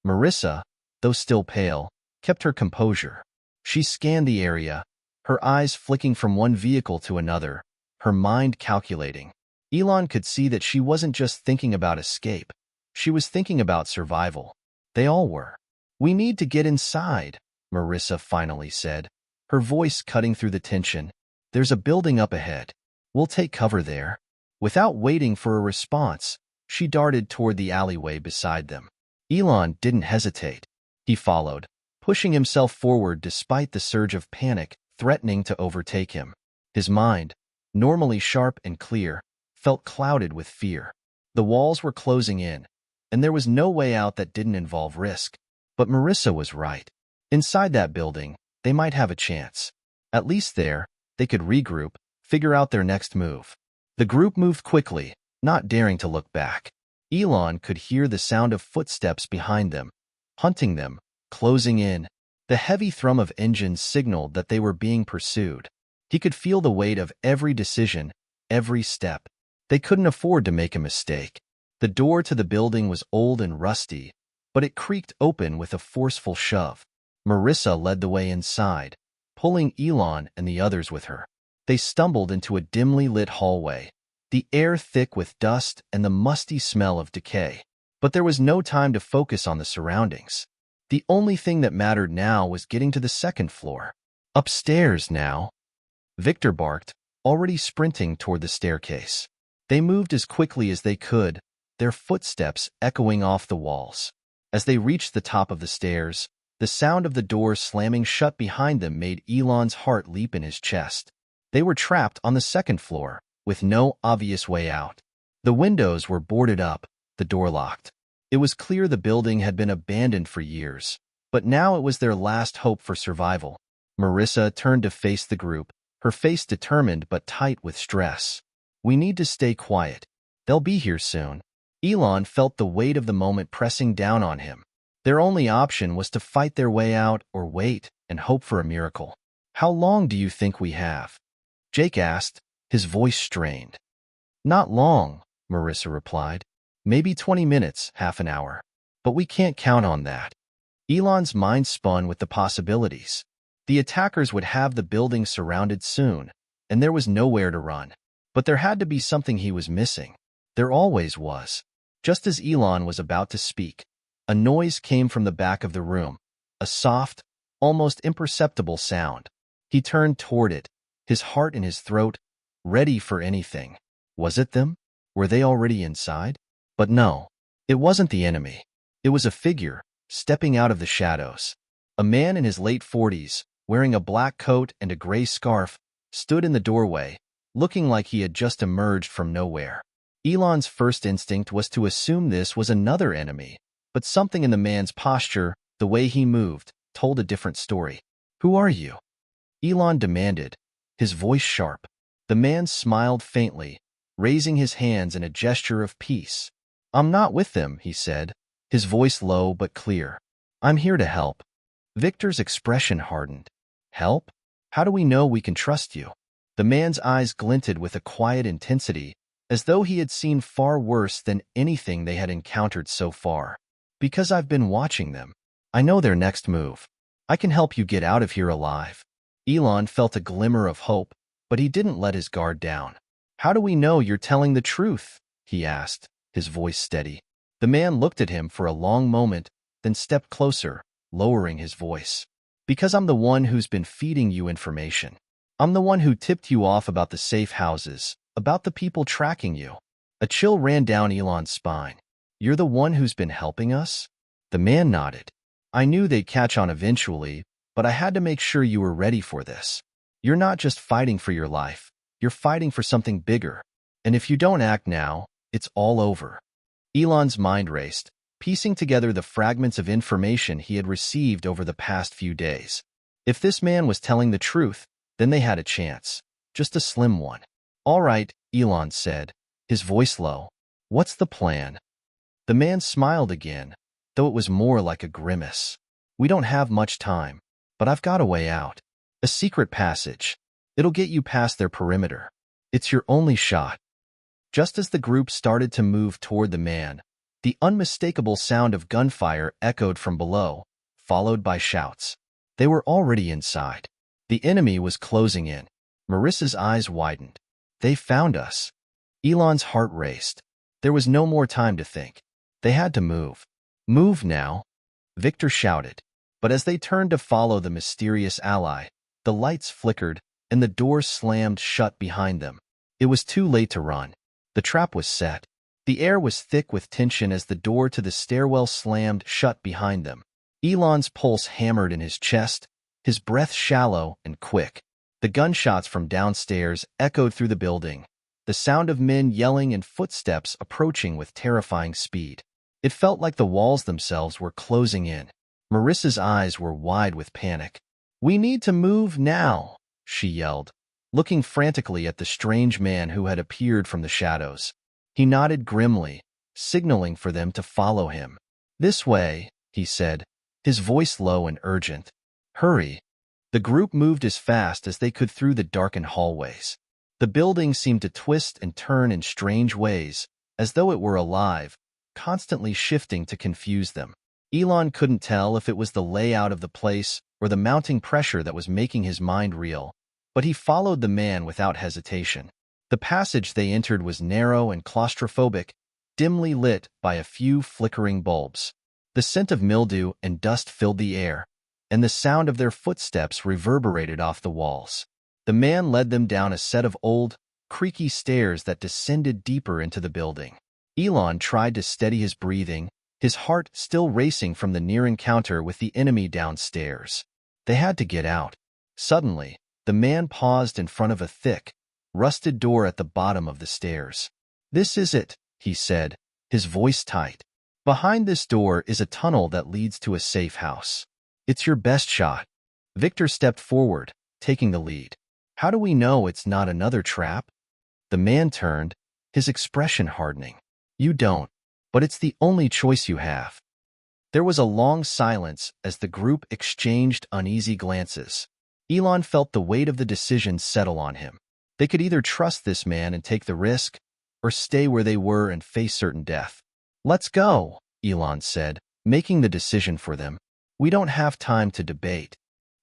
Marissa, though still pale, kept her composure. She scanned the area, her eyes flicking from one vehicle to another, her mind calculating. Elon could see that she wasn't just thinking about escape. She was thinking about survival. They all were. "We need to get inside," Marissa finally said, her voice cutting through the tension. "There's a building up ahead." We'll take cover there. Without waiting for a response, she darted toward the alleyway beside them. Elon didn't hesitate. He followed, pushing himself forward despite the surge of panic threatening to overtake him. His mind, normally sharp and clear, felt clouded with fear. The walls were closing in, and there was no way out that didn't involve risk. But Marissa was right. Inside that building, they might have a chance. At least there, they could regroup, figure out their next move. The group moved quickly, not daring to look back. Elon could hear the sound of footsteps behind them, hunting them, closing in. The heavy thrum of engines signaled that they were being pursued. He could feel the weight of every decision, every step. They couldn't afford to make a mistake. The door to the building was old and rusty, but it creaked open with a forceful shove. Marissa led the way inside, pulling Elon and the others with her. They stumbled into a dimly lit hallway, the air thick with dust and the musty smell of decay. But there was no time to focus on the surroundings. The only thing that mattered now was getting to the second floor. Upstairs now, Victor barked, already sprinting toward the staircase. They moved as quickly as they could, their footsteps echoing off the walls. As they reached the top of the stairs, the sound of the door slamming shut behind them made Elon's heart leap in his chest. They were trapped on the second floor, with no obvious way out. The windows were boarded up, the door locked. It was clear the building had been abandoned for years, but now it was their last hope for survival. Marissa turned to face the group, her face determined but tight with stress. We need to stay quiet. They'll be here soon. Elon felt the weight of the moment pressing down on him. Their only option was to fight their way out or wait and hope for a miracle. How long do you think we have? Jake asked, his voice strained. Not long, Marissa replied. Maybe 20 minutes, half an hour. But we can't count on that. Elon's mind spun with the possibilities. The attackers would have the building surrounded soon, and there was nowhere to run. But there had to be something he was missing. There always was. Just as Elon was about to speak, a noise came from the back of the room, a soft, almost imperceptible sound. He turned toward it, his heart in his throat, ready for anything. Was it them? Were they already inside? But no, it wasn't the enemy. It was a figure, stepping out of the shadows. A man in his late 40s, wearing a black coat and a gray scarf, stood in the doorway, looking like he had just emerged from nowhere. Elon's first instinct was to assume this was another enemy, but something in the man's posture, the way he moved, told a different story. Who are you? Elon demanded, his voice sharp. The man smiled faintly, raising his hands in a gesture of peace. I'm not with them, he said, his voice low but clear. I'm here to help. Victor's expression hardened. Help? How do we know we can trust you? The man's eyes glinted with a quiet intensity, as though he had seen far worse than anything they had encountered so far. Because I've been watching them. I know their next move. I can help you get out of here alive. Elon felt a glimmer of hope, but he didn't let his guard down. How do we know you're telling the truth? He asked, his voice steady. The man looked at him for a long moment, then stepped closer, lowering his voice. Because I'm the one who's been feeding you information. I'm the one who tipped you off about the safe houses, about the people tracking you. A chill ran down Elon's spine. You're the one who's been helping us? The man nodded. I knew they'd catch on eventually, but I had to make sure you were ready for this. You're not just fighting for your life. You're fighting for something bigger. And if you don't act now, it's all over. Elon's mind raced, piecing together the fragments of information he had received over the past few days. If this man was telling the truth, then they had a chance. Just a slim one. All right, Elon said, his voice low. What's the plan? The man smiled again, though it was more like a grimace. We don't have much time, but I've got a way out. A secret passage. It'll get you past their perimeter. It's your only shot. Just as the group started to move toward the man, the unmistakable sound of gunfire echoed from below, followed by shouts. They were already inside. The enemy was closing in. Marissa's eyes widened. They found us. Elon's heart raced. There was no more time to think. They had to move. Move now, Victor shouted. But as they turned to follow the mysterious ally, the lights flickered and the door slammed shut behind them. It was too late to run. The trap was set. The air was thick with tension as the door to the stairwell slammed shut behind them. Elon's pulse hammered in his chest, his breath shallow and quick. The gunshots from downstairs echoed through the building, the sound of men yelling and footsteps approaching with terrifying speed. It felt like the walls themselves were closing in. Marissa's eyes were wide with panic. "We need to move now," she yelled, looking frantically at the strange man who had appeared from the shadows. He nodded grimly, signaling for them to follow him. "This way," he said, his voice low and urgent. "Hurry." The group moved as fast as they could through the darkened hallways. The building seemed to twist and turn in strange ways, as though it were alive, constantly shifting to confuse them. Elon couldn't tell if it was the layout of the place or the mounting pressure that was making his mind reel, but he followed the man without hesitation. The passage they entered was narrow and claustrophobic, dimly lit by a few flickering bulbs. The scent of mildew and dust filled the air, and the sound of their footsteps reverberated off the walls. The man led them down a set of old, creaky stairs that descended deeper into the building. Elon tried to steady his breathing, his heart still racing from the near encounter with the enemy downstairs. They had to get out. Suddenly, the man paused in front of a thick, rusted door at the bottom of the stairs. "This is it," he said, his voice tight. "Behind this door is a tunnel that leads to a safe house. It's your best shot." Victor stepped forward, taking the lead. "How do we know it's not another trap?" The man turned, his expression hardening. "You don't, but it's the only choice you have." There was a long silence as the group exchanged uneasy glances. Elon felt the weight of the decision settle on him. They could either trust this man and take the risk, or stay where they were and face certain death. "Let's go," Elon said, making the decision for them. "We don't have time to debate."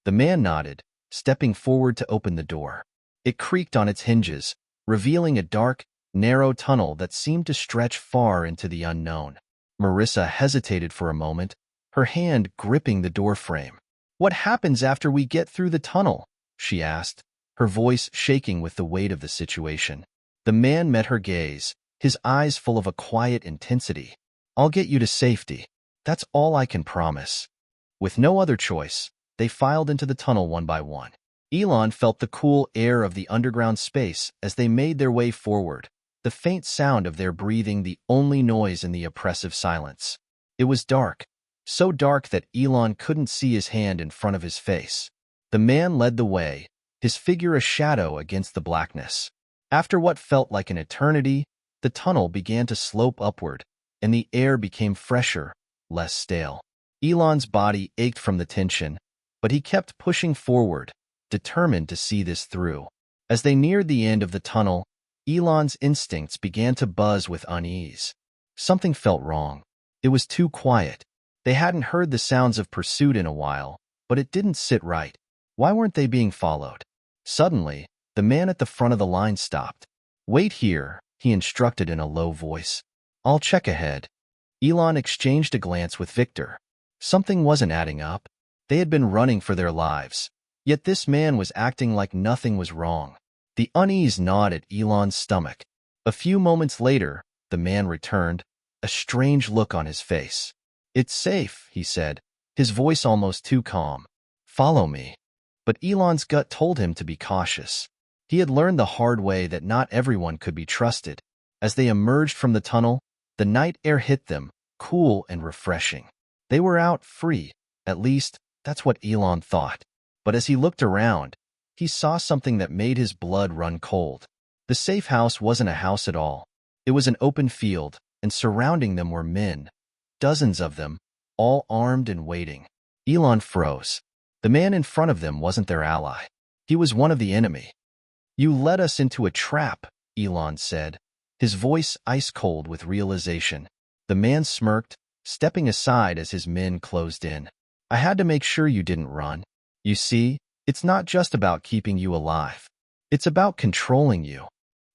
The man nodded, stepping forward to open the door. It creaked on its hinges, revealing a dark, narrow tunnel that seemed to stretch far into the unknown. Marissa hesitated for a moment, her hand gripping the doorframe. "What happens after we get through the tunnel?" she asked, her voice shaking with the weight of the situation. The man met her gaze, his eyes full of a quiet intensity. "I'll get you to safety. That's all I can promise." With no other choice, they filed into the tunnel one by one. Elon felt the cool air of the underground space as they made their way forward, the faint sound of their breathing the only noise in the oppressive silence. It was dark, so dark that Elon couldn't see his hand in front of his face. The man led the way, his figure a shadow against the blackness. After what felt like an eternity, the tunnel began to slope upward, and the air became fresher, less stale. Elon's body ached from the tension, but he kept pushing forward, determined to see this through. As they neared the end of the tunnel, Elon's instincts began to buzz with unease. Something felt wrong. It was too quiet. They hadn't heard the sounds of pursuit in a while, but it didn't sit right. Why weren't they being followed? Suddenly, the man at the front of the line stopped. "Wait here," he instructed in a low voice. "I'll check ahead." Elon exchanged a glance with Victor. Something wasn't adding up. They had been running for their lives, yet this man was acting like nothing was wrong. The unease gnawed at Elon's stomach. A few moments later, the man returned, a strange look on his face. "It's safe," he said, his voice almost too calm. "Follow me." But Elon's gut told him to be cautious. He had learned the hard way that not everyone could be trusted. As they emerged from the tunnel, the night air hit them, cool and refreshing. They were out free, at least, that's what Elon thought. But as he looked around, he saw something that made his blood run cold. The safe house wasn't a house at all. It was an open field, and surrounding them were men, dozens of them, all armed and waiting. Elon froze. The man in front of them wasn't their ally. He was one of the enemy. "You led us into a trap," Elon said, his voice ice-cold with realization. The man smirked, stepping aside as his men closed in. "I had to make sure you didn't run. You see, it's not just about keeping you alive. It's about controlling you."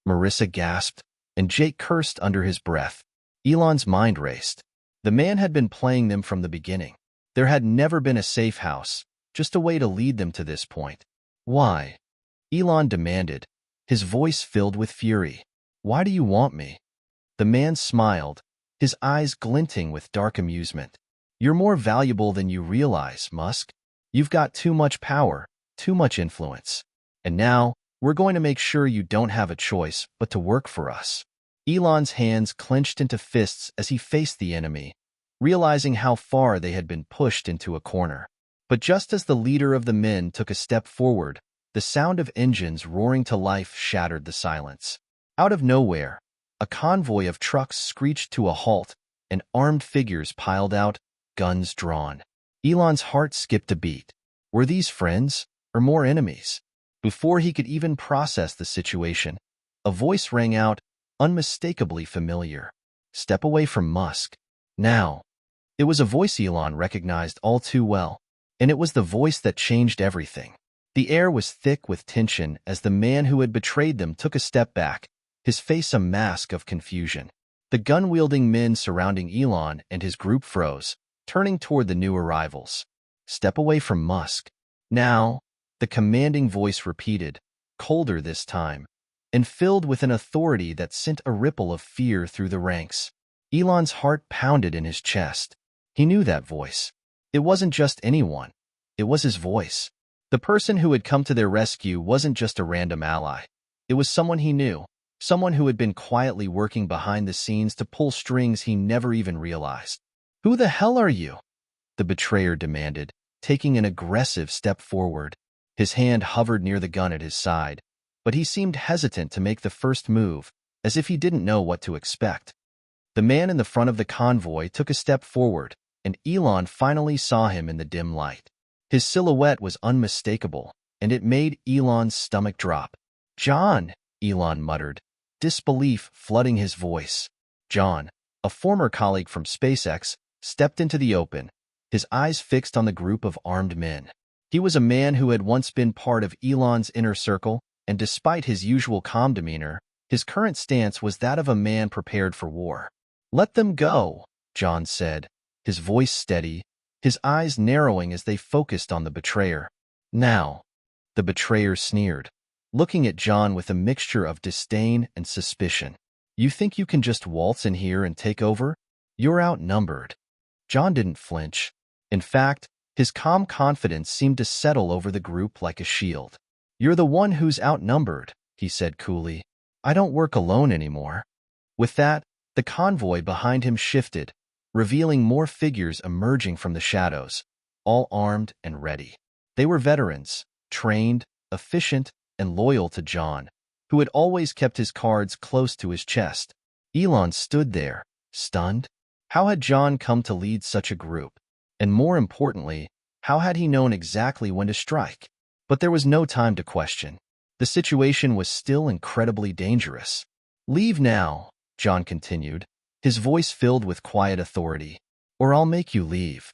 Marissa gasped, and Jake cursed under his breath. Elon's mind raced. The man had been playing them from the beginning. There had never been a safe house, just a way to lead them to this point. "Why?" Elon demanded, his voice filled with fury. "Why do you want me?" The man smiled, his eyes glinting with dark amusement. "You're more valuable than you realize, Musk. You've got too much power, too much influence. And now, we're going to make sure you don't have a choice but to work for us." Elon's hands clenched into fists as he faced the enemy, realizing how far they had been pushed into a corner. But just as the leader of the men took a step forward, the sound of engines roaring to life shattered the silence. Out of nowhere, a convoy of trucks screeched to a halt, and armed figures piled out, guns drawn. Elon's heart skipped a beat. Were these friends, or more enemies? Before he could even process the situation, a voice rang out, unmistakably familiar. "Step away from Musk. Now." It was a voice Elon recognized all too well, and it was the voice that changed everything. The air was thick with tension as the man who had betrayed them took a step back, his face a mask of confusion. The gun-wielding men surrounding Elon and his group froze, turning toward the new arrivals. "Step away from Musk. Now," the commanding voice repeated, colder this time, and filled with an authority that sent a ripple of fear through the ranks. Elon's heart pounded in his chest. He knew that voice. It wasn't just anyone. It was his voice. The person who had come to their rescue wasn't just a random ally. It was someone he knew, someone who had been quietly working behind the scenes to pull strings he never even realized. "Who the hell are you?" the betrayer demanded, taking an aggressive step forward. His hand hovered near the gun at his side, but he seemed hesitant to make the first move, as if he didn't know what to expect. The man in the front of the convoy took a step forward, and Elon finally saw him in the dim light. His silhouette was unmistakable, and it made Elon's stomach drop. "John," Elon muttered, disbelief flooding his voice. John, a former colleague from SpaceX, stepped into the open, his eyes fixed on the group of armed men. He was a man who had once been part of Elon's inner circle, and despite his usual calm demeanor, his current stance was that of a man prepared for war. "Let them go," John said, his voice steady, his eyes narrowing as they focused on the betrayer. "Now," the betrayer sneered, looking at John with a mixture of disdain and suspicion. "You think you can just waltz in here and take over? You're outnumbered." John didn't flinch. In fact, his calm confidence seemed to settle over the group like a shield. "You're the one who's outnumbered," he said coolly. "I don't work alone anymore." With that, the convoy behind him shifted, revealing more figures emerging from the shadows, all armed and ready. They were veterans, trained, efficient, and loyal to John, who had always kept his cards close to his chest. Elon stood there, stunned. How had John come to lead such a group? And more importantly, how had he known exactly when to strike? But there was no time to question. The situation was still incredibly dangerous. "Leave now," John continued, his voice filled with quiet authority, "or I'll make you leave."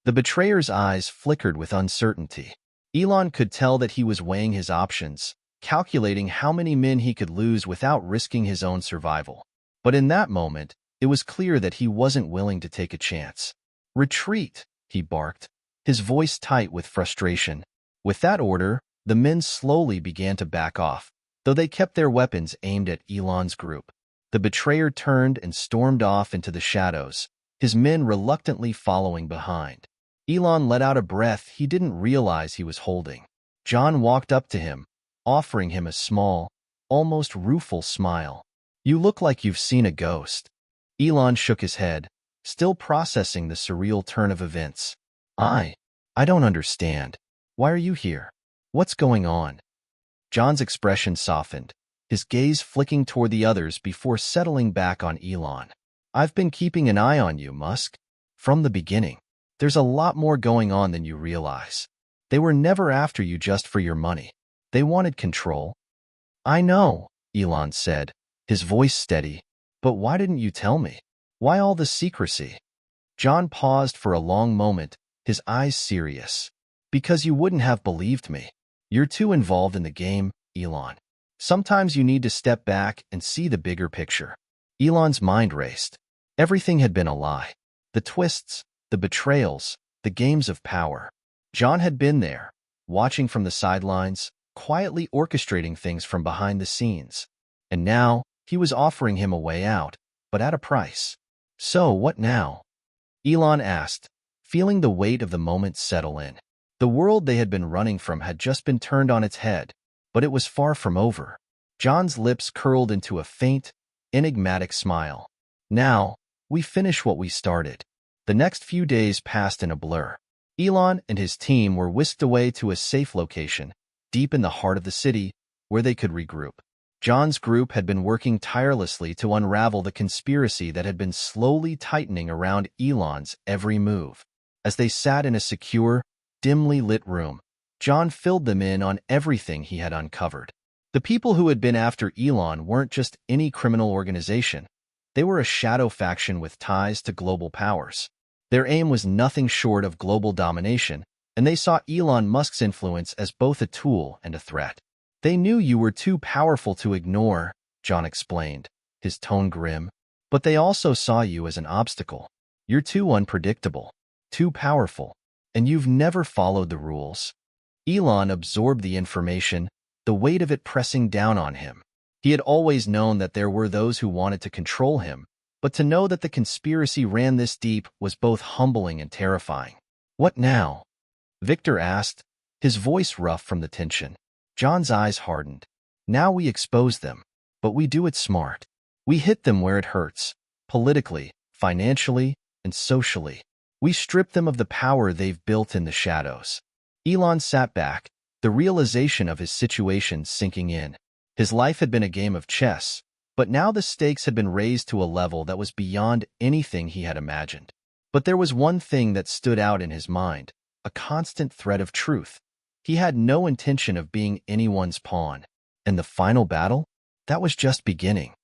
The betrayer's eyes flickered with uncertainty. Elon could tell that he was weighing his options, calculating how many men he could lose without risking his own survival. But in that moment, it was clear that he wasn't willing to take a chance. "Retreat," he barked, his voice tight with frustration. With that order, the men slowly began to back off, though they kept their weapons aimed at Elon's group. The betrayer turned and stormed off into the shadows, his men reluctantly following behind. Elon let out a breath he didn't realize he was holding. John walked up to him, offering him a small, almost rueful smile. "You look like you've seen a ghost." Elon shook his head, still processing the surreal turn of events. I don't understand. Why are you here? What's going on?" John's expression softened, his gaze flicking toward the others before settling back on Elon. "I've been keeping an eye on you, Musk. From the beginning. There's a lot more going on than you realize. They were never after you just for your money. They wanted control." "I know," Elon said, his voice steady. "But why didn't you tell me? Why all the secrecy?" John paused for a long moment, his eyes serious. "Because you wouldn't have believed me. You're too involved in the game, Elon. Sometimes you need to step back and see the bigger picture." Elon's mind raced. Everything had been a lie. The twists, the betrayals, the games of power. John had been there, watching from the sidelines, quietly orchestrating things from behind the scenes. And now, he was offering him a way out, but at a price. So, what now? Elon asked, feeling the weight of the moment settle in. The world they had been running from had just been turned on its head, but it was far from over. John's lips curled into a faint, enigmatic smile. Now, we finish what we started. The next few days passed in a blur. Elon and his team were whisked away to a safe location, deep in the heart of the city, where they could regroup. John's group had been working tirelessly to unravel the conspiracy that had been slowly tightening around Elon's every move. As they sat in a secure, dimly lit room, John filled them in on everything he had uncovered. The people who had been after Elon weren't just any criminal organization. They were a shadow faction with ties to global powers. Their aim was nothing short of global domination, and they saw Elon Musk's influence as both a tool and a threat. They knew you were too powerful to ignore, John explained, his tone grim, but they also saw you as an obstacle. You're too unpredictable, too powerful, and you've never followed the rules. Elon absorbed the information, the weight of it pressing down on him. He had always known that there were those who wanted to control him, but to know that the conspiracy ran this deep was both humbling and terrifying. What now? Victor asked, his voice rough from the tension. John's eyes hardened. Now we expose them, but we do it smart. We hit them where it hurts, politically, financially, and socially. We strip them of the power they've built in the shadows. Elon sat back, the realization of his situation sinking in. His life had been a game of chess, but now the stakes had been raised to a level that was beyond anything he had imagined. But there was one thing that stood out in his mind, a constant thread of truth. He had no intention of being anyone's pawn. And the final battle? That was just beginning.